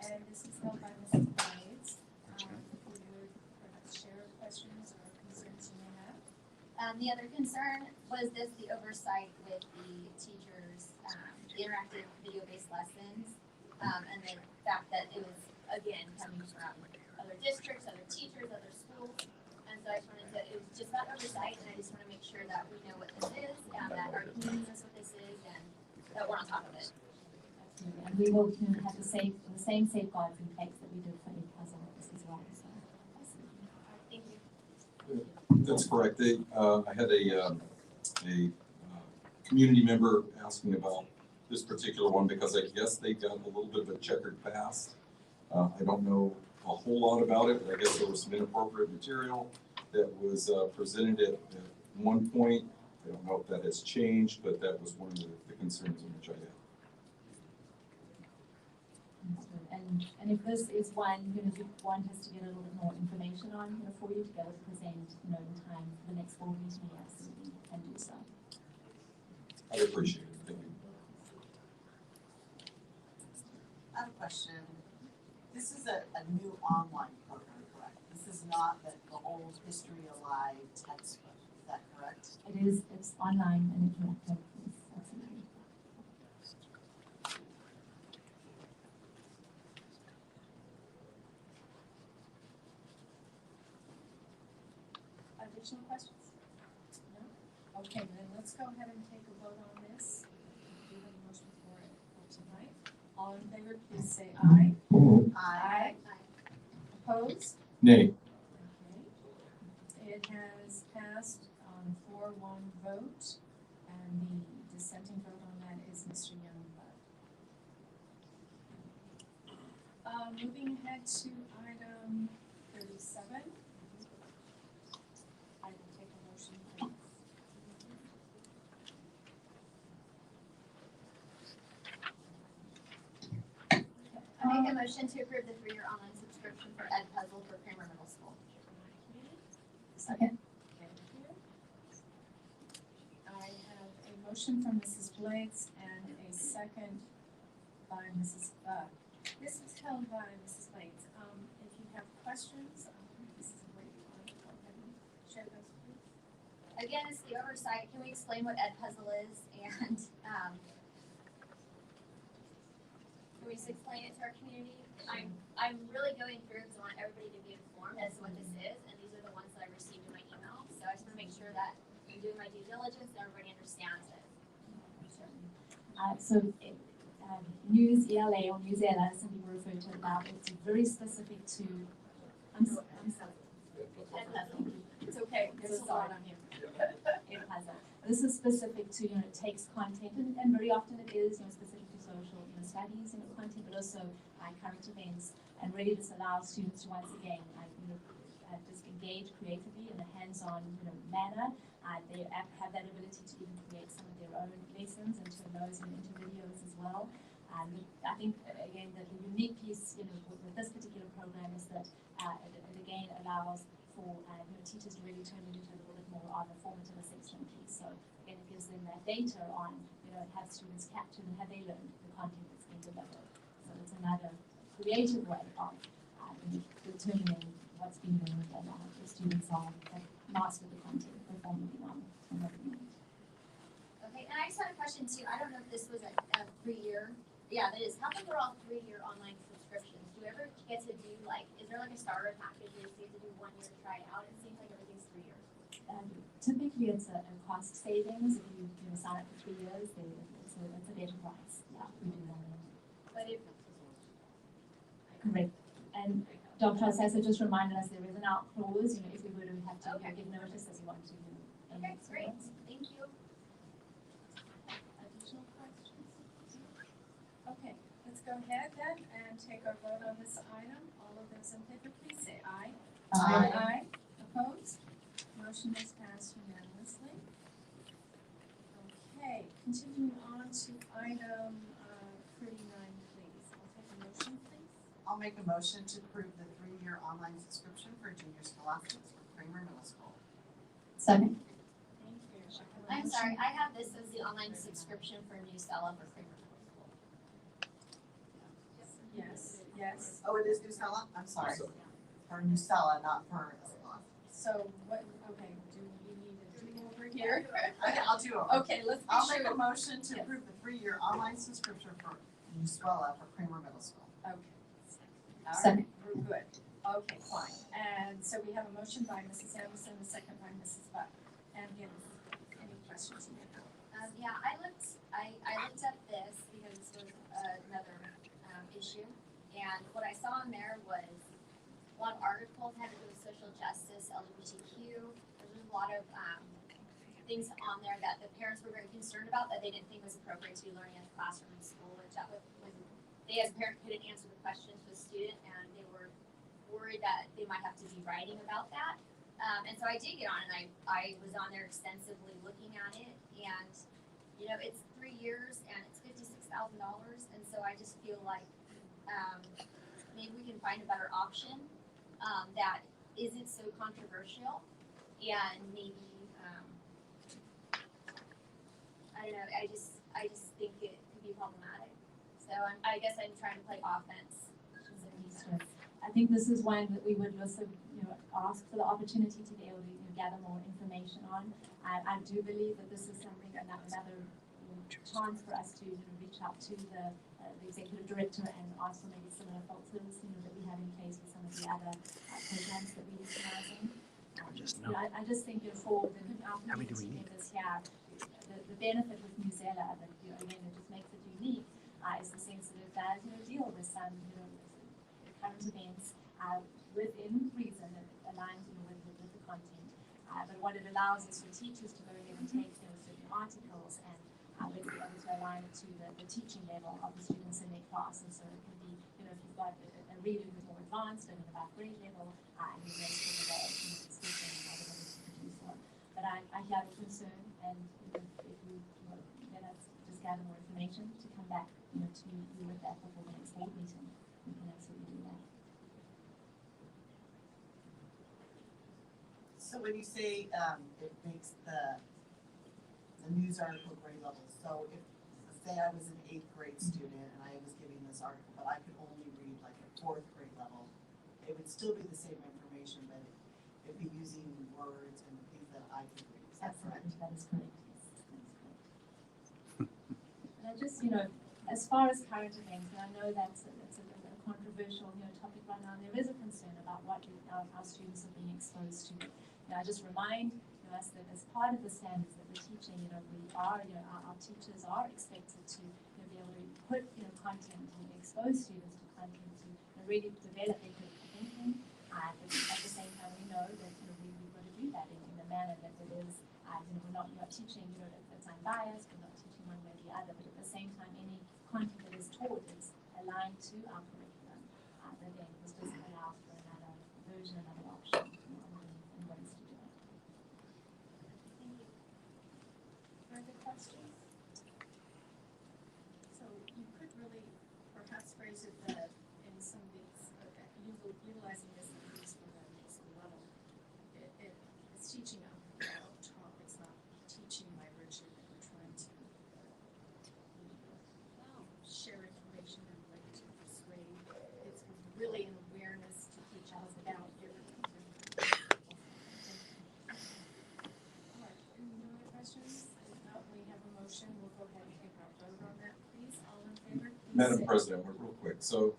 And this is held by Mrs. Blades. If you would perhaps share questions or concerns you may have. The other concern was the oversight with the teachers, the interactive video-based lessons, and the fact that it was, again, coming from other districts, other teachers, other schools. And so I just wanted to, it was just about oversight, and I just want to make sure that we know what this is, and that our community knows what this is, and that we're on top of it. Absolutely. And we will have the same safeguards in place that we did for puzzle as well. So. Thank you. That's correct. I had a community member asking about this particular one because I guess they got a little bit of a checkered past. I don't know a whole lot about it, but I guess there was some inappropriate material that was presented at one point. I don't know if that has changed, but that was one of the concerns in which I had. And if this is one, one has to get a little bit more information on, for you to be able to present, in time for the next board meeting, yes, we can do so. I appreciate it. Thank you. I have a question. This is a new online program, correct? This is not the old History Alive textbook, is that correct? It is, it's online and interactive, yes, absolutely. Additional questions? No? Okay, then let's go ahead and take a vote on this. We have a motion for it for tonight. All in favor, please say aye. Aye. Opposed? Nay. Okay. It has passed on 4-1 vote, and the dissenting vote on that is Mr. Youngblood. Moving ahead to item 37. I will take a motion, please. I make a motion to approve the 3-year online subscription for Ed Puzzle for Kramer Middle School. Second. Thank you. I have a motion from Mrs. Blades and a second by Mrs. Buck. This is held by Mrs. Bates. If you have questions, this is where you want to go ahead and share those, please. Again, it's the oversight. Can we explain what Edpuzzle is? And can we just explain it to our community? I'm really going through because I want everybody to be informed as to what this is, and these are the ones that I received in my email. So I just want to make sure that I'm doing my due diligence and everybody understands it. News ELA or News ELA, some people refer to it now, it's very specific to, I'm sorry. It's okay, there's a lot on here. This is specific to, it takes content, and very often it is, specific to social, studies, content, but also current events, and really this allows students to once again, just engage creatively in a hands-on, manner. They have that ability to even create some of their own lessons and turn those into videos as well. I think, again, that the unique piece, with this particular program is that it again allows for teachers to really turn it into a little bit more of a formative assessment piece. So again, it gives them that data on, have students captured and have they learned the content that's been delivered. So it's another creative way of determining what's been learned and the students have mastered the content performing on. Okay, and I just had a question too. I don't know if this was a 3-year. Yeah, that is. How come they're all 3-year online subscriptions? Do you ever get to do is there a starter package where you get to do 1 year to try it out? It seems like everything's 3 years. Typically, it's a cost savings. If you sign up for 3 years, it's a better price. Yeah, we do that. But if correct. And Dr. Sessa just reminded us there is an out clause. If we were to have to give notice that we want to. Okay, great. Thank you. Additional questions? Okay, let's go ahead then and take our vote on this item. All of those in favor, please say aye. Aye. Aye. Opposed? Motion is passed unanimously. Okay, continuing on to item 39, please. I'll take a motion, please. I'll make a motion to approve the 3-year online subscription for junior scholastics for Kramer Middle School. Second. Thank you. I'm sorry. I have this as the online subscription for New Stella for Kramer Middle School. Yes, yes. Oh, it is Newsella? I'm sorry. For Newsella, not for Scholastic. So what, okay, do we need to do over here? Okay, I'll do it. Okay, let's be I'll sure. make a motion to approve the 3-year online subscription for Newsella for Kramer Middle School. Okay. All right, Second. we're good. Okay, fine. And so we have a motion by Mrs. Anderson, a second by Mrs. Buck. And again, any questions you may have? Yeah, I looked up this because this was another issue, and what I saw in there was a lot of articles had to do with social justice, LGBTQ. There's a lot of things on there that the parents were very concerned about that they didn't think was appropriate to be learning in the classroom in school, which that was when they as a parent couldn't answer the question to a student, and they were worried that they might have to be writing about that. And so I did get on, and I was on there extensively looking at it, and it's 3 years and it's $56,000, and so I just feel like maybe we can find a better option that isn't so controversial, and maybe I don't know. I just think it could be problematic. So I guess I'm trying to play offense. I think this is one that we would also, ask for the opportunity to be able to gather more information on. I do believe that this is something another chance for us to reach out to the executive director and ask for maybe similar filters that we have in place with some of the other programs that we're utilizing. I just think for our community members here, the benefit with New Zealand that again it just makes it unique is the sense that it does deal with some current events within reason that aligns with the content. But what it allows is for teachers to go ahead and take certain articles and really be able to align it to the teaching level of the students in their class. And so it can be, if you've got a reader who's more advanced and at about grade level, and you're going to the speaking and other ability to do so. But I hear the concern, and if you let us just gather more information to come back to you with that before the next board meeting, we can absolutely do that. So when you say it makes the news article grade level, so if say I was an 8th grade student and I was giving this article, but I could only read like a 4th grade level, it would still be the same information, but it'd be using words and things that I could read. Is that correct? That is correct, yes, that is correct. And I just, as far as current events, and I know that's a controversial, topic right now, there is a concern about what our students are being exposed to. I just remind us that as part of the standards that we're teaching, we are, our teachers are expected to be able to put, content and expose students to content to really develop their critical thinking. But at the same time, we know that we've got to do that in the manner that it is. We're not teaching, that's unbiased. We're not teaching one way or the other. But at the same time, any content that is taught is aligned to our curriculum. But again, this does allow for another version, another option in ways to do it. Further questions? So you could really perhaps phrase it that in some of these, utilizing this in the school level, it's teaching about topics, not teaching by virtue that we're trying to share information and relate to persuade. It's really an awareness to teach us about different All right, any other questions? If not, we have a motion. We'll go ahead and take our vote on that, please. All in favor? Please Madam say. President, real quick, so,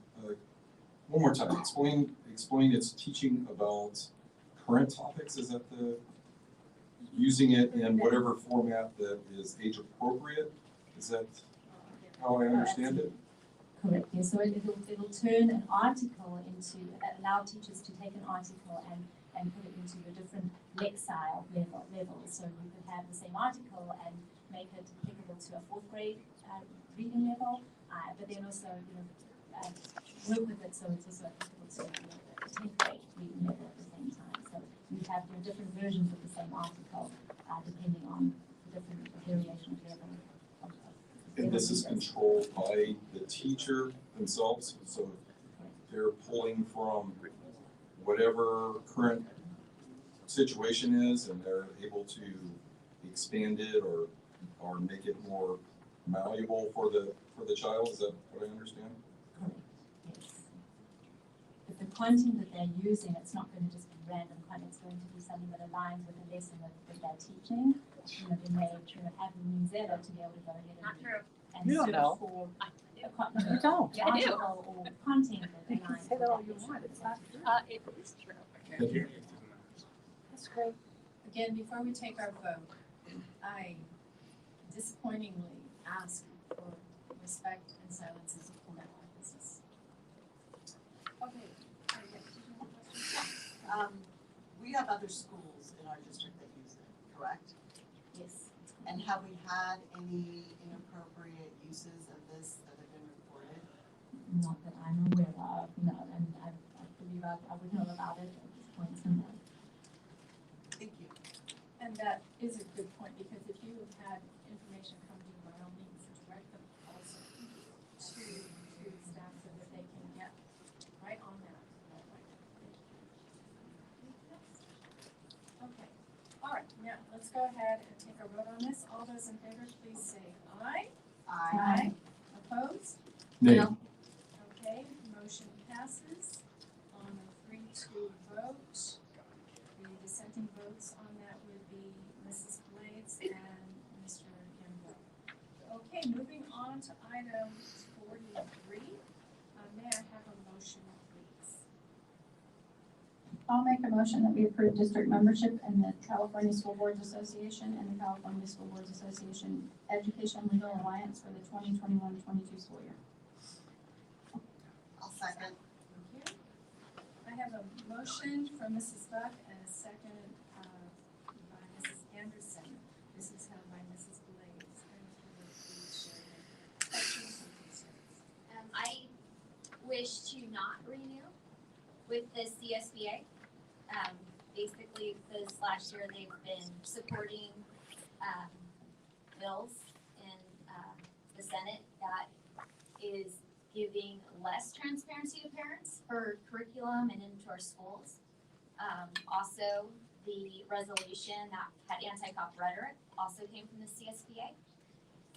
one more time, explain it's teaching about current topics, is that using it in whatever format that is age appropriate? Is that how I understand it? Correct, yes. So it'll turn an article into, allow teachers to take an article and put it into a different lexile level. So you could have the same article and make it applicable to a 4th grade reading level, but then also, work with it so it's also applicable to the 10th grade reading level at the same time. So you have different versions of the same article depending on the different variation of level. And this is controlled by the teacher themselves, so they're pulling from whatever current situation is, and they're able to expand it or make it more malleable for the child. Is that what I understand? Correct. Yes. But the content that they're using, it's not going to just be random content. It's going to be something that aligns with the lesson that they're teaching. They may have the newsletter to be able to go ahead and You don't search know. for You don't. Yeah, I do. article or content that You can aligns say with that all that you lesson. want, it's not true. It is true. Thank you. That's great. Again, before we take our vote, I disappointingly ask for respect and silence as a format like this. Okay. We have other schools in our district that use it, correct? Yes. And have we had any inappropriate uses of this that have been reported? Not that I'm aware of, no, and I believe I would know about it at this point, so no. Thank you. And that is a good point, because if you have had information come to you, by all means, direct them also to staff so that they can get right on that. Okay, all right, now, let's go ahead and take a vote on this. All those in favor, please say aye. Aye. Opposed? Nay. Okay, motion passes on a 3-2 vote. The dissenting votes on that would be Mrs. Blades and Mr. Youngblood. Okay, moving on to item 43. May I have a motion, please? I'll make a motion that we approve district membership in the California School Boards Association and the California School Boards Association Education Legal Alliance for the 2021-22 school year. I'll second. Thank you. I have a motion from Mrs. Buck and a second by Mrs. Anderson. This is held by Mrs. Blades. And if you would please share your questions and concerns. I wish to not renew with the CSBA. Basically, this last year they've been supporting bills in the Senate that is giving less transparency to parents for curriculum and into our schools. Also, the resolution that had anti-cop rhetoric also came from the CSBA.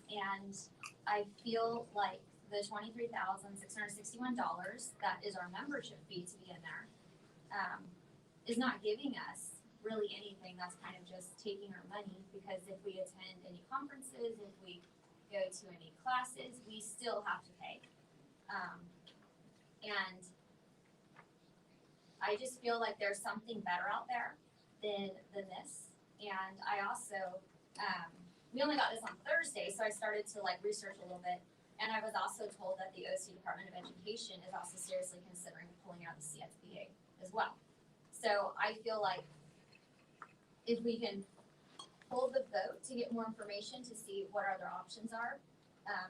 And I feel like the $23,661 that is our membership fee to be in there is not giving us really anything. That's kind of just taking our money, because if we attend any conferences, if we go to any classes, we still have to pay. And I just feel like there's something better out there than this. And I also, we only got this on Thursday, so I started to like research a little bit. And I was also told that the OC Department of Education is also seriously considering pulling out the CSBA as well. So I feel like if we can hold the vote to get more information to see what our other options are,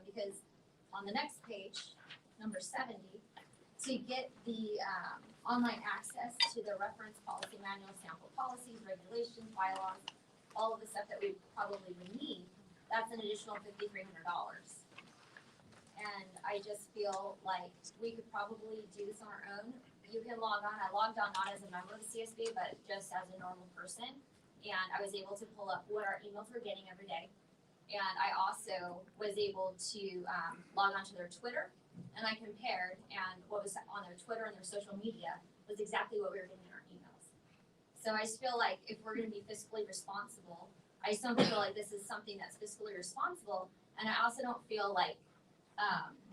because on the next page, number 70, to get the online access to the reference policy manual, sample policies, regulations, bylaws, all of the stuff that we probably would need, that's an additional $5,300. And I just feel like we could probably do this on our own. You can log on. I logged on not as a member of the CSB, but just as a normal person. And I was able to pull up what our emails we're getting every day. And I also was able to log on to their Twitter, and I compared, and what was on their Twitter and their social media was exactly what we were getting in our emails. So I just feel like if we're gonna be fiscally responsible, I just don't feel like this is something that's fiscally responsible. And I also don't feel like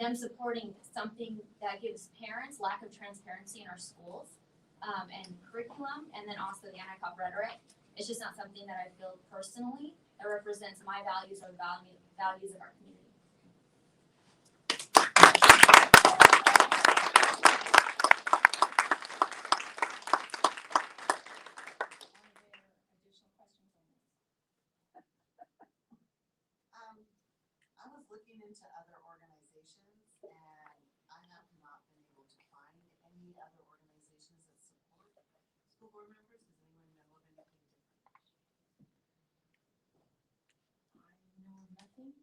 them supporting something that gives parents lack of transparency in our schools and curriculum, and then also the anti-cop rhetoric. It's just not something that I feel personally that represents my values or the values of our community. I was looking into other organizations, and I have not been able to find any other organizations that support school board members. Does anyone know of anything different? I know nothing.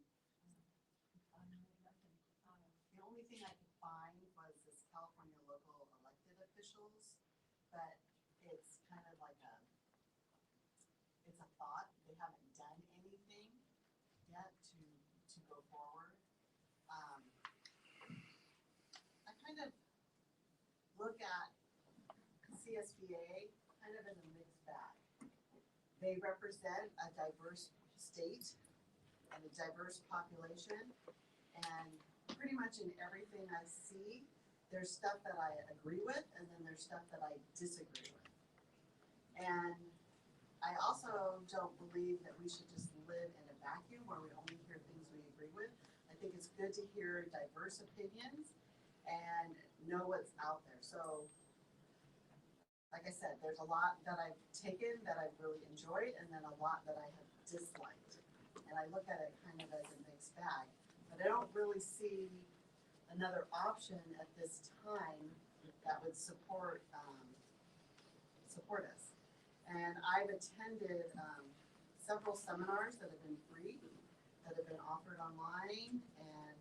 The only thing I could find was this California local elected officials, but it's kind of like it's a thought. They haven't done anything yet to go forward. I kind of look at CSBA kind of in a mixed bag. They represent a diverse state and a diverse population, and pretty much in everything I see, there's stuff that I agree with, and then there's stuff that I disagree with. And I also don't believe that we should just live in a vacuum where we only hear things we agree with. I think it's good to hear diverse opinions and know what's out there. So, like I said, there's a lot that I've taken that I've really enjoyed, and then a lot that I have disliked. And I look at it kind of as a mixed bag. But I don't really see another option at this time that would support us. And I've attended several seminars that have been free, that have been offered online, and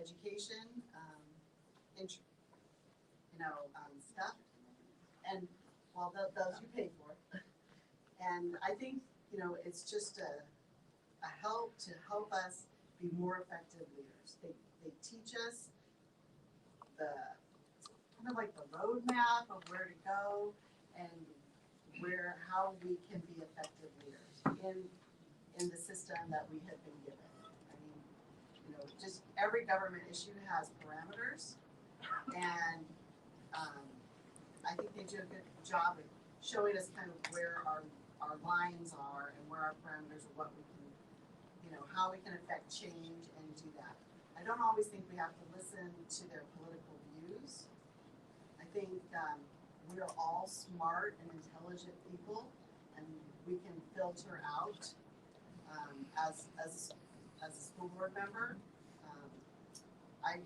education, stuff. And well, those you pay for. And I think, it's just a help to help us be more effective leaders. They teach us the kind of like the roadmap of where to go and how we can be effective leaders in the system that we have been given. I mean, just every government issue has parameters, and I think they do a good job of showing us kind of where our lines are and where our parameters are, what we can, how we can affect change and do that. I don't always think we have to listen to their political views. I think we are all smart and intelligent people, and we can filter out as a school board member. I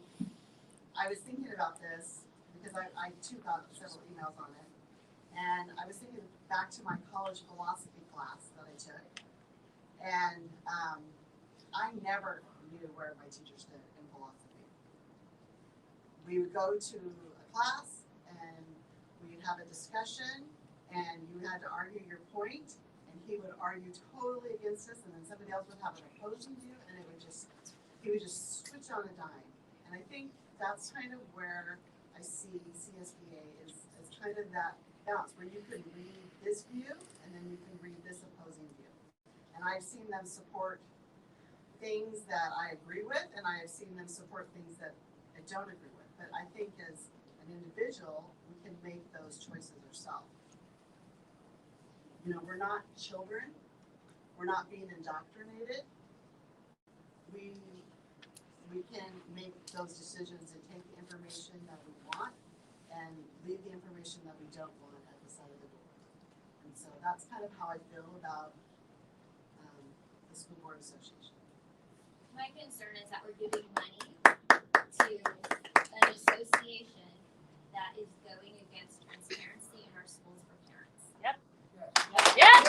was thinking about this because I too got several emails on it, and I was thinking back to my college philosophy class that I took, and I never knew where my teacher stood in philosophy. We would go to a class and we'd have a discussion, and you had to argue your point, and he would argue are you totally against this? And then somebody else would have an opposing view, and he would just switch on a dime. And I think that's kind of where I see CSBA is kind of that balance where you can read this view and then you can read this opposing view. And I've seen them support things that I agree with, and I have seen them support things that I don't agree with. But I think as an individual, we can make those choices ourselves. You know, we're not children. We're not being indoctrinated. We can make those decisions and take the information that we want and leave the information that we don't want at the side of the door. And so that's kind of how I feel about the School Board Association. My concern is that we're giving money to an association that is going against transparency in our schools for parents. Yep. Yep.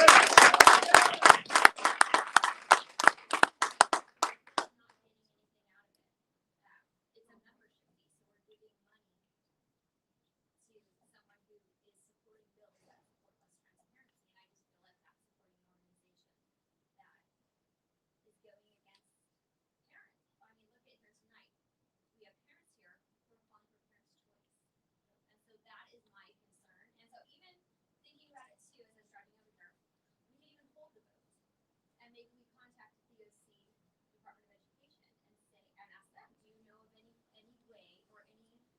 And maybe we contact the POC, Department of Education, and say, and ask them, do you know of any way or any means,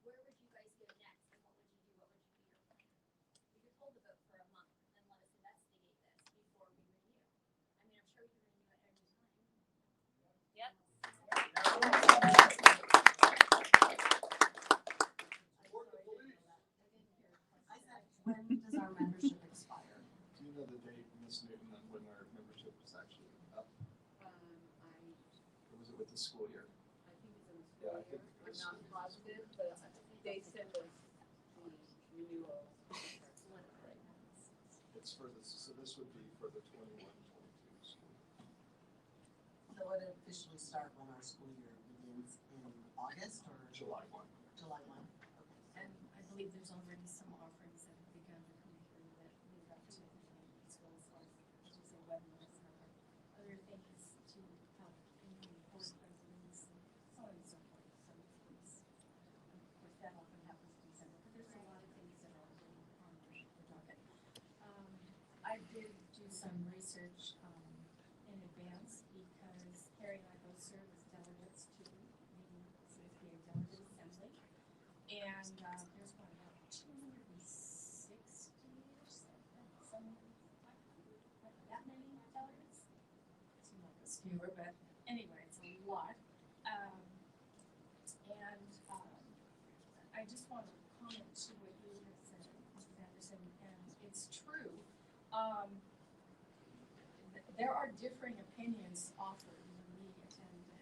where would you guys go next, and what would you do, what would be your plan? We could hold the vote for a month and let us investigate this before we renew. I mean, I'm sure we can renew it every time. Yep. When does our membership expire? Do you know the date, Ms. Newton, on when our membership is actually up? Or was it with the school year? I think it's in the school year. I'm not positive, but they send us the renewal. It's for this, so this would be for the 21-22 school. So would it officially start when our school year begins in August or? July 1. July 1. And I believe there's already some offerings that have begun to come through that lead up to, as well as you say, webinars and other things to help in board presidents and so on and so forth. So it's, of course, that often happens in December, but there's a lot of things that are already on the docket. I did do some research in advance because Carrie and I both serve as delegates to the CSBA Delegate Assembly. And there's what, about 260 or some like that many delegates. Seem like it's fewer, but anyway, it's a lot. I just want to comment to what you have said, Mrs. Anderson, and it's true. There are differing opinions offered when we attend the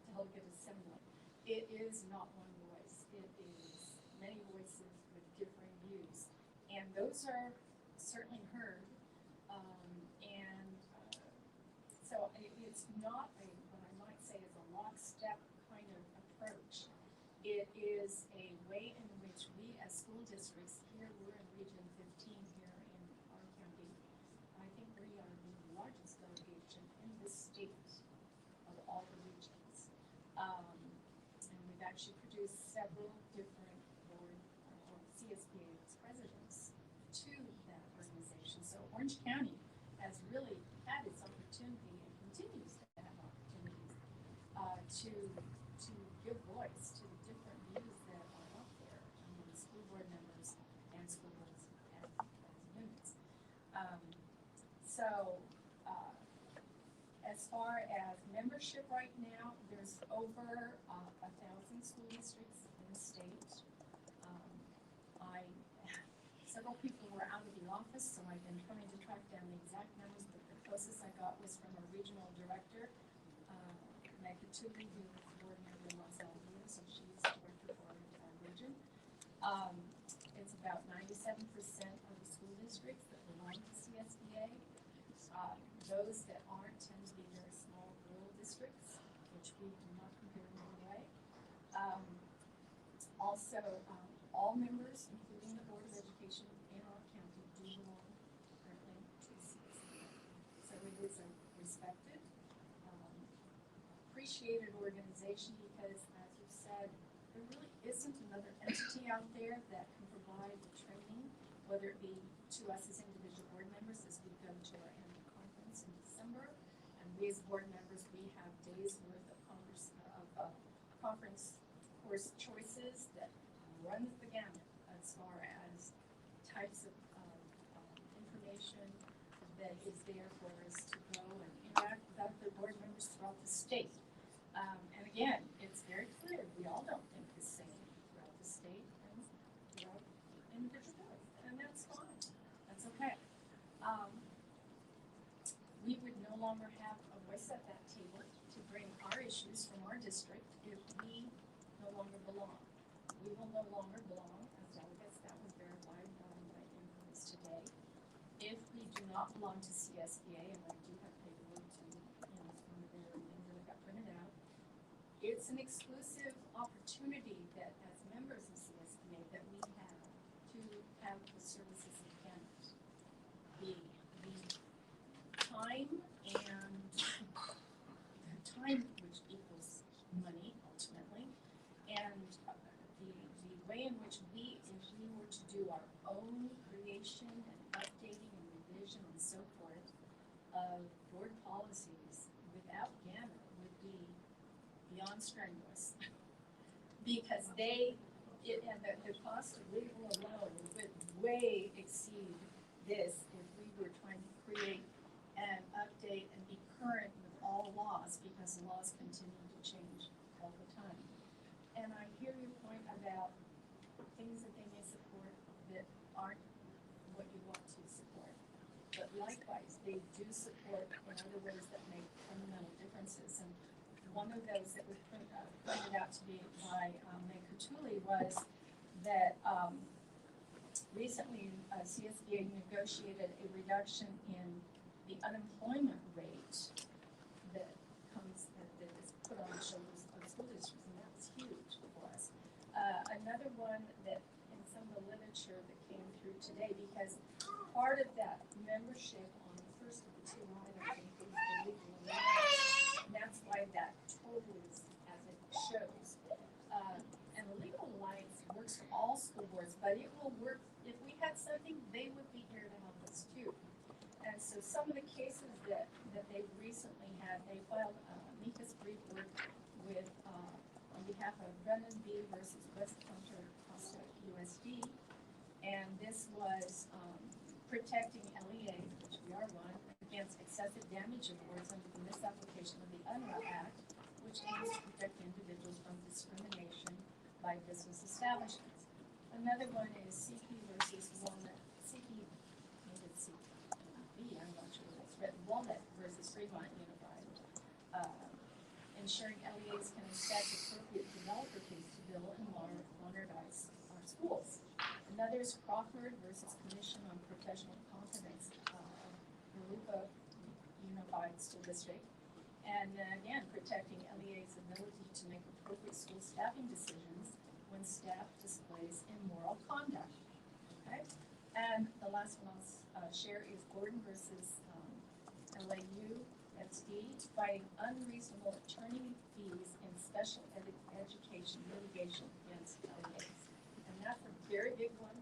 Delegate Assembly. It is not one voice. It is many voices with differing views, and those are certainly heard. So it's not what I might say is a lockstep kind of approach. It is a way in which we as school districts, here we're in Region 15 here in our county, I think we are the largest delegation in the state of all the regions. And we've actually produced several different board or CSBA presidents to that organization. So Orange County has really had its opportunity and continues to have opportunities to give voice to the different views that are out there among school board members and school boards as units. As far as membership right now, there's over 1,000 school districts in the state. Several people were out of the office, so I've been trying to track down the exact numbers, but the closest I got was from a regional director, Meg Katuli, who is a board member in Los Alamos, so she's director for our region. It's about 97% of the school districts that belong to CSBA. Those that aren't tend to be very small rural districts, which we do not compare in any way. Also, all members, including the Board of Education in our county, do belong currently to CSBA. appreciated organization because, as you said, there really isn't another entity out there that can provide the training, whether it be to us as individual board members as we go to our annual conference in December, and we as board members, we have days worth of conference course choices that run the gamut as far as types of information that is there for us to go and interact with other board members throughout the state. And again, it's very clear, we all don't think the same throughout the state and throughout individual boards, and that's fine, that's okay. We would no longer have a voice at that table to bring our issues from our district if we no longer belong. We will no longer belong as delegates, that was verified by influence today. If we do not belong to CSBA, and I do have paperwork to, some of their things that got printed out, it's an exclusive opportunity that as members of CSBA that we have to have the services of Canada. The time and the time which equals money ultimately, and the way in which we, if we were to do our own creation and updating and revision and so forth of board policies without Gamma would be beyond strenuous. Because and the cost of legal alone would way exceed this if we were trying to create and update and be current with all laws, because the laws continue to change all the time. And I hear your point about things that they may support that aren't what you want to support. But likewise, they do support in other ways that make fundamental differences. And one of those that was pointed out to me by Meg Cutuli was that recently CSBA negotiated a reduction in the unemployment rate that is put on the shoulders of school districts, and that's huge for us. Another one that in some of the literature that came through today, because part of that membership on the first of the two items, I think, is the legal alliance, and that's why that total is as it shows. And the legal alliance works for all school boards, but it will work if we had something, they would be here to help us too. And so some of the cases that they've recently had, they filed amicus brief work with on behalf of Brennan B versus West Costa USD, and this was protecting LEA, which we are one, against excessive damage awards under the misapplication of the UNRRA Act, which aims to protect individuals from discrimination by business establishments. Another one is CP versus Walnut, CP, maybe it's CP, I'm not sure what it's read, Walnut versus Fremont Unified, ensuring LEAs can expect appropriate developer fees to bill and modernize our schools. Another is Crawford versus Commission on Professional Competence, Veruca Unified School District. And again, protecting LEA's ability to make appropriate school staffing decisions when staff displays immoral conduct. Okay, and the last one I'll share is Gordon versus LAU SD, fighting unreasonable attorney fees in special education litigation against LEAs. And that's a very big one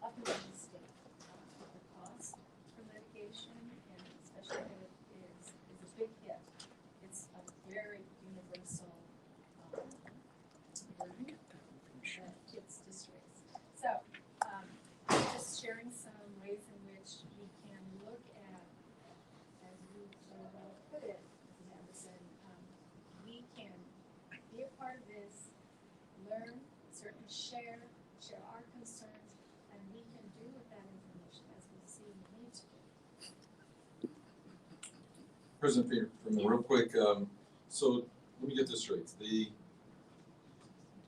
up and down the state. The cost for litigation and special ed is a big hit. It's a very universal burden that hits districts. So just sharing some ways in which we can look at, as you so well put it, Anderson, we can be a part of this, learn, certainly share our concerns, and we can do with that information as we see need to do. President Freeman, real quick, so let me get this straight.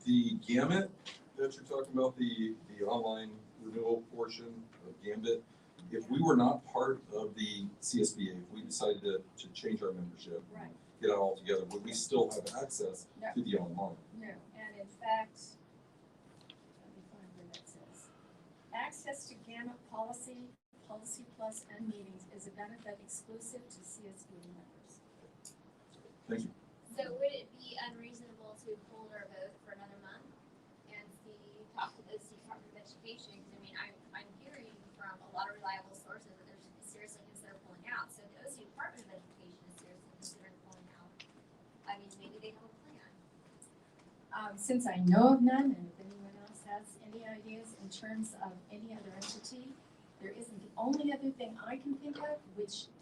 The gamut that you're talking about, the online renewal portion of Gambit, if we were not part of the CSBA, if we decided to change our membership, right, get it all together, would we still have access to the online? No, and in fact, let me find where that says. Access to Gamut Policy Plus, and meetings is a benefit exclusive to CSBA members. Thank you. So would it be unreasonable to hold our vote for another month and talk to the Department of Education? Because I mean, I'm hearing from a lot of reliable sources that they're seriously considering pulling out. So if the OC Department of Education is seriously considering pulling out, I mean, maybe they have a plan. Since I know of none, and if anyone else has any ideas in terms of any other entity, there isn't. The only other thing I can think of, which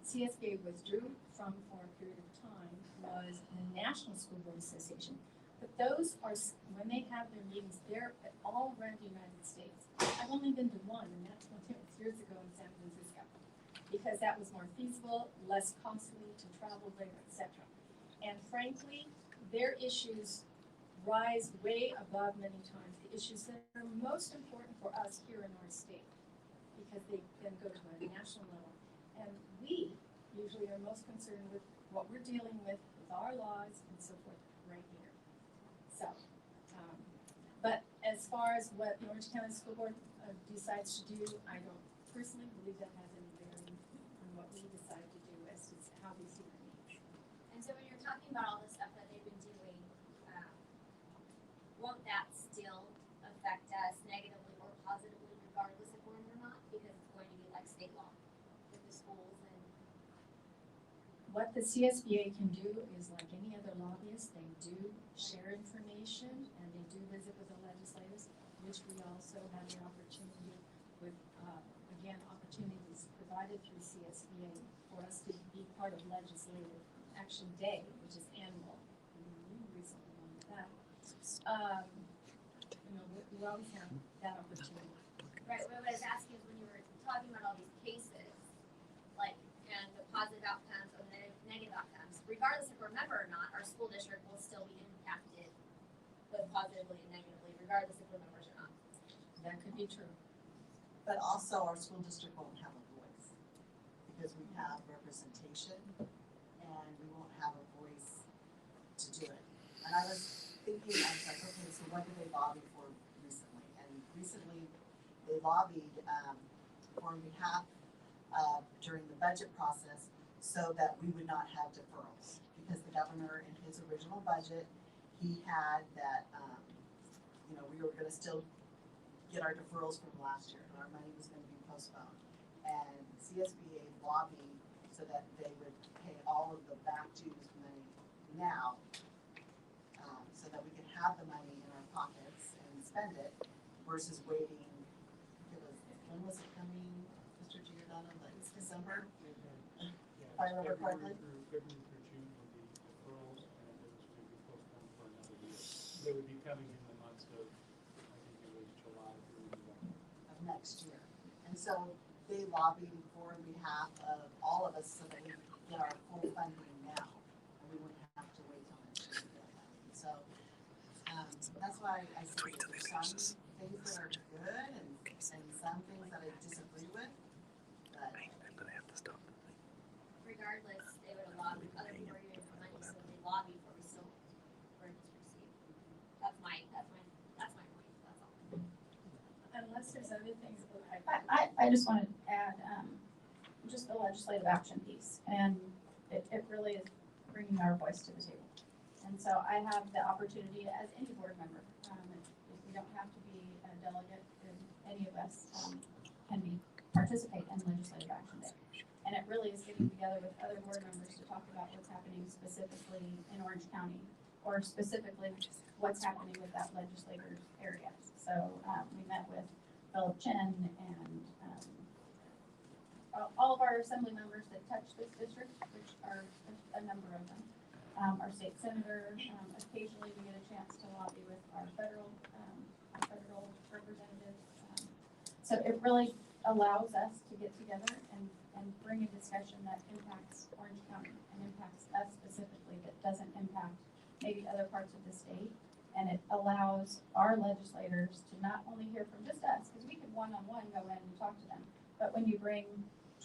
CSBA withdrew from for a period of time, was the National School Board Association. But those are, when they have their meetings, they're all around the United States. I've only been to one, and that's one years ago in San Francisco, because that was more feasible, less costly to travel there, etc. And frankly, their issues rise way above many times the issues that are most important for us here in our state, because they then go to a national level. And we usually are most concerned with what we're dealing with our laws and so forth right here. So, but as far as what the Orange County School Board decides to do, I don't personally believe that has any bearing on what we decide to do as to how we see the needs. And so when you're talking about all the stuff that they've been doing, won't that still affect us negatively or positively regardless if we're in or not? Because it's going to be like state law with the schools and. What the CSBA can do is like any other lobbyist, they do share information and they do visit with the legislators, which we also have the opportunity with, again, opportunities provided through CSBA for us to be part of Legislative Action Day, which is annual. We recently won that. We always have that opportunity. Right, what I was asking is when you were talking about all these cases, like, and the positive outcomes or the negative outcomes, regardless if we're a member or not, our school district will still be impacted both positively and negatively, regardless if we're members or not. That could be true. But also our school district won't have a voice because we have representation and we won't have a voice to do it. And I was thinking, I was like, okay, so what did they lobby for recently? And recently they lobbied on behalf of, during the budget process, so that we would not have deferrals. Because the governor in his original budget, he had that, we were gonna still get our deferrals from last year, and our money was gonna be postponed. And CSBA lobbied so that they would pay all of the back dues money now, so that we could have the money in our pockets and spend it, versus waiting. When was it coming, Mr. Giordano, like December? If I remember correctly? February through June would be deferrals, and it was to be postponed for another year. They would be coming in the months of, I think it was July through November. Of next year. And so they lobbied for behalf of all of us so that we could get our full funding now, and we wouldn't have to wait till next year to get that. So that's why I say that there's some things that are good and some things that I disagree with. But I'm gonna have to stop. Regardless, they would have lobbied, other people are getting money, so they lobby for we still receive. That's my point, that's all. Unless there's other things that I just wanted to add, just the legislative action piece, and it really is bringing our voice to the table. And so I have the opportunity as any board member, if we don't have to be a delegate, any of us can participate in legislative action day. And it really is getting together with other board members to talk about what's happening specifically in Orange County, or specifically what's happening with that legislator's area. So we met with Philip Chen and all of our assembly members that touch this district, which are a number of them. Our state senator, occasionally we get a chance to lobby with our federal representatives. So it really allows us to get together and bring a discussion that impacts Orange County and impacts us specifically, that doesn't impact maybe other parts of the state. And it allows our legislators to not only hear from just us, because we can one-on-one go in and talk to them, but when you bring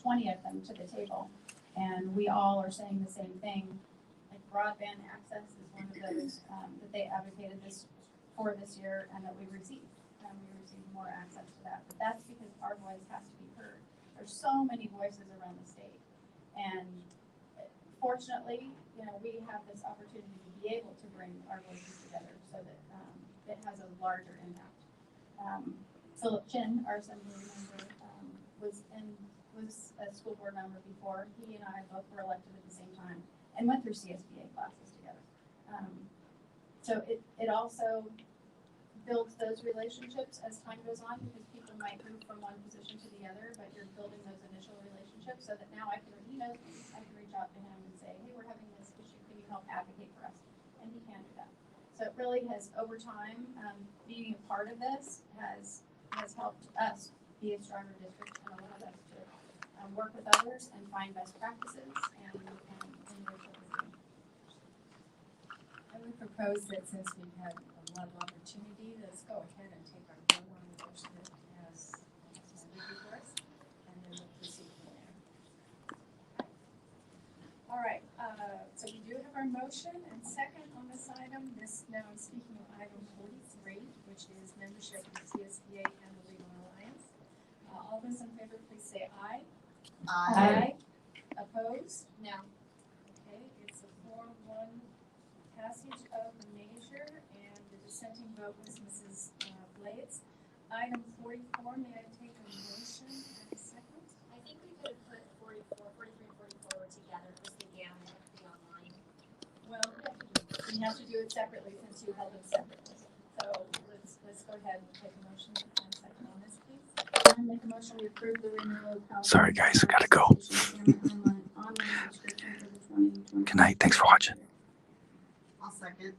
20 of them to the table and we all are saying the same thing, like broadband access is one of those that they advocated for this year and that we received. We received more access to that, but that's because our voice has to be heard. There's so many voices around the state, and fortunately, we have this opportunity to be able to bring our voices together so that it has a larger impact. Philip Chin, our assembly member, was a school board member before. He and I both were elected at the same time and went through CSBA classes together. So it also builds those relationships as time goes on, because people might move from one position to the other, but you're building those initial relationships so that now I can reach out to him and say, hey, we're having this issue, can you help advocate for us? And he can do that. So it really has, over time, being a part of this has helped us be a stronger district and allowed us to work with others and find best practices and work with them. I would propose that since we've had a lot of opportunity, let's go ahead and take our vote on the motion that has before us, and then we'll proceed from there. All right, so we do have our motion and second on this item. Now I'm speaking of item 43, which is membership in the CSBA and the Legal Alliance. All those in favor, please say aye. Aye. Opposed? No. Okay, it's a 4-1 passage of the measure, and the dissenting vote was Mrs. Blades. Item 44, may I take a motion and a second? I think we could have put 43 and 44 together because they began with the online. Well, we have to do it separately since you held them separately. So let's go ahead and take a motion and second on this, please. I make a motion to approve the renewal of Sorry guys, I gotta go. online subscription for the 2020. Good night, thanks for watching. I'll second.